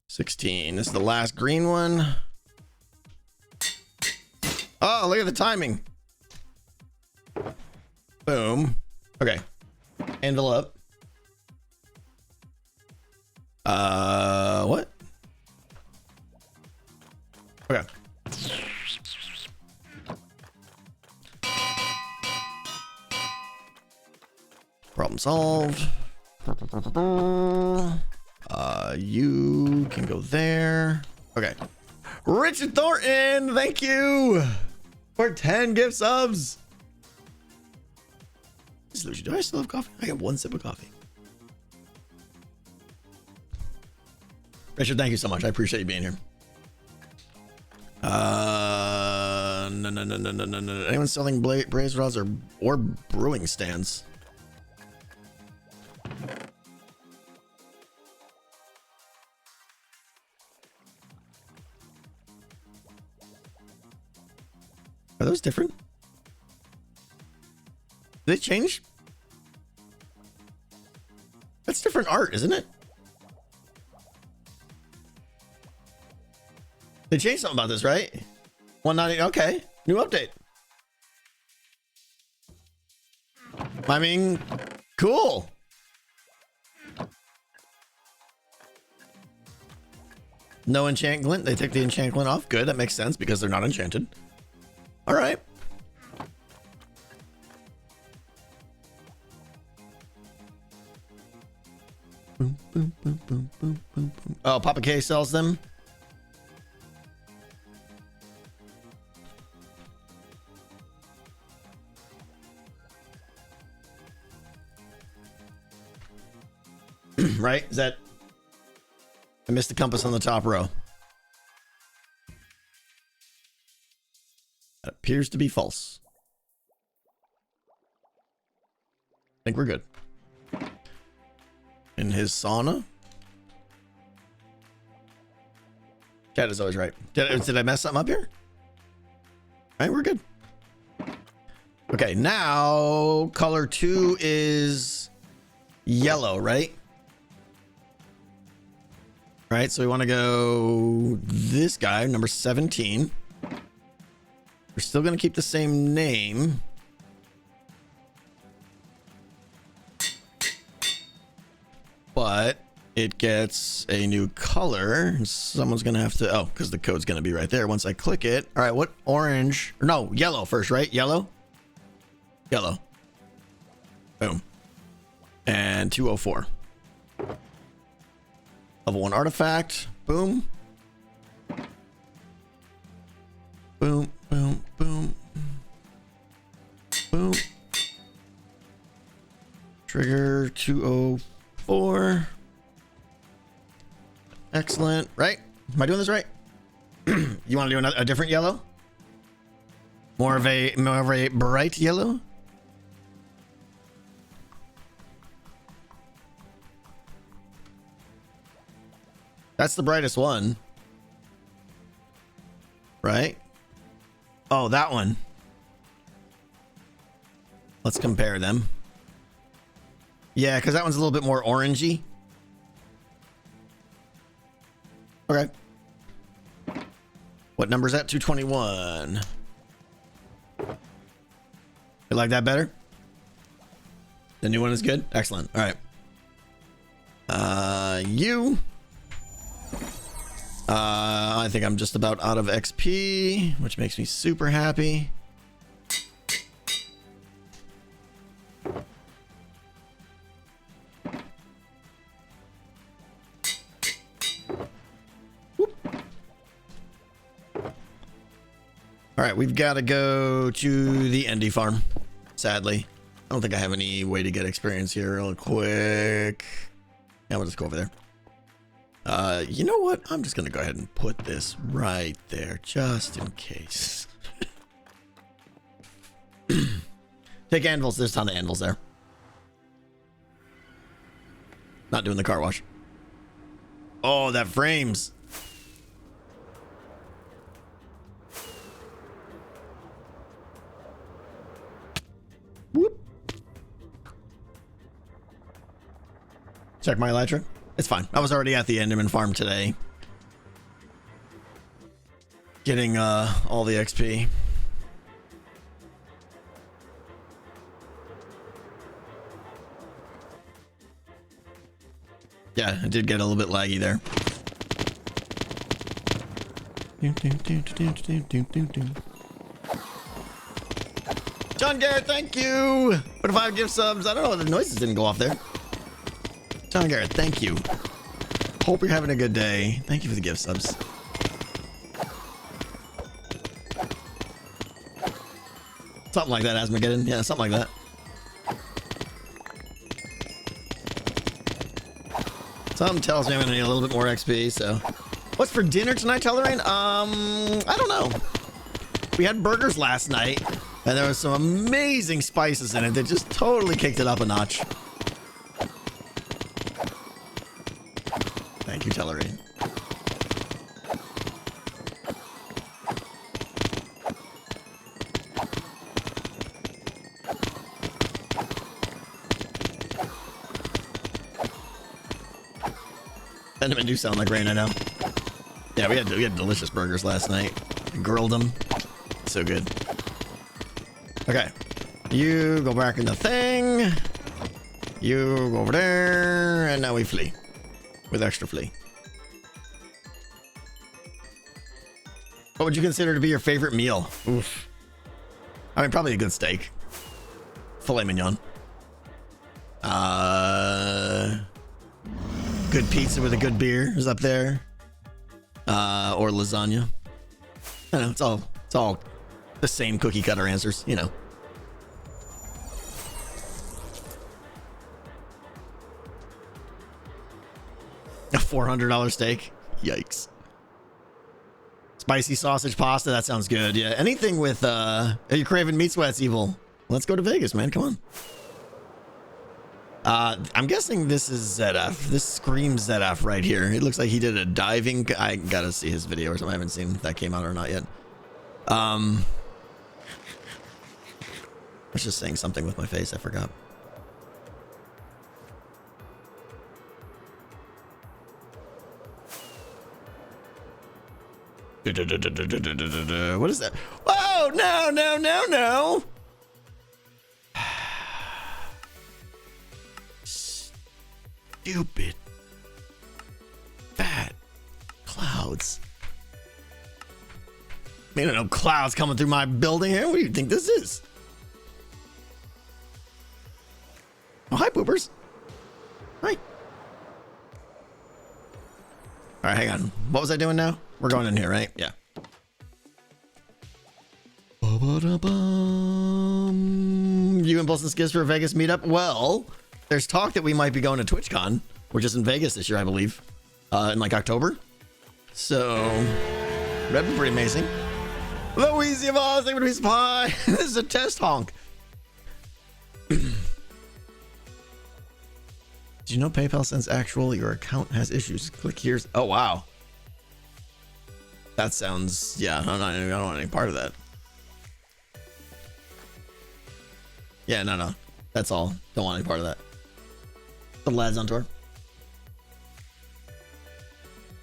16. This is the last green one. Oh, look at the timing. Boom. Okay. Anvil up. What? Okay. Problem solved. You can go there. Okay. Richard Thornton, thank you for 10 gift subs. Do I still have coffee? I got one sip of coffee. Richard, thank you so much. I appreciate you being here. No. Anyone selling braze rods or brewing stands? Are those different? Did they change? That's different art, isn't it? They changed something about this, right? 190. Okay, new update. I mean, cool. No enchant glint. They take the enchant glint off. Good. That makes sense because they're not enchanted. All right. Boom, boom, boom, boom, boom, boom, boom. Oh, Papa K sells them. Right? Is that... I missed the compass on the top row. That appears to be false. I think we're good. In his sauna? Chat is always right. Did I mess something up here? All right, we're good. Okay, now color 2 is yellow, right? Right, so we want to go this guy, number 17. We're still going to keep the same name. But it gets a new color. Someone's going to have to... Oh, because the code's going to be right there once I click it. All right, what orange? No, yellow first, right? Yellow? Yellow. Boom. And 204. Level 1 artifact. Boom. Boom, boom, boom. Boom. Trigger 204. Excellent. Right? Am I doing this right? You want to do a different yellow? More of a bright yellow? That's the brightest one. Right? Oh, that one. Let's compare them. Yeah, because that one's a little bit more orangey. Okay. What number is that? 221. You like that better? The new one is good? Excellent. All right. I think I'm just about out of XP, which makes me super happy. Whoop. All right, we've got to go to the Endy farm, sadly. I don't think I have any way to get experience here real quick. Yeah, we'll just go over there. You know what? I'm just gonna go ahead and put this right there, just in case. Take anvils. There's a ton of anvils there. Not doing the car wash. Oh, that frames. Whoop. Check my elytra. It's fine. I was already at the Enderman farm today. Getting all the XP. Yeah, it did get a little bit laggy there. John Garrett, thank you! What if I give subs? I don't know, the noises didn't go off there. John Garrett, thank you. Hope you're having a good day. Thank you for the gift subs. Something like that, Asmageddon. Yeah, something like that. Something tells me I'm gonna need a little bit more XP, so. What's for dinner tonight, Tellerine? I don't know. We had burgers last night, and there was some amazing spices in it that just totally kicked it up a notch. Thank you, Tellerine. Endermen do sound like rain, I know. Yeah, we had delicious burgers last night. Grilled them. So good. Okay. You go back in the thing. You go over there. And now we flee. With extra flee. What would you consider to be your favorite meal? Oof. I mean, probably a good steak. Filet mignon. Good pizza with a good beer is up there. Or lasagna. I know, it's all the same cookie cutter answers, you know. A $400 steak. Yikes. Spicy sausage pasta. That sounds good. Yeah. Anything with, are you craving meat sweats, Evil? Let's go to Vegas, man. Come on. I'm guessing this is ZF. This screams ZF right here. It looks like he did a diving. I gotta see his video or something. I haven't seen if that came out or not yet. I was just saying something with my face. I forgot. What is that? Oh, no, no, no, no. Stupid. Fat clouds. I mean, I know clouds coming through my building here. What do you think this is? Oh, hi, poopers. Hi. All right, hang on. What was I doing now? We're going in here, right? Yeah. You and Bolson Skids for a Vegas meetup? Well, there's talk that we might be going to TwitchCon, which is in Vegas this year, I believe, in like October. So, that'd be pretty amazing. Louise Yvonne, thank you for the piece of pie. This is a test honk. Did you know PayPal sends actual your account has issues? Click here. Oh, wow. That sounds, yeah, I don't want any part of that. Yeah, no. That's all. Don't want any part of that. The lads on tour.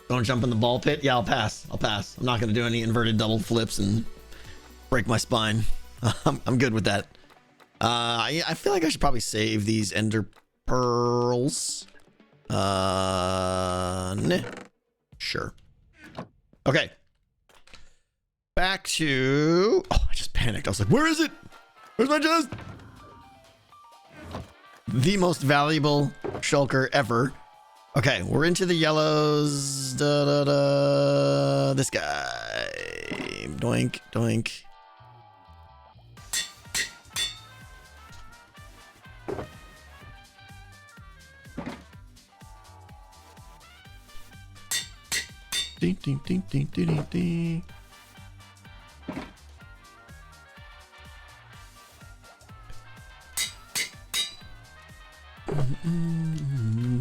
Don't jump in the ball pit. Yeah, I'll pass. I'm not going to do any inverted double flips and break my spine. I'm good with that. I feel like I should probably save these ender pearls. Nah. Sure. Okay. Back to... Oh, I just panicked. I was like, where is it? Where's my chest? The most valuable shulker ever. Okay, we're into the yellows. This guy. Doink, doink. Ding, ding, ding, ding, ding, ding, ding.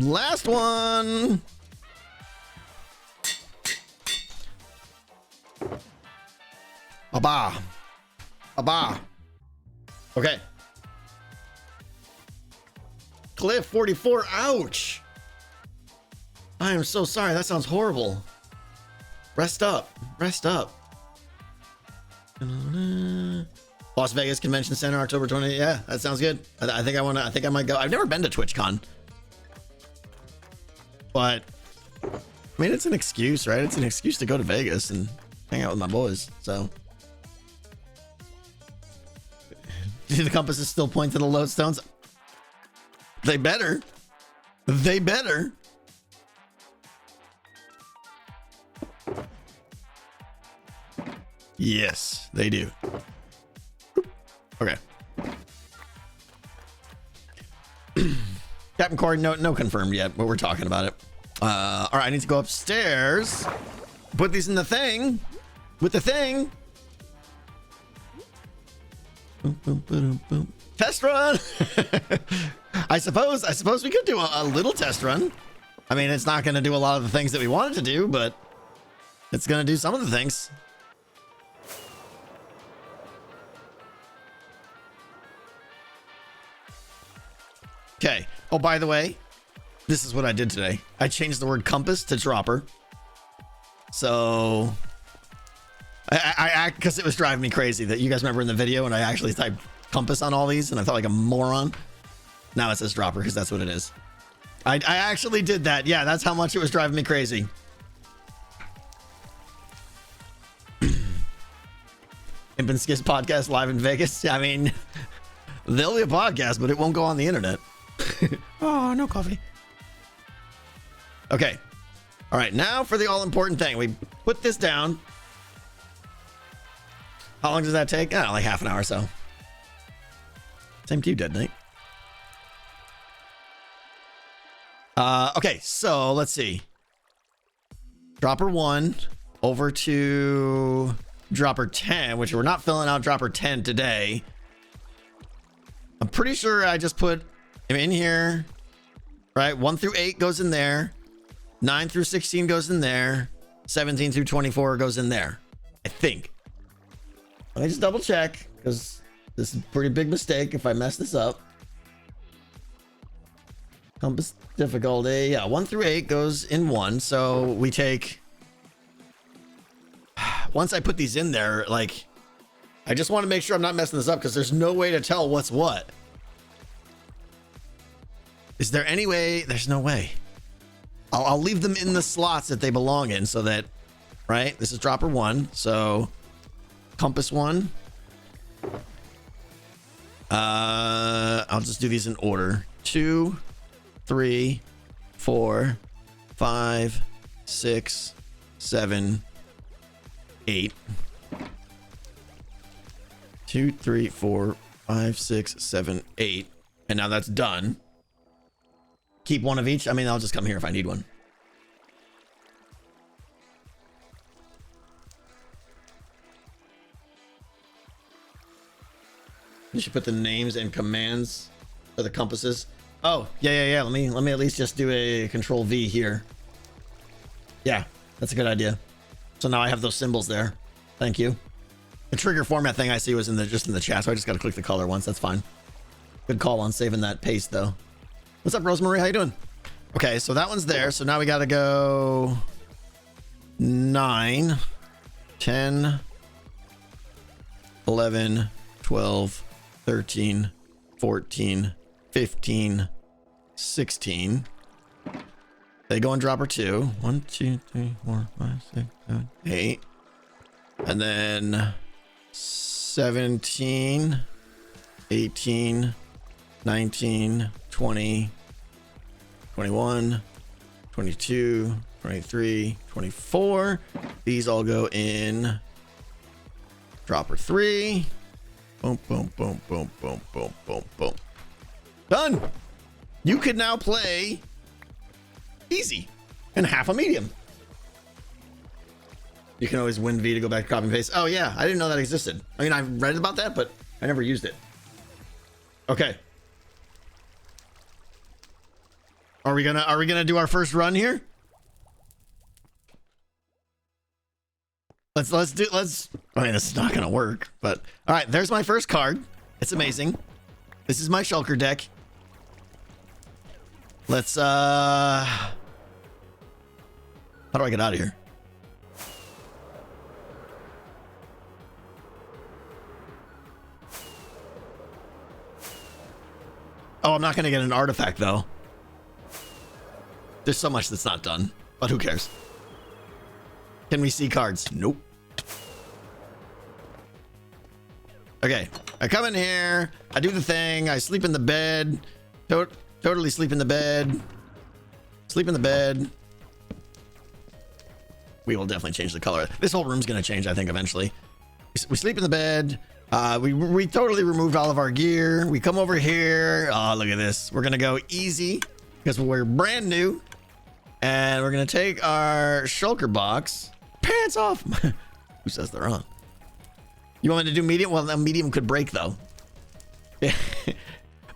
Last one. Abba. Okay. Cliff 44. Ouch. I am so sorry. That sounds horrible. Rest up. Las Vegas Convention Center, October 20th. Yeah, that sounds good. I think I might go. I've never been to TwitchCon. But, I mean, it's an excuse, right? It's an excuse to go to Vegas and hang out with my boys, so. Do the compasses still point to the lodestones? They better. Yes, they do. Okay. Captain Corey, no confirmed yet, but we're talking about it. All right, I need to go upstairs. Put these in the thing. With the thing. Boom, boom, boom, boom. Test run. I suppose we could do a little test run. I mean, it's not going to do a lot of the things that we wanted to do, but it's going to do some of the things. Okay. Oh, by the way, this is what I did today. I changed the word compass to dropper. So I because it was driving me crazy that you guys remember in the video when I actually typed compass on all these and I felt like a moron. Now it says dropper because that's what it is. I actually did that. Yeah, that's how much it was driving me crazy. Imp and Skis podcast live in Vegas. I mean, there'll be a podcast, but it won't go on the internet. Oh, no coffee. Okay. All right, now for the all-important thing. We put this down. How long does that take? Oh, like half an hour or so. Same to you, Dead Knight. Okay, so let's see. Dropper 1 over to dropper 10, which we're not filling out dropper 10 today. I'm pretty sure I just put him in here. Right? 1 through 8 goes in there. 9 through 16 goes in there. 17 through 24 goes in there. I think. Let me just double check, because this is a pretty big mistake if I mess this up. Compass difficulty. Yeah, 1 through 8 goes in 1. So we take... once I put these in there, like, I just want to make sure I'm not messing this up because there's no way to tell what's what. Is there any way? There's no way. I'll leave them in the slots that they belong in so that, right? This is dropper 1. So compass 1. I'll just do these in order. 2, 3, 4, 5, 6, 7, 8. 2, 3, 4, 5, 6, 7, 8. And now that's done. Keep one of each. I mean, I'll just come here if I need one. You should put the names and commands for the compasses. Oh, yeah. Let me at least just do a control V here. Yeah, that's a good idea. So now I have those symbols there. Thank you. The trigger format thing I see was just in the chat, so I just got to click the color once. That's fine. Good call on saving that paste though. What's up, Rosemary? How you doing? Okay, so that one's there. So now we got to go 9, 10, 11, 12, 13, 14, 15, 16. They go in dropper 2. 1, 2, 3, 4, 5, 6, 7, 8. And then 17, 18, 19, 20, 21, 22, 23, 24. These all go in dropper 3. Boom, boom, boom, boom, boom, boom, boom, boom. Done. You can now play easy and half a medium. You can always win V to go back to copy and paste. Oh yeah, I didn't know that existed. I mean, I've read about that, but I never used it. Okay. Are we gonna do our first run here? Let's I mean, this is not gonna work, but all right, there's my first card. It's amazing. This is my shulker deck. Let's how do I get out of here? Oh, I'm not gonna get an artifact though. There's so much that's not done, but who cares? Can we see cards? Nope. Okay, I come in here, I do the thing, I sleep in the bed, totally sleep in the bed, sleep in the bed. We will definitely change the color. This whole room's gonna change, I think, eventually. We sleep in the bed. We totally removed all of our gear. We come over here. Oh, look at this. We're gonna go easy because we're brand new. And we're gonna take our shulker box. Pants off. Who says they're on? You want me to do medium? Well, the medium could break though.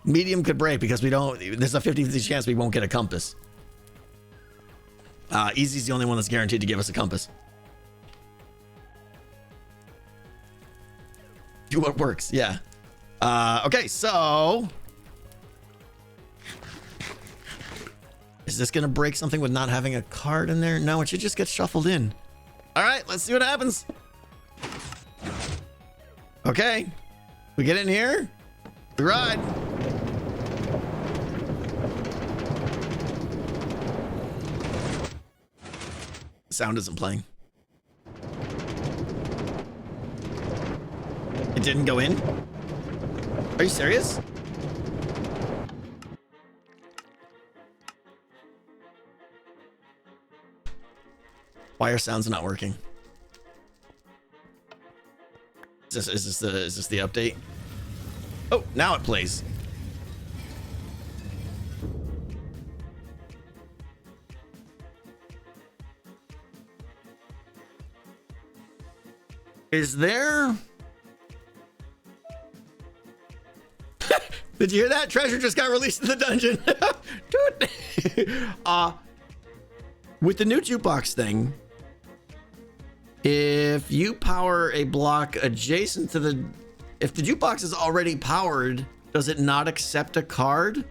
Medium could break because we don't. There's a 50-50 chance we won't get a compass. Easy's the only one that's guaranteed to give us a compass. Do what works, yeah. Okay, so is this gonna break something with not having a card in there? No, it should just get shuffled in. All right, let's see what happens. Okay, we get in here, we ride. Sound isn't playing. It didn't go in? Are you serious? Why are sounds not working? Is this the update? Oh, now it plays. Is there... Did you hear that? Treasure just got released in the dungeon. Dude. With the new jukebox thing, if you power a block adjacent to the... If the jukebox is already powered, does it not accept a card?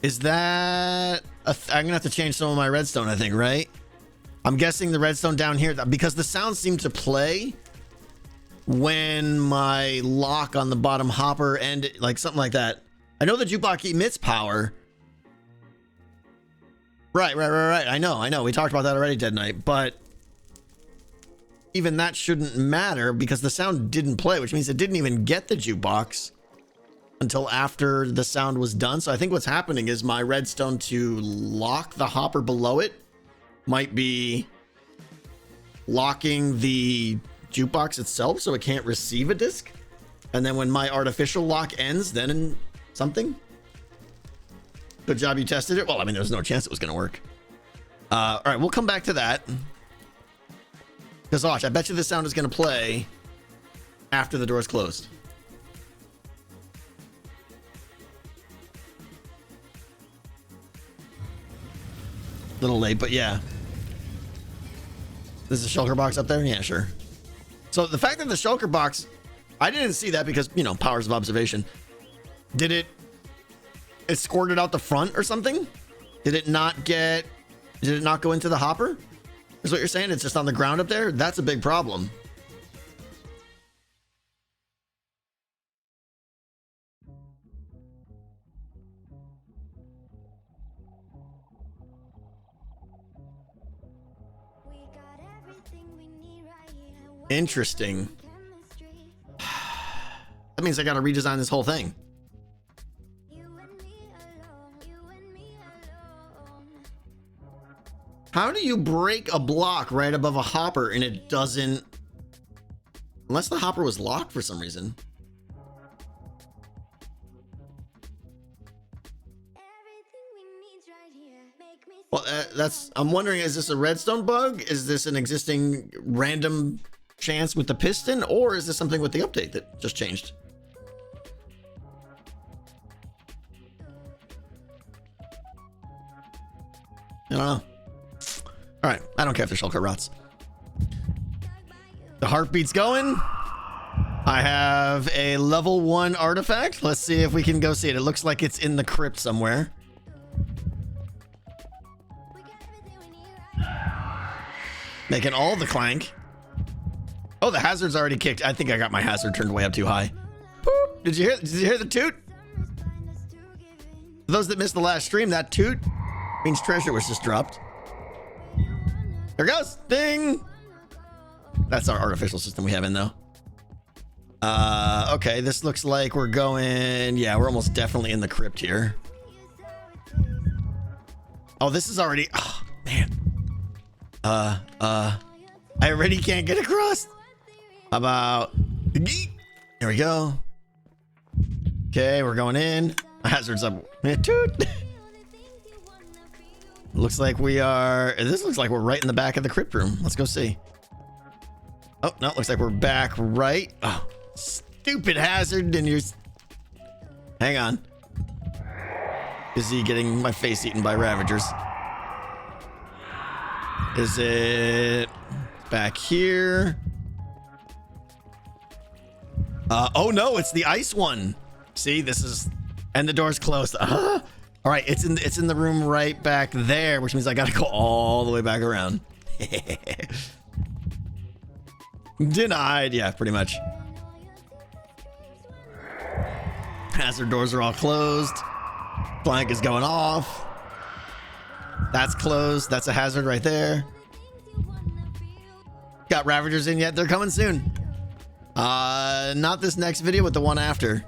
Is that I'm gonna have to change some of my redstone, I think, right? I'm guessing the redstone down here, because the sound seemed to play when my lock on the bottom hopper ended, like something like that. I know the jukebox emits power. Right. I know. We talked about that already, Dead Knight, but even that shouldn't matter because the sound didn't play, which means it didn't even get the jukebox until after the sound was done. So I think what's happening is my redstone to lock the hopper below it might be locking the jukebox itself so it can't receive a disc. And then when my artificial lock ends, then something. Good job you tested it. Well, I mean, there's no chance it was going to work. All right, we'll come back to that. Because watch, I bet you the sound is going to play after the door's closed. A little late, but yeah. There's a shulker box up there? Yeah, sure. So the fact that the shulker box, I didn't see that because, you know, powers of observation. Did it squirted out the front or something? Did it not go into the hopper? Is what you're saying? It's just on the ground up there? That's a big problem. Interesting. That means I gotta redesign this whole thing. How do you break a block right above a hopper and it doesn't... Unless the hopper was locked for some reason. Well, I'm wondering, is this a redstone bug? Is this an existing random chance with the piston? Or is this something with the update that just changed? I don't know. All right, I don't care if the shulker rots. The heartbeat's going. I have a level 1 artifact. Let's see if we can go see it. It looks like it's in the crypt somewhere. Making all the clank. Oh, the hazard's already kicked. I think I got my hazard turned way up too high. Boop. Did you hear the toot? For those that missed the last stream, that toot means treasure was just dropped. There goes. Ding. That's our artificial system we have in though. Okay, this looks like we're going... Yeah, we're almost definitely in the crypt here. Oh, this is already... Oh, man. I already can't get across. How about... Here we go. Okay, we're going in. Hazard's up. Toot. Looks like we are... This looks like we're right in the back of the crypt room. Let's go see. Oh, no, looks like we're back right. Oh, stupid hazard. And you're... Hang on. Busy getting my face eaten by ravagers. Is it back here? Oh no, it's the ice one. See, this is... And the door's closed. All right, it's in the room right back there, which means I gotta go all the way back around. Denied. Yeah, pretty much. Hazard doors are all closed. Blank is going off. That's closed. That's a hazard right there. Got ravagers in yet? They're coming soon. Not this next video, but the one after.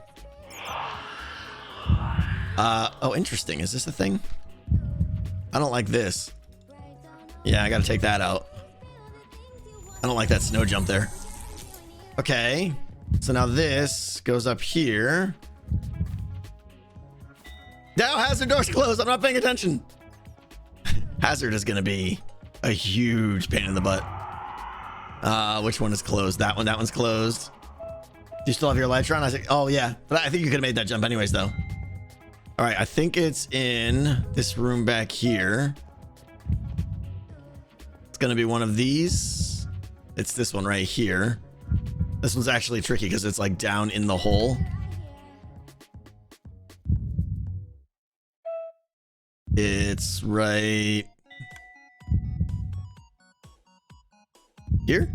Oh, interesting. Is this a thing? I don't like this. Yeah, I gotta take that out. I don't like that snow jump there. Okay. So now this goes up here. Now hazard door's closed. I'm not paying attention. Hazard is gonna be a huge pain in the butt. Which one is closed? That one. That one's closed. Do you still have your lights on? I said, oh yeah. But I think you could have made that jump anyways though. All right, I think it's in this room back here. It's gonna be one of these. It's this one right here. This one's actually tricky because it's like down in the hole. It's right here.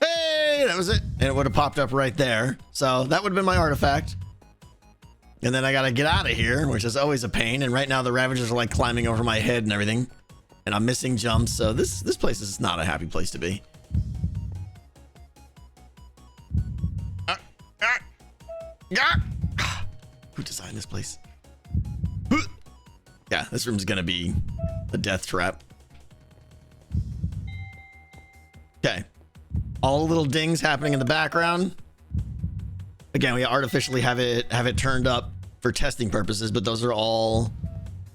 Hey, that was it. And it would have popped up right there. So that would have been my artifact. And then I got to get out of here, which is always a pain. And right now the Ravagers are like climbing over my head and everything. And I'm missing jumps. So this place is not a happy place to be. Who designed this place? Yeah, this room's gonna be a death trap. Okay. All little dings happening in the background. Again, we artificially have it turned up for testing purposes, but those are all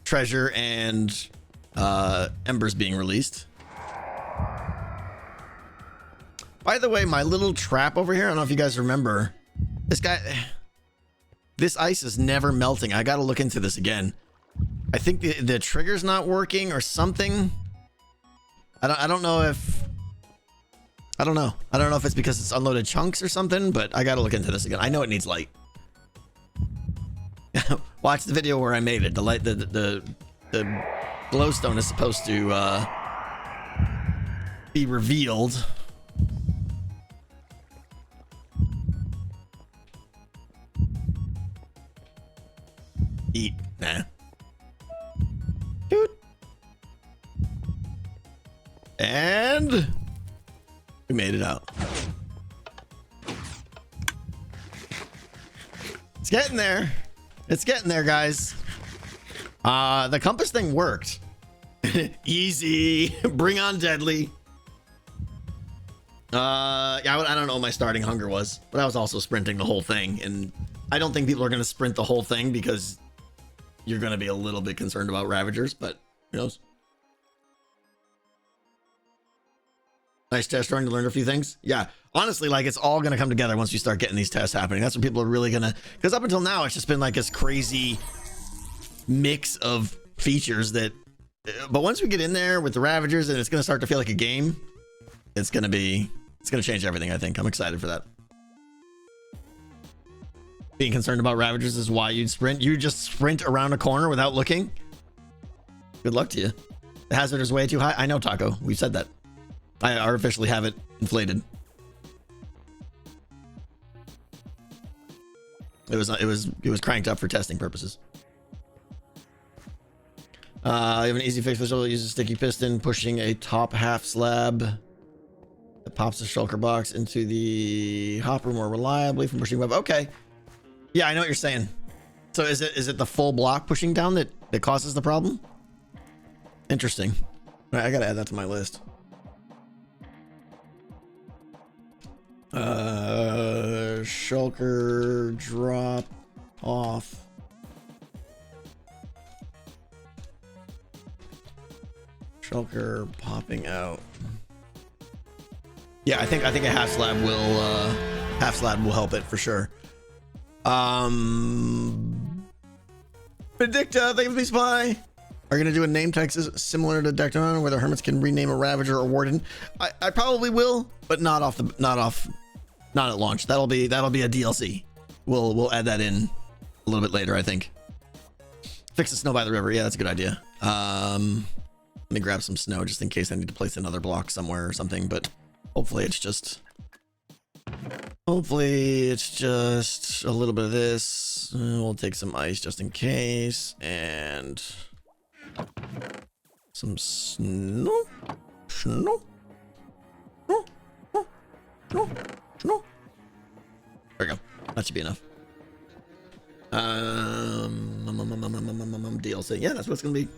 treasure and embers being released. By the way, my little trap over here, I don't know if you guys remember, this ice is never melting. I gotta look into this again. I think the trigger's not working or something. I don't know if it's because it's unloaded chunks or something, but I gotta look into this again. I know it needs light. Watch the video where I made it. The light, the glowstone is supposed to be revealed. Eat. Nah. Dude. And we made it out. It's getting there. It's getting there, guys. The compass thing worked. Easy. Bring on deadly. Yeah, I don't know what my starting hunger was, but I was also sprinting the whole thing, and I don't think people are going to sprint the whole thing because you're going to be a little bit concerned about Ravagers, but who knows? Nice test run to learn a few things. Yeah, honestly, like it's all going to come together once you start getting these tests happening. That's when people are really going to, because up until now, it's just been like this crazy mix of features that, but once we get in there with the Ravagers and it's going to start to feel like a game, it's going to change everything, I think. I'm excited for that. Being concerned about Ravagers is why you'd sprint. You just sprint around a corner without looking. Good luck to you. The hazard is way too high. I know, Taco. We've said that. I artificially have it inflated. It was cranked up for testing purposes. You have an easy fix for this. Use a sticky piston, pushing a top half slab that pops the shulker box into the hopper more reliably from pushing web. Okay. Yeah, I know what you're saying. So is it the full block pushing down that causes the problem? Interesting. All right, I gotta add that to my list. Shulker drop off. Shulker popping out. Yeah, I think a half slab will help it for sure. Predicta, thank you for the spy. Are you gonna do a name tag similar to Decton where the hermits can rename a Ravager or Warden? I probably will, but not at launch. That'll be a DLC. We'll add that in a little bit later, I think. Fix the snow by the river. Yeah, that's a good idea. Let me grab some snow just in case I need to place another block somewhere or something, but hopefully it's just a little bit of this. We'll take some ice just in case, and some snow. There we go. That should be enough. DLC. Yeah, that's what it's gonna be.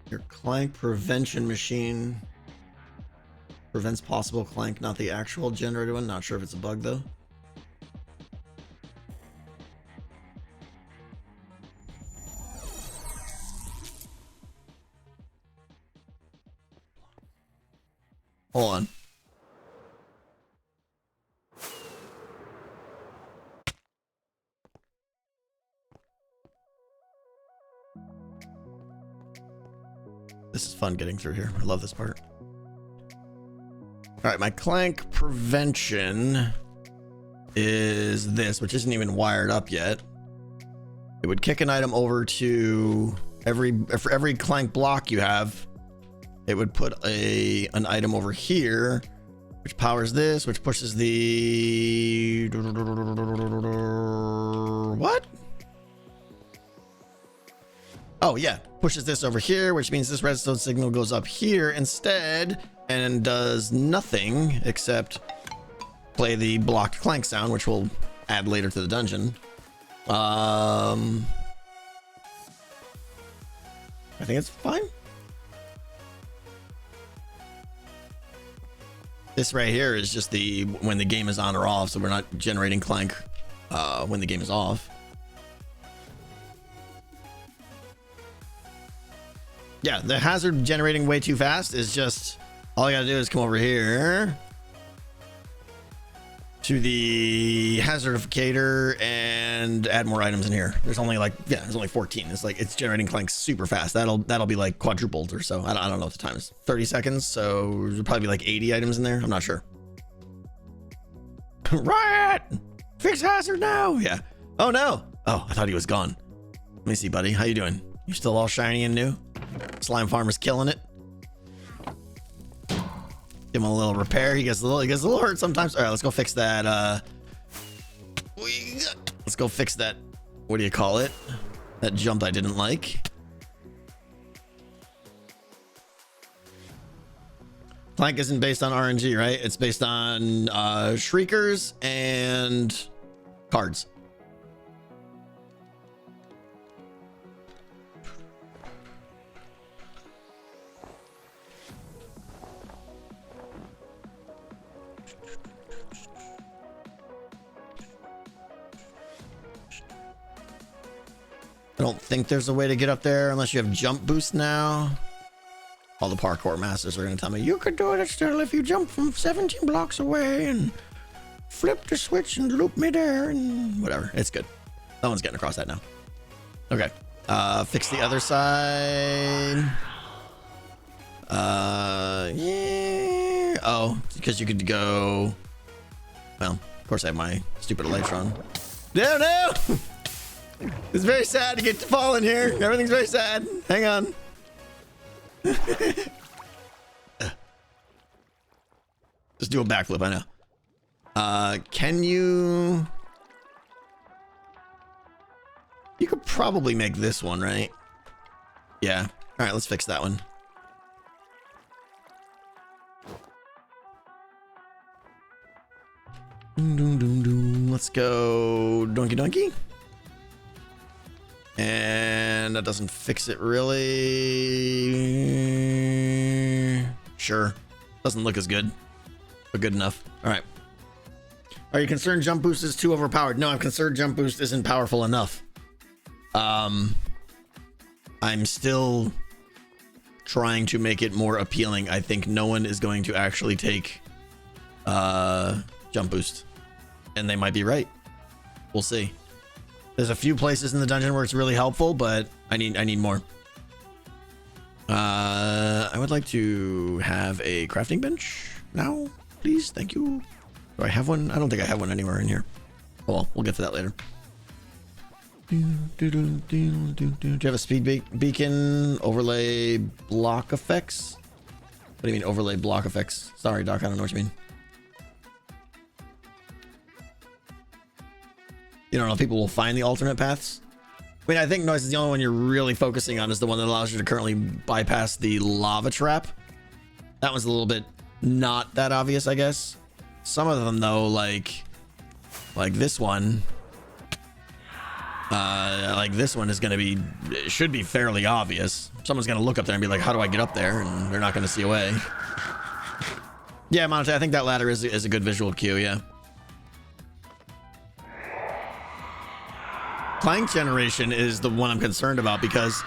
Your clank prevention machine prevents possible clank, not the actual generated one. Not sure if it's a bug though. Hold on. This is fun getting through here. I love this part. All right, my clank prevention is this, which isn't even wired up yet. It would kick an item over to for every clank block you have. It would put an item over here, which powers this, which pushes the what? Oh yeah, pushes this over here, which means this redstone signal goes up here instead and does nothing except play the blocked clank sound, which we'll add later to the dungeon. I think it's fine. This right here is just the when the game is on or off, so we're not generating clank when the game is off. Yeah, the hazard generating way too fast is just all I gotta do is come over here to the hazardificator and add more items in here. There's only like, yeah, there's only 14. It's like it's generating clanks super fast. That'll be like quadrupled or so. I don't know what the time is. 30 seconds, so there'll probably be like 80 items in there. I'm not sure. Riot! Fix hazard now! Yeah. Oh no! Oh, I thought he was gone. Let me see, buddy. How you doing? You still all shiny and new? Slime farmer's killing it. Give him a little repair. He gets a little hurt sometimes. All right, let's go fix that. Let's go fix that. What do you call it? That jump I didn't like. Clank isn't based on RNG, right? It's based on shriekers and cards. I don't think there's a way to get up there unless you have jump boost now. All the parkour masters are going to tell me, you could do it still if you jump from 17 blocks away and flip the switch and loop me there and whatever. It's good. Someone's getting across that now. Okay. Fix the other side. Yeah. Oh, because you could go. Well, of course I have my stupid Electron. No! It's very sad to get to fall in here. Everything's very sad. Hang on. Just do a backflip, I know. Can you... You could probably make this one, right? Yeah. All right, let's fix that one. Let's go donkey donkey. And that doesn't fix it really. Sure. Doesn't look as good, but good enough. All right. Are you concerned jump boost is too overpowered? No, I'm concerned jump boost isn't powerful enough. I'm still trying to make it more appealing. I think no one is going to actually take jump boost, and they might be right. We'll see. There's a few places in the dungeon where it's really helpful, but I need more. I would like to have a crafting bench now, please. Thank you. Do I have one? I don't think I have one anywhere in here. Oh, well, we'll get to that later. Do you have a speed beacon overlay block effects? What do you mean overlay block effects? Sorry, Doc, I don't know what you mean. You don't know if people will find the alternate paths? I mean, I think Noise is the only one you're really focusing on is the one that allows you to currently bypass the lava trap. That was a little bit not that obvious, I guess. Some of them, though, like this one. Like this one is going to be, it should be fairly obvious. Someone's going to look up there and be like, how do I get up there? And they're not going to see a way. Yeah, Monte, I think that ladder is a good visual cue, yeah. Clank generation is the one I'm concerned about because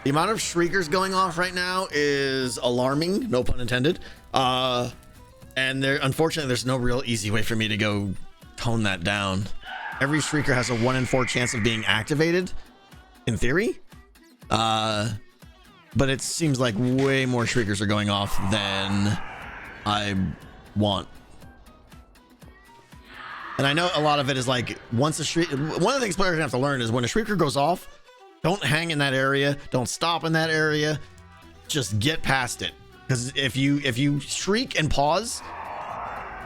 the amount of shriekers going off right now is alarming, no pun intended. And unfortunately, there's no real easy way for me to go tone that down. Every shrieker has a 1 in 4 chance of being activated, in theory. But it seems like way more shriekers are going off than I want. And I know a lot of it is like once a shriek, one of the things players are gonna have to learn is when a shrieker goes off, don't hang in that area, don't stop in that area, just get past it. Because if you shriek and pause,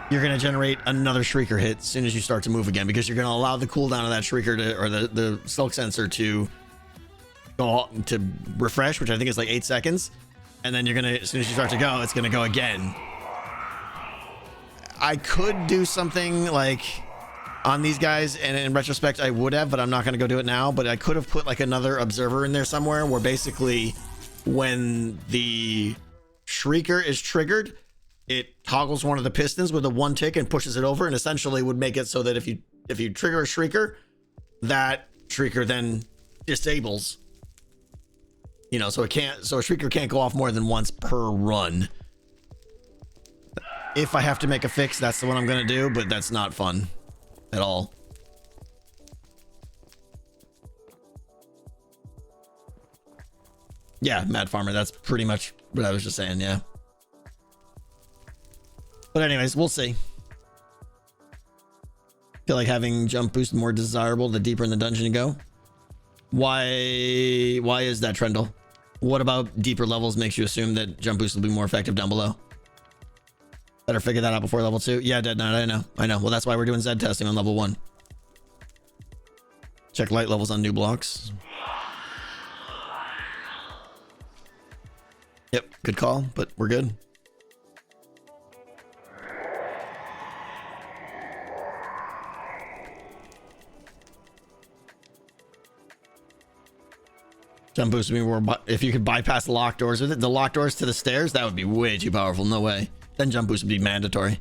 you're gonna generate another shrieker hit as soon as you start to move again, because you're gonna allow the cooldown of that shrieker to, or the silk sensor to go to refresh, which I think is like 8 seconds, and then you're gonna, as soon as you start to go, it's gonna go again. I could do something like on these guys, and in retrospect I would have, but I'm not going to go do it now. But I could have put like another observer in there somewhere where basically when the shrieker is triggered, it toggles one of the pistons with a 1 tick and pushes it over, and essentially would make it so that if you trigger a shrieker, that shrieker then disables, you know, so a shrieker can't go off more than once per run. If I have to make a fix, that's the one I'm gonna do, but that's not fun at all. Yeah, Mad Farmer, that's pretty much what I was just saying, yeah. But anyways, we'll see. Feel like having jump boost more desirable the deeper in the dungeon you go. Why is that, Trendle? What about deeper levels makes you assume that jump boost will be more effective down below? Better figure that out before level 2. Yeah, Dead Knight, I know. Well, that's why we're doing Z testing on level 1. Check light levels on new blocks. Yep, good call, but we're good. Jump boost would be more, if you could bypass the locked doors with it. The locked doors to the stairs, that would be way too powerful. No way. Then jump boost would be mandatory.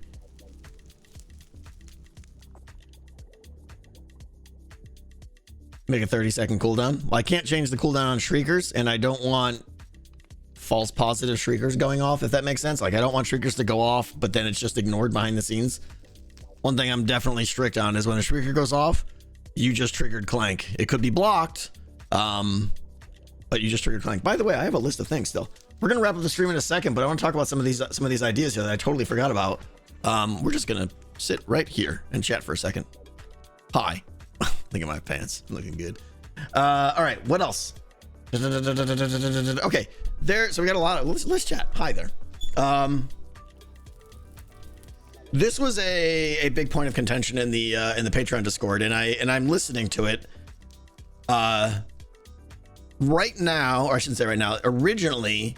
Make a 30-second cooldown. Well, I can't change the cooldown on shriekers, and I don't want false positive shriekers going off, if that makes sense. Like, I don't want shriekers to go off, but then it's just ignored behind the scenes. One thing I'm definitely strict on is when a shrieker goes off, you just triggered Clank. It could be blocked, but you just triggered Clank. By the way, I have a list of things still. We're gonna wrap up the stream in a second, but I want to talk about some of these ideas here that I totally forgot about. We're just gonna sit right here and chat for a second. Hi. Look at my pants. I'm looking good. All right, what else? Okay, there. So we got a lot of. Let's chat. Hi there. This was a big point of contention in the Patreon Discord, and I'm listening to it. Right now, or I shouldn't say right now. Originally,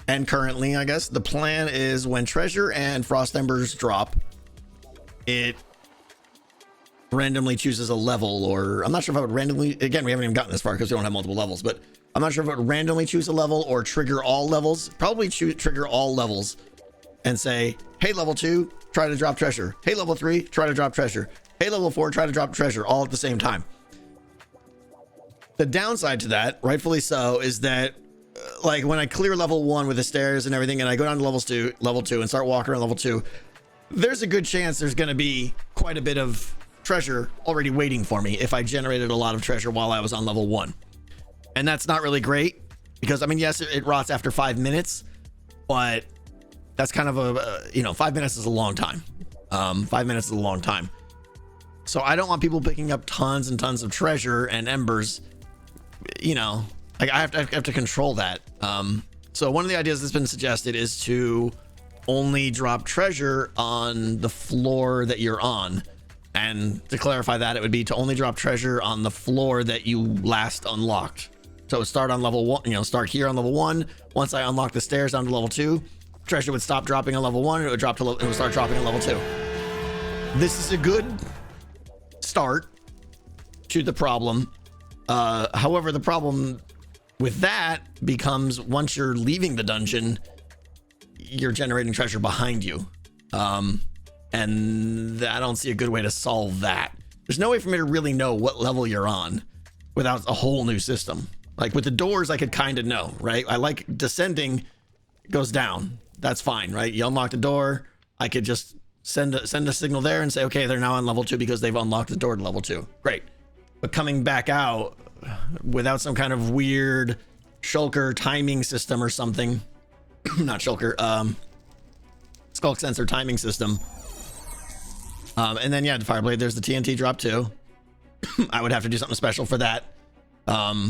and currently, I guess the plan is when Treasure and Frost Embers drop, it randomly chooses a level, or I'm not sure if I would randomly. Again, we haven't even gotten this far because we don't have multiple levels, but I'm not sure if it would randomly choose a level or trigger all levels. Probably trigger all levels and say, hey, level 2, try to drop treasure. Hey, level 3, try to drop treasure. Hey, level 4, try to drop treasure, all at the same time. The downside to that, rightfully so, is that like when I clear level 1 with the stairs and everything, and I go down to level 2 and start walking around level 2, there's a good chance there's going to be quite a bit of treasure already waiting for me if I generated a lot of treasure while I was on level 1. And that's not really great because, I mean, yes, it rots after 5 minutes, but that's kind of a 5 minutes is a long time. 5 minutes is a long time. So I don't want people picking up tons and tons of treasure and embers. You know, like I have to control that. So one of the ideas that's been suggested is to only drop treasure on the floor that you're on. And to clarify that, it would be to only drop treasure on the floor that you last unlocked. So start on level 1, start here on level 1. Once I unlock the stairs down to level 2, treasure would stop dropping on level 1 and it would drop to it would start dropping on level 2. This is a good start to the problem. However, the problem with that becomes once you're leaving the dungeon, you're generating treasure behind you. And I don't see a good way to solve that. There's no way for me to really know what level you're on without a whole new system. Like with the doors, I could kind of know, right? I like descending goes down. That's fine, right? You unlock the door. I could just send a signal there and say, okay, they're now on level 2 because they've unlocked the door to level 2. Great. But coming back out without some kind of weird shulker timing system or something, not shulker, skulk sensor timing system. And then yeah, the Fireblade, there's the TNT drop too. I would have to do something special for that. I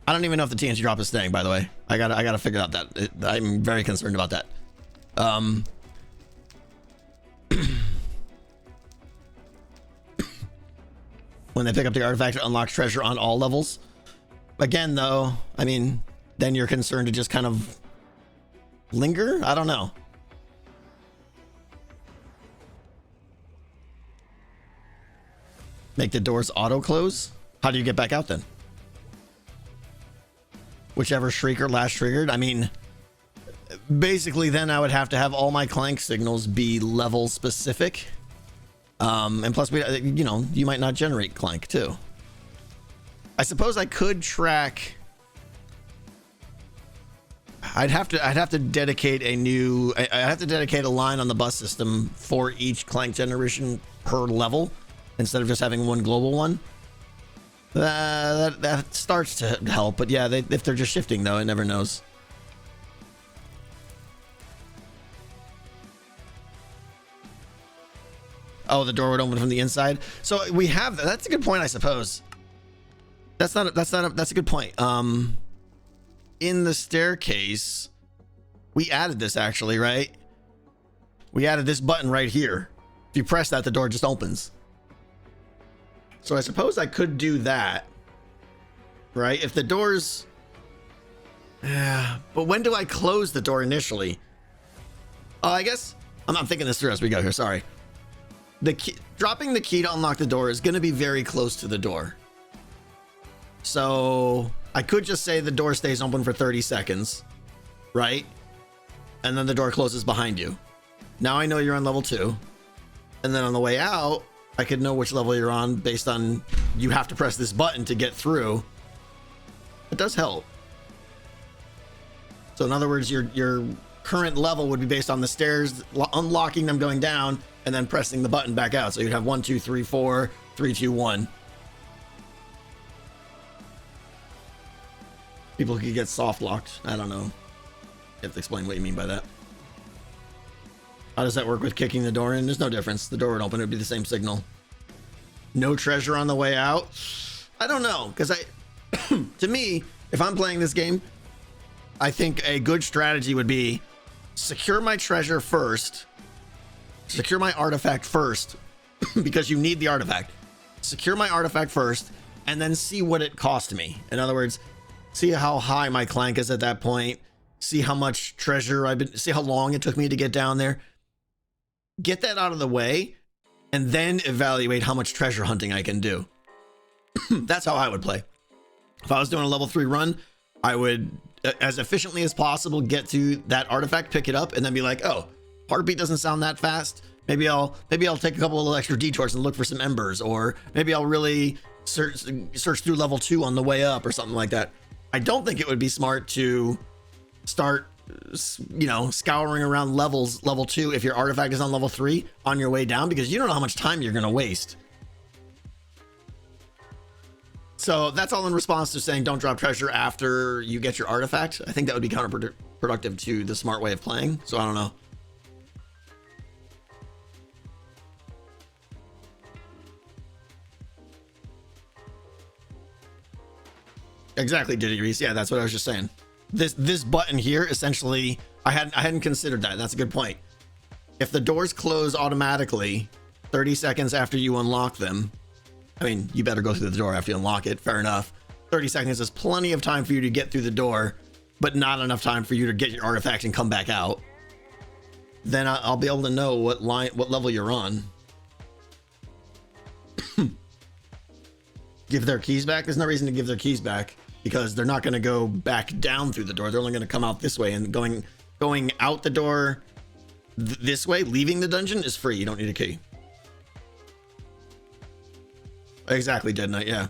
don't even know if the TNT drop is staying, by the way. I gotta figure out that. I'm very concerned about that. When they pick up the artifact, it unlocks treasure on all levels. Again, though, I mean, then you're concerned to just kind of linger? I don't know. Make the doors auto close? How do you get back out then? Whichever shrieker last triggered? I mean, basically then I would have to have all my clank signals be level specific. And plus, you know, you might not generate clank too. I suppose I could track. I'd have to dedicate a line on the bus system for each clank generation per level instead of just having one global one. That starts to help, but yeah, if they're just shifting though, it never knows. Oh, the door would open from the inside. So we have that. That's a good point, I suppose. That's a good point. In the staircase, we added this actually, right? We added this button right here. If you press that, the door just opens. So I suppose I could do that, right? If the doors, yeah, but when do I close the door initially? Oh, I guess I'm thinking this through as we go here. Sorry. The key, dropping the key to unlock the door is going to be very close to the door. So I could just say the door stays open for 30 seconds, right? And then the door closes behind you. Now I know you're on level 2. And then on the way out, I could know which level you're on based on you have to press this button to get through. It does help. So in other words, your current level would be based on the stairs, unlocking them going down, and then pressing the button back out. So you'd have 1, 2, 3, 4, 3, 2, 1. People could get soft locked. I don't know. You have to explain what you mean by that. How does that work with kicking the door in? There's no difference. The door would open. It would be the same signal. No treasure on the way out. I don't know. Because to me, if I'm playing this game, I think a good strategy would be secure my treasure first. Secure my artifact first. Because you need the artifact. Secure my artifact first. And then see what it cost me. In other words, see how high my clank is at that point. See how much treasure see how long it took me to get down there. Get that out of the way, and then evaluate how much treasure hunting I can do. That's how I would play. If I was doing a level 3 run, I would, as efficiently as possible, get to that artifact, pick it up, and then be like, oh, heartbeat doesn't sound that fast. Maybe I'll take a couple of extra detours and look for some embers, or maybe I'll really search through level 2 on the way up, or something like that. I don't think it would be smart to start, you know, scouring around level 2 if your artifact is on level 3 on your way down, because you don't know how much time you're going to waste. So that's all in response to saying don't drop treasure after you get your artifact. I think that would be counterproductive to the smart way of playing. So I don't know. Exactly, Diddy Reese. Yeah, that's what I was just saying. This button here, essentially, I hadn't considered that. That's a good point. If the doors close automatically 30 seconds after you unlock them, I mean, you better go through the door after you unlock it. Fair enough. 30 seconds is plenty of time for you to get through the door, but not enough time for you to get your artifact and come back out. Then I'll be able to know what level you're on. Give their keys back? There's no reason to give their keys back, because they're not going to go back down through the door. They're only going to come out this way, and going out the door this way, leaving the dungeon, is free. You don't need a key. Exactly, Dead Knight, yeah.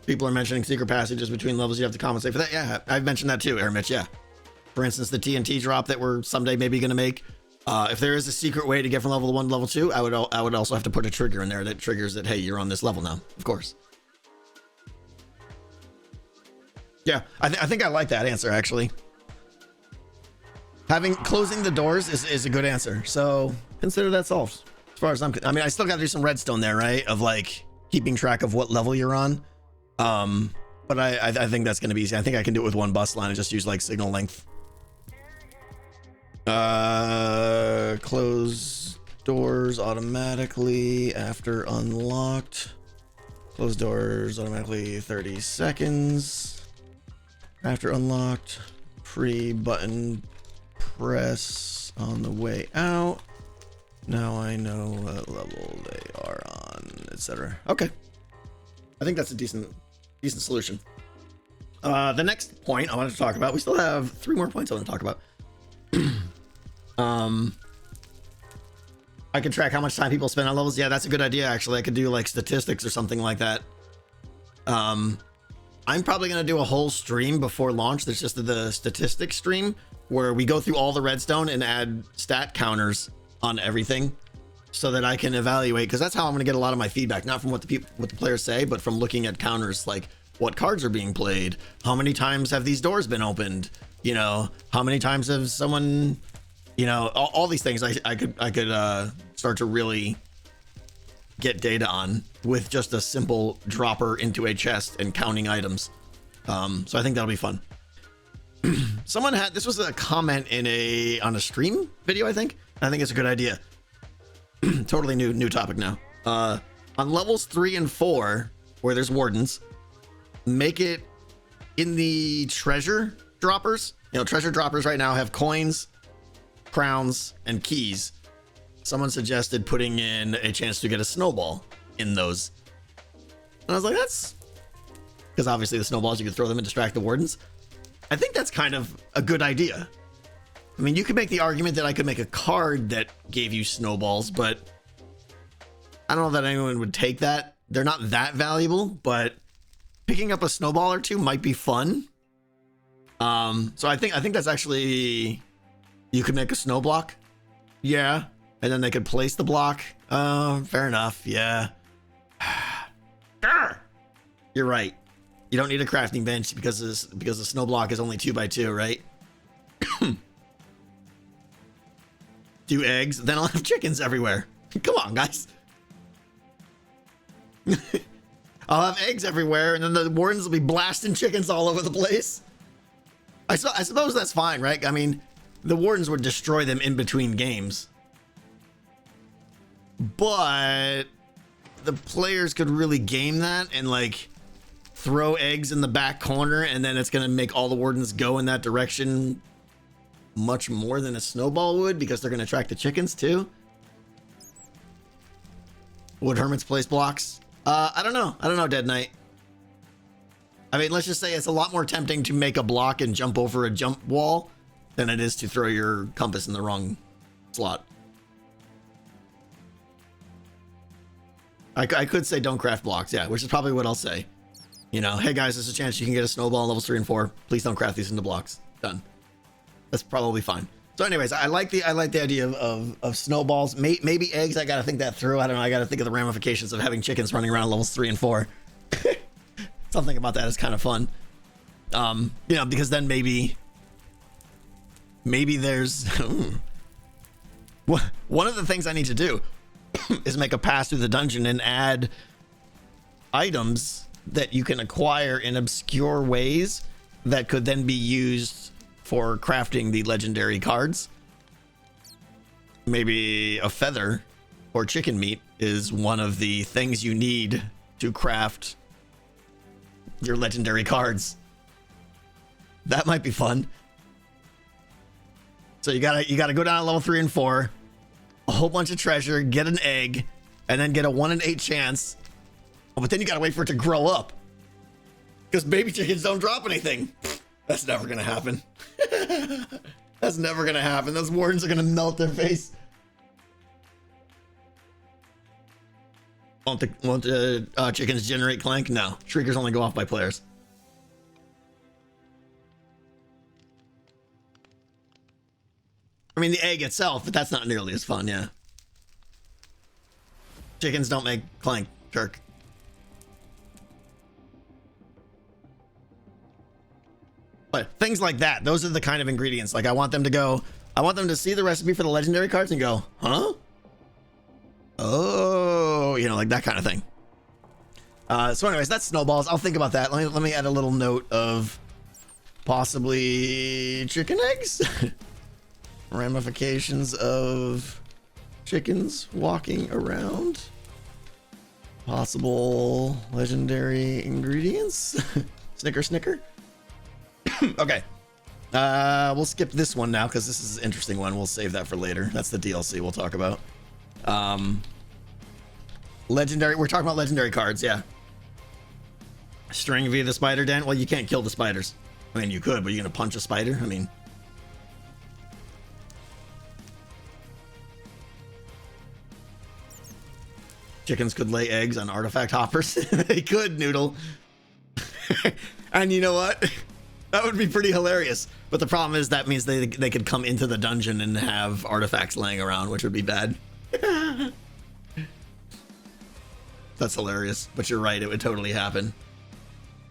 People are mentioning secret passages between levels. You have to compensate for that. Yeah, I've mentioned that too, Hermitch, yeah. For instance, the TNT drop that we're someday maybe going to make. If there is a secret way to get from level 1 to level 2, I would also have to put a trigger in there that triggers that, hey, you're on this level now, of course. Yeah, I think I like that answer, actually. Closing the doors is a good answer. So consider that solved. As far as I mean, I still got to do some redstone there, right? Of like keeping track of what level you're on. But I think that's going to be easy. I think I can do it with one bus line and just use like signal length. Close doors automatically after unlocked. Close doors automatically 30 seconds after unlocked. Pre-button press on the way out. Now I know what level they are on, etc. Okay. I think that's a decent solution. The next point I wanted to talk about, we still have 3 more points I want to talk about. I can track how much time people spend on levels. Yeah, that's a good idea, actually. I could do like statistics or something like that. I'm probably going to do a whole stream before launch. There's just the statistics stream where we go through all the redstone and add stat counters on everything so that I can evaluate, because that's how I'm going to get a lot of my feedback, not from what the players say, but from looking at counters, like what cards are being played, how many times have these doors been opened, you know, how many times have someone, you know, all these things I could start to really get data on with just a simple dropper into a chest and counting items. So I think that'll be fun. Someone had, this was a comment on a stream video, I think it's a good idea. Totally new topic now. On levels 3 and 4, where there's wardens, make it in the treasure droppers. You know, treasure droppers right now have coins, crowns, and keys. Someone suggested putting in a chance to get a snowball in those. And I was like, that's... Because obviously the snowballs, you could throw them and distract the wardens. I think that's kind of a good idea. I mean, you could make the argument that I could make a card that gave you snowballs, but I don't know that anyone would take that. They're not that valuable, but picking up a snowball or two might be fun. So I think that's actually... You could make a snow block. Yeah. And then they could place the block. Fair enough. Yeah. You're right. You don't need a crafting bench because the snow block is only 2x2, right? Do eggs, then I'll have chickens everywhere. Come on, guys. I'll have eggs everywhere, and then the wardens will be blasting chickens all over the place. I suppose that's fine, right? I mean, the wardens would destroy them in between games. But the players could really game that and like throw eggs in the back corner, and then it's going to make all the wardens go in that direction much more than a snowball would, because they're going to attract the chickens too. Would hermits place blocks? I don't know, Dead Knight. I mean, let's just say it's a lot more tempting to make a block and jump over a jump wall than it is to throw your compass in the wrong slot. I could say don't craft blocks, yeah, which is probably what I'll say. You know, hey guys, there's a chance you can get a snowball in levels 3 and 4. Please don't craft these into blocks. Done. That's probably fine. So anyways, I like the idea of snowballs. Maybe eggs, I gotta think that through. I don't know, I gotta think of the ramifications of having chickens running around levels 3 and 4. Something about that is kind of fun. You know, because then maybe there's... One of the things I need to do is make a pass through the dungeon and add items that you can acquire in obscure ways that could then be used for crafting the legendary cards. Maybe a feather or chicken meat is one of the things you need to craft your legendary cards. That might be fun. So you gotta go down to level 3 and 4, a whole bunch of treasure, get an egg, and then get a 1 in 8 chance. Oh, but then you gotta wait for it to grow up, because baby chickens don't drop anything. That's never gonna happen. That's never gonna happen. Those wardens are gonna melt their face. Won't the chickens generate clank? No. Shriekers only go off by players. I mean, the egg itself, but that's not nearly as fun, yeah. Chickens don't make clank, jerk. But things like that, those are the kind of ingredients. Like, I want them to go I want them to see the recipe for the legendary cards and go, huh? Oh, you know, like that kind of thing. So anyways, that's snowballs. I'll think about that. Let me add a little note of possibly chicken eggs. Ramifications of chickens walking around. Possible legendary ingredients. Snicker. Okay. We'll skip this one now because this is an interesting one. We'll save that for later. That's the DLC we'll talk about. Legendary. We're talking about legendary cards. Yeah. String via the spider den. Well, you can't kill the spiders. I mean, you could, but you're going to punch a spider? I mean... Chickens could lay eggs on artifact hoppers. They could, Noodle. And you know what? That would be pretty hilarious. But the problem is that means they could come into the dungeon and have artifacts laying around, which would be bad. That's hilarious. But you're right, it would totally happen.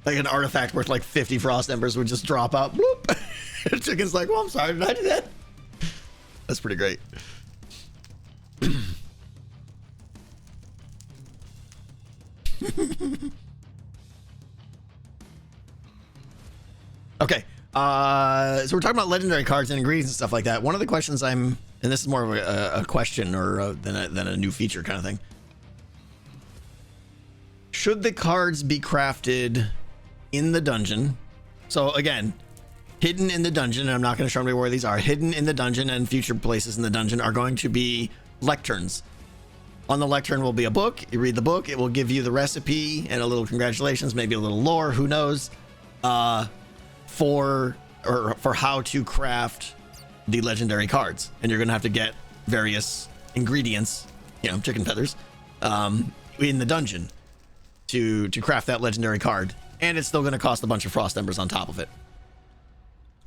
Like an artifact worth like 50 frost embers would just drop out. Bloop. The chicken's like, well, I'm sorry, did I do that? That's pretty great. Okay. So we're talking about legendary cards and ingredients and stuff like that. One of the questions and this is more of a question or than a new feature kind of thing. Should the cards be crafted in the dungeon? So again, hidden in the dungeon, and I'm not going to show everybody where these are. Hidden in the dungeon and future places in the dungeon are going to be lecterns. On the lectern will be a book. You read the book, it will give you the recipe and a little congratulations, maybe a little lore, who knows, for how to craft the legendary cards. And you're going to have to get various ingredients, you know, chicken feathers, in the dungeon to craft that legendary card. And it's still going to cost a bunch of frost embers on top of it.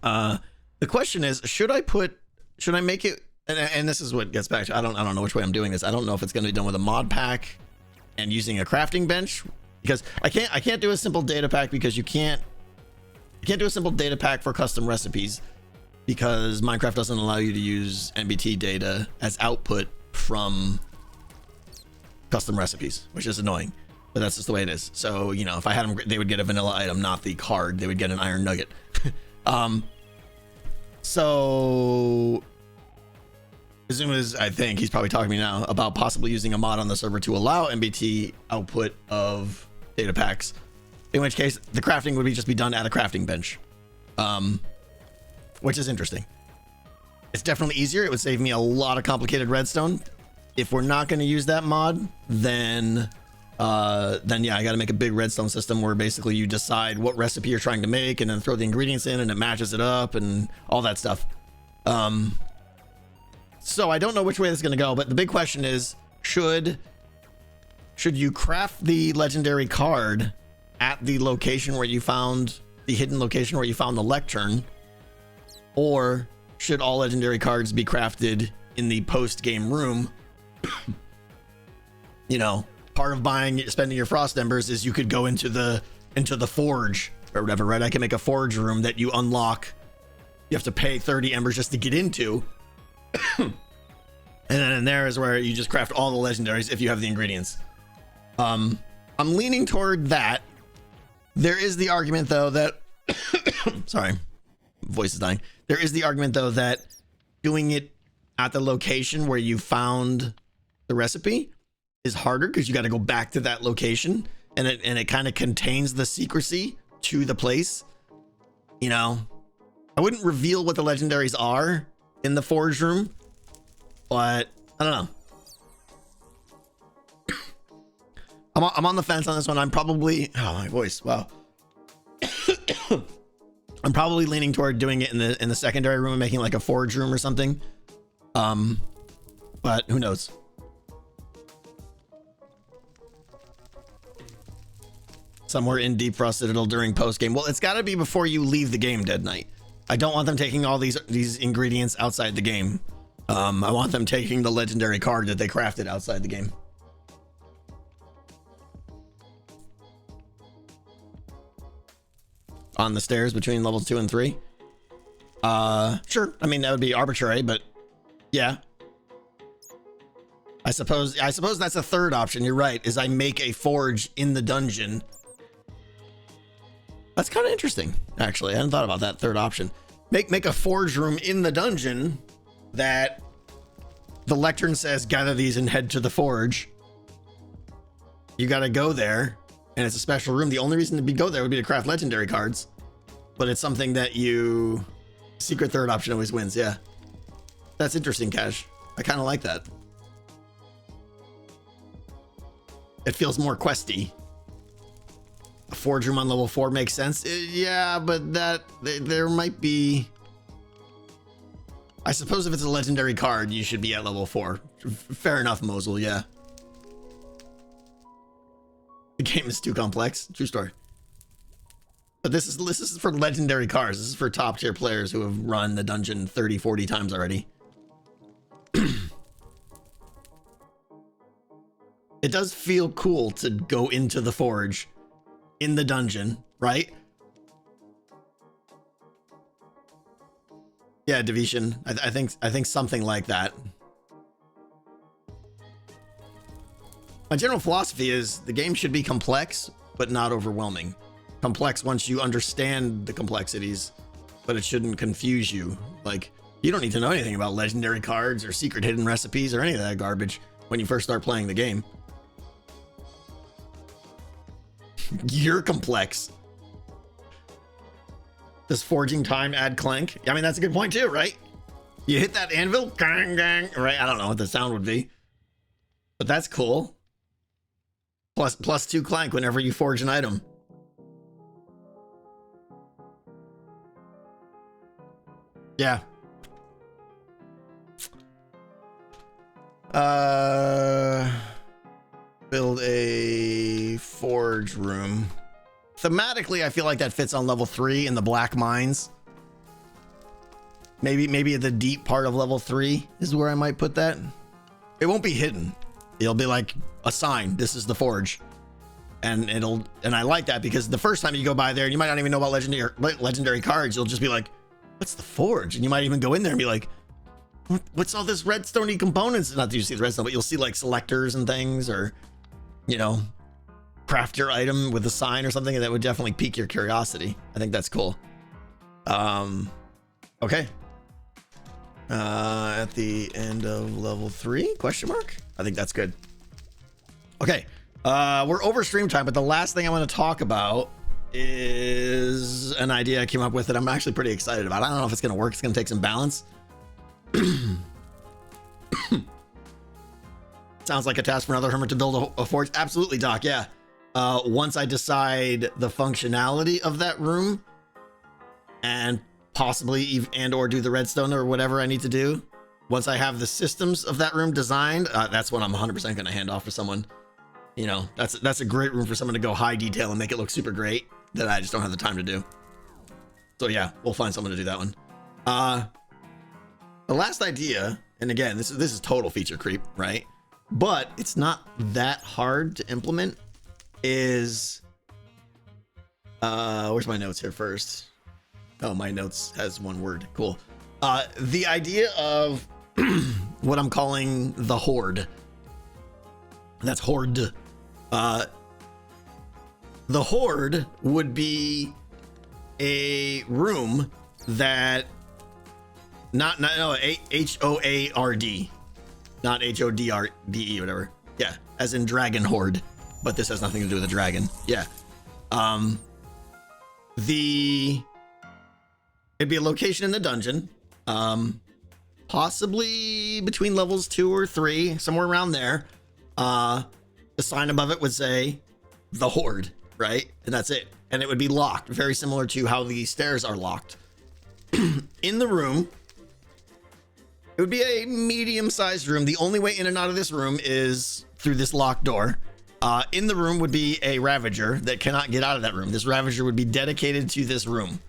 The question is, should I make it, and this is what gets back to, I don't know which way I'm doing this. I don't know if it's going to be done with a mod pack and using a crafting bench, because I can't do a simple data pack because you can't do a simple data pack for custom recipes because Minecraft doesn't allow you to use NBT data as output from custom recipes, which is annoying, but that's just the way it is. So, you know, if I had them, they would get a vanilla item, not the card. They would get an iron nugget. So as soon as I think he's probably talking to me now about possibly using a mod on the server to allow NBT output of data packs, in which case the crafting would just be done at a crafting bench, which is interesting. It's definitely easier. It would save me a lot of complicated redstone. If we're not going to use that mod, then yeah, I got to make a big redstone system where basically you decide what recipe you're trying to make and then throw the ingredients in and it matches it up and all that stuff. So I don't know which way this is going to go, but the big question is, should you craft the legendary card at the location where you found the hidden location where you found the lectern, or should all legendary cards be crafted in the post-game room? You know, part of spending your frost embers is you could go into the forge or whatever, right? I can make a forge room that you unlock. You have to pay 30 embers just to get into. And then in there is where you just craft all the legendaries if you have the ingredients. I'm leaning toward that. There is the argument though that sorry, voice is dying. There is the argument though that doing it at the location where you found the recipe is harder because you got to go back to that location, and it kind of contains the secrecy to the place. You know, I wouldn't reveal what the legendaries are in the forge room, but I don't know. I'm on the fence on this one. I'm probably, oh, my voice, wow. I'm probably leaning toward doing it in the secondary room and making like a forge room or something. But who knows? Somewhere in Deep Frost Citadel during post game. Well, it's got to be before you leave the game, Dead Knight. I don't want them taking all these ingredients outside the game. I want them taking the legendary card that they crafted outside the game. On the stairs between levels 2 and 3. Sure. I mean, that would be arbitrary, but yeah. I suppose that's a third option. You're right, is I make a forge in the dungeon. That's kind of interesting, actually. I hadn't thought about that third option. Make a forge room in the dungeon that the lectern says, gather these and head to the forge. You got to go there, and it's a special room. The only reason to go there would be to craft legendary cards, but it's something that you... Secret third option always wins, yeah. That's interesting, Cash. I kind of like that. It feels more questy. A forge room on level 4 makes sense. Yeah, but there might be... I suppose if it's a legendary card, you should be at level 4. Fair enough, Mosul, yeah. The game is too complex. True story. But this is for legendary cards. This is for top tier players who have run the dungeon 30, 40 times already. It does feel cool to go into the forge in the dungeon, right? Yeah, Division. I think something like that. My general philosophy is the game should be complex, but not overwhelming. Complex once you understand the complexities, but it shouldn't confuse you. Like, you don't need to know anything about legendary cards or secret hidden recipes or any of that garbage when you first start playing the game. You're complex. Does forging time add clank? I mean, that's a good point too, right? You hit that anvil, gang, gang, right? I don't know what the sound would be, but that's cool. Plus 2 clank whenever you forge an item. Yeah. Build a forge room. Thematically, I feel like that fits on level 3 in the black mines. Maybe at the deep part of level 3 is where I might put that. It won't be hidden. It'll be like a sign. This is the forge. And I like that because the first time you go by there, you might not even know about legendary cards. You'll just be like, what's the forge? And you might even go in there and be like, what's all this redstone-y components? Not that you see the redstone, but you'll see like selectors and things, or, you know, craft your item with a sign or something, and that would definitely pique your curiosity. I think that's cool. Okay. At the end of level 3, question mark? I think that's good. Okay. We're over stream time, but the last thing I want to talk about is an idea I came up with that I'm actually pretty excited about. I don't know if it's going to work. It's going to take some balance. Sounds like a task for another hermit to build a forge. Absolutely, Doc. Yeah. Once I decide the functionality of that room and possibly or do the redstone or whatever I need to do. Once I have the systems of that room designed, that's when I'm 100% going to hand off to someone. You know, that's a great room for someone to go high detail and make it look super great that I just don't have the time to do. So yeah, we'll find someone to do that one. The last idea, and again, this is total feature creep, right? But it's not that hard to implement, is where's my notes here first? Oh, my notes has one word. Cool. The idea of what I'm calling the Horde. That's Horde. The Horde would be a room that H-O-A-R-D, not H-O-D-R-D-E, whatever. Yeah, as in Dragon Horde, but this has nothing to do with a dragon. Yeah. It'd be a location in the dungeon, possibly between levels 2 or 3, somewhere around there. The sign above it would say the Horde, right? And that's it. And it would be locked, very similar to how the stairs are locked. In the room, it would be a medium-sized room. The only way in and out of this room is through this locked door. In the room would be a Ravager that cannot get out of that room. This Ravager would be dedicated to this room.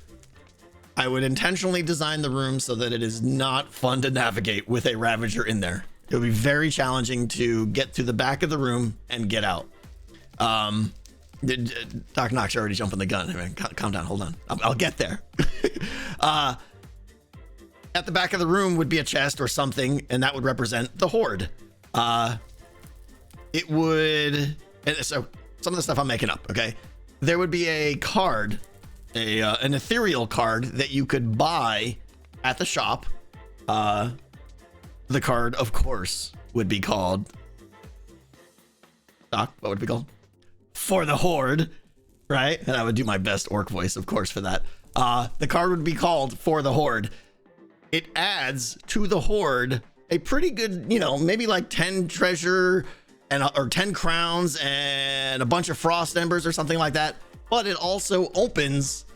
I would intentionally design the room so that it is not fun to navigate with a Ravager in there. It would be very challenging to get to the back of the room and get out. Doc Knox already jumping the gun. I mean, calm down, hold on. I'll get there. At the back of the room would be a chest or something, and that would represent the Horde. It would, and so some of the stuff I'm making up, okay? There would be a card, an ethereal card that you could buy at the shop. The card, of course, would be called, what would it be called? For the Horde, right? And I would do my best orc voice, of course, for that. The card would be called For the Horde. It adds to the Horde a pretty good, you know, maybe like 10 treasure or 10 crowns and a bunch of frost embers or something like that. But it also opens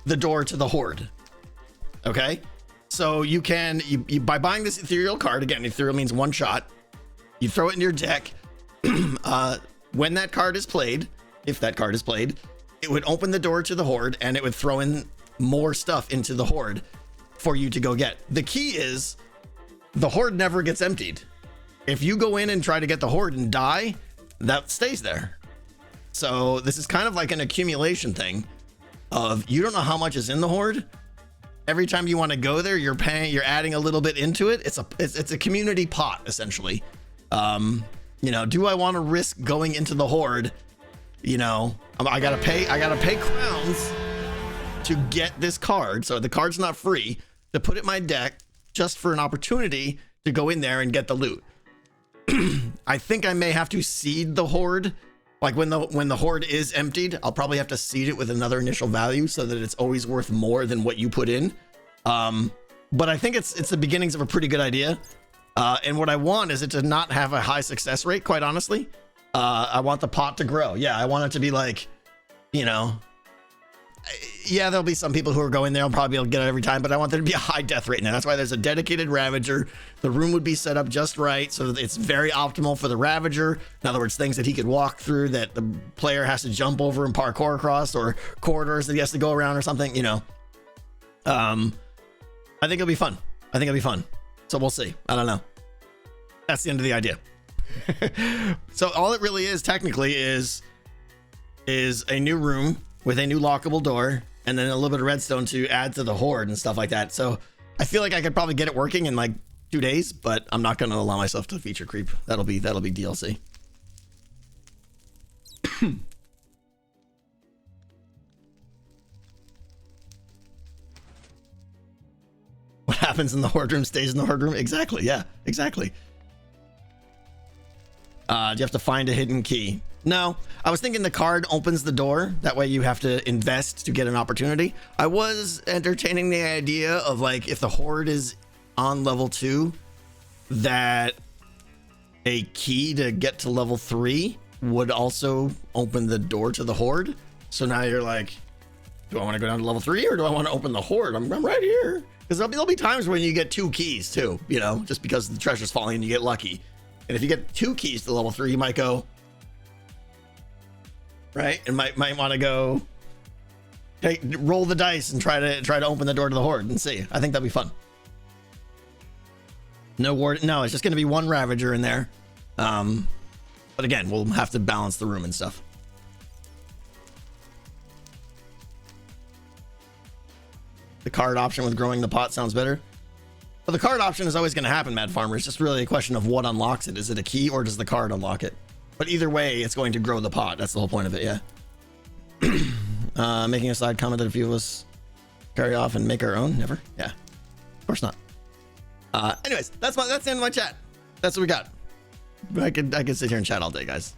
the door to the Horde. Okay. So you can, by buying this ethereal card, again, ethereal means one shot, you throw it in your deck. When that card is played, if that card is played, it would open the door to the Horde and it would throw in more stuff into the Horde for you to go get. The key is the Horde never gets emptied. If you go in and try to get the Horde and die, that stays there. So this is kind of like an accumulation thing of, you don't know how much is in the Horde. Every time you want to go there, you're adding a little bit into it. It's a community pot, essentially. You know, do I want to risk going into the Horde? You know, I gotta pay crowns to get this card. So the card's not free, to put it in my deck just for an opportunity to go in there and get the loot. I think I may have to seed the Horde. Like when the Horde is emptied, I'll probably have to seed it with another initial value so that it's always worth more than what you put in. But I think it's the beginnings of a pretty good idea. And what I want is it to not have a high success rate, quite honestly. I want the pot to grow. Yeah, I want it to be like, you know, yeah, there'll be some people who are going there and probably be able to get it every time, but I want there to be a high death rate. Now that's why there's a dedicated Ravager. The room would be set up just right so that it's very optimal for the Ravager. In other words, things that he could walk through that the player has to jump over and parkour across, or corridors that he has to go around or something, you know. I think it'll be fun. So we'll see. I don't know. That's the end of the idea. So all it really is technically is a new room with a new lockable door and then a little bit of redstone to add to the Horde and stuff like that. So I feel like I could probably get it working in like 2 days, but I'm not going to allow myself to feature creep. That'll be DLC. What happens in the Horde room stays in the Horde room. Exactly. Yeah, exactly. Do you have to find a hidden key? No, I was thinking the card opens the door. That way you have to invest to get an opportunity. I was entertaining the idea of like, if the Horde is on level 2, that a key to get to level 3 would also open the door to the Horde. So now you're like, do I want to go down to level 3 or do I want to open the Horde? I'm right here. Because there'll be times when you get 2 keys too, you know, just because the treasure's falling and you get lucky. And if you get 2 keys to level 3, you might go, right? And might want to go roll the dice and try to open the door to the Horde and see. I think that'd be fun. No ward. No, it's just going to be one Ravager in there. But again, we'll have to balance the room and stuff. The card option with growing the pot sounds better. Well, the card option is always going to happen, Mad Farmer. It's just really a question of what unlocks it. Is it a key or does the card unlock it? But either way, it's going to grow the pot. That's the whole point of it, yeah. Making a side comment that a few of us carry off and make our own. Never. Yeah, of course not. Anyways, that's the end of my chat. That's what we got. I could sit here and chat all day, guys.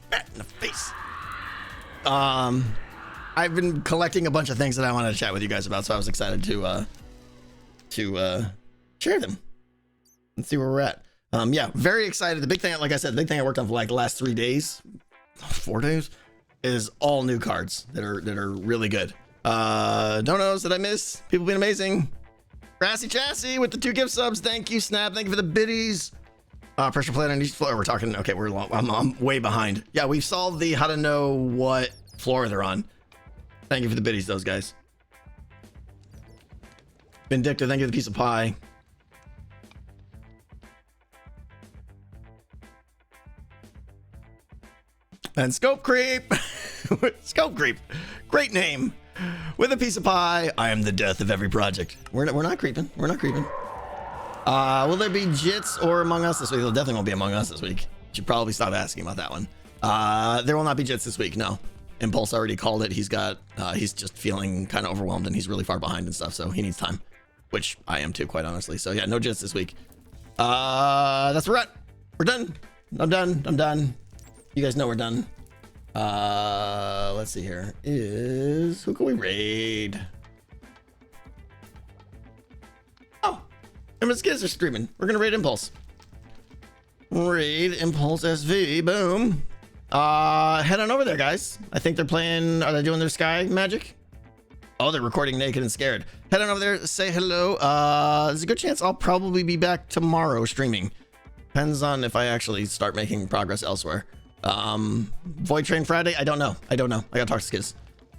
Bat in the face. I've been collecting a bunch of things that I wanted to chat with you guys about, so I was excited to share them and see where we're at. Yeah, very excited. The big thing, like I said, the big thing I worked on for like the last 3 days, 4 days, is all new cards that are really good. Donos that I miss. People been amazing. Grassy Chassis with the 2 gift subs. Thank you, Snap. Thank you for the biddies. Pressure plate on each floor. We're talking. Okay, I'm way behind. Yeah, we've solved the how to know what floor they're on. Thank you for the biddies, those guys. Vindictive, thank you for the piece of pie. And Scope Creep. Scope Creep. Great name. With a piece of pie, I am the death of every project. We're not creeping. We're not creeping. Will there be Jits or Among Us this week? There definitely won't be Among Us this week. Should probably stop asking about that one. There will not be Jits this week. No. Impulse already called it. He's just feeling kind of overwhelmed and he's really far behind and stuff. So he needs time, which I am too, quite honestly. So yeah, no Jits this week. That's where we're at. We're done. I'm done. You guys know we're done. Let's see here. Who can we raid? Oh, Skids are streaming. We're gonna raid Impulse. Raid Impulse SV. Boom. Head on over there, guys. I think they're playing. Are they doing their Sky magic? Oh, they're recording Naked and Scared. Head on over there. Say hello. There's a good chance I'll probably be back tomorrow streaming. Depends on if I actually start making progress elsewhere. Void Train Friday. I don't know. I gotta talk to Skiz.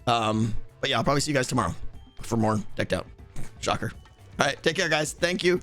But yeah, I'll probably see you guys tomorrow for more Decked Out. Shocker. All right, take care, guys. Thank you.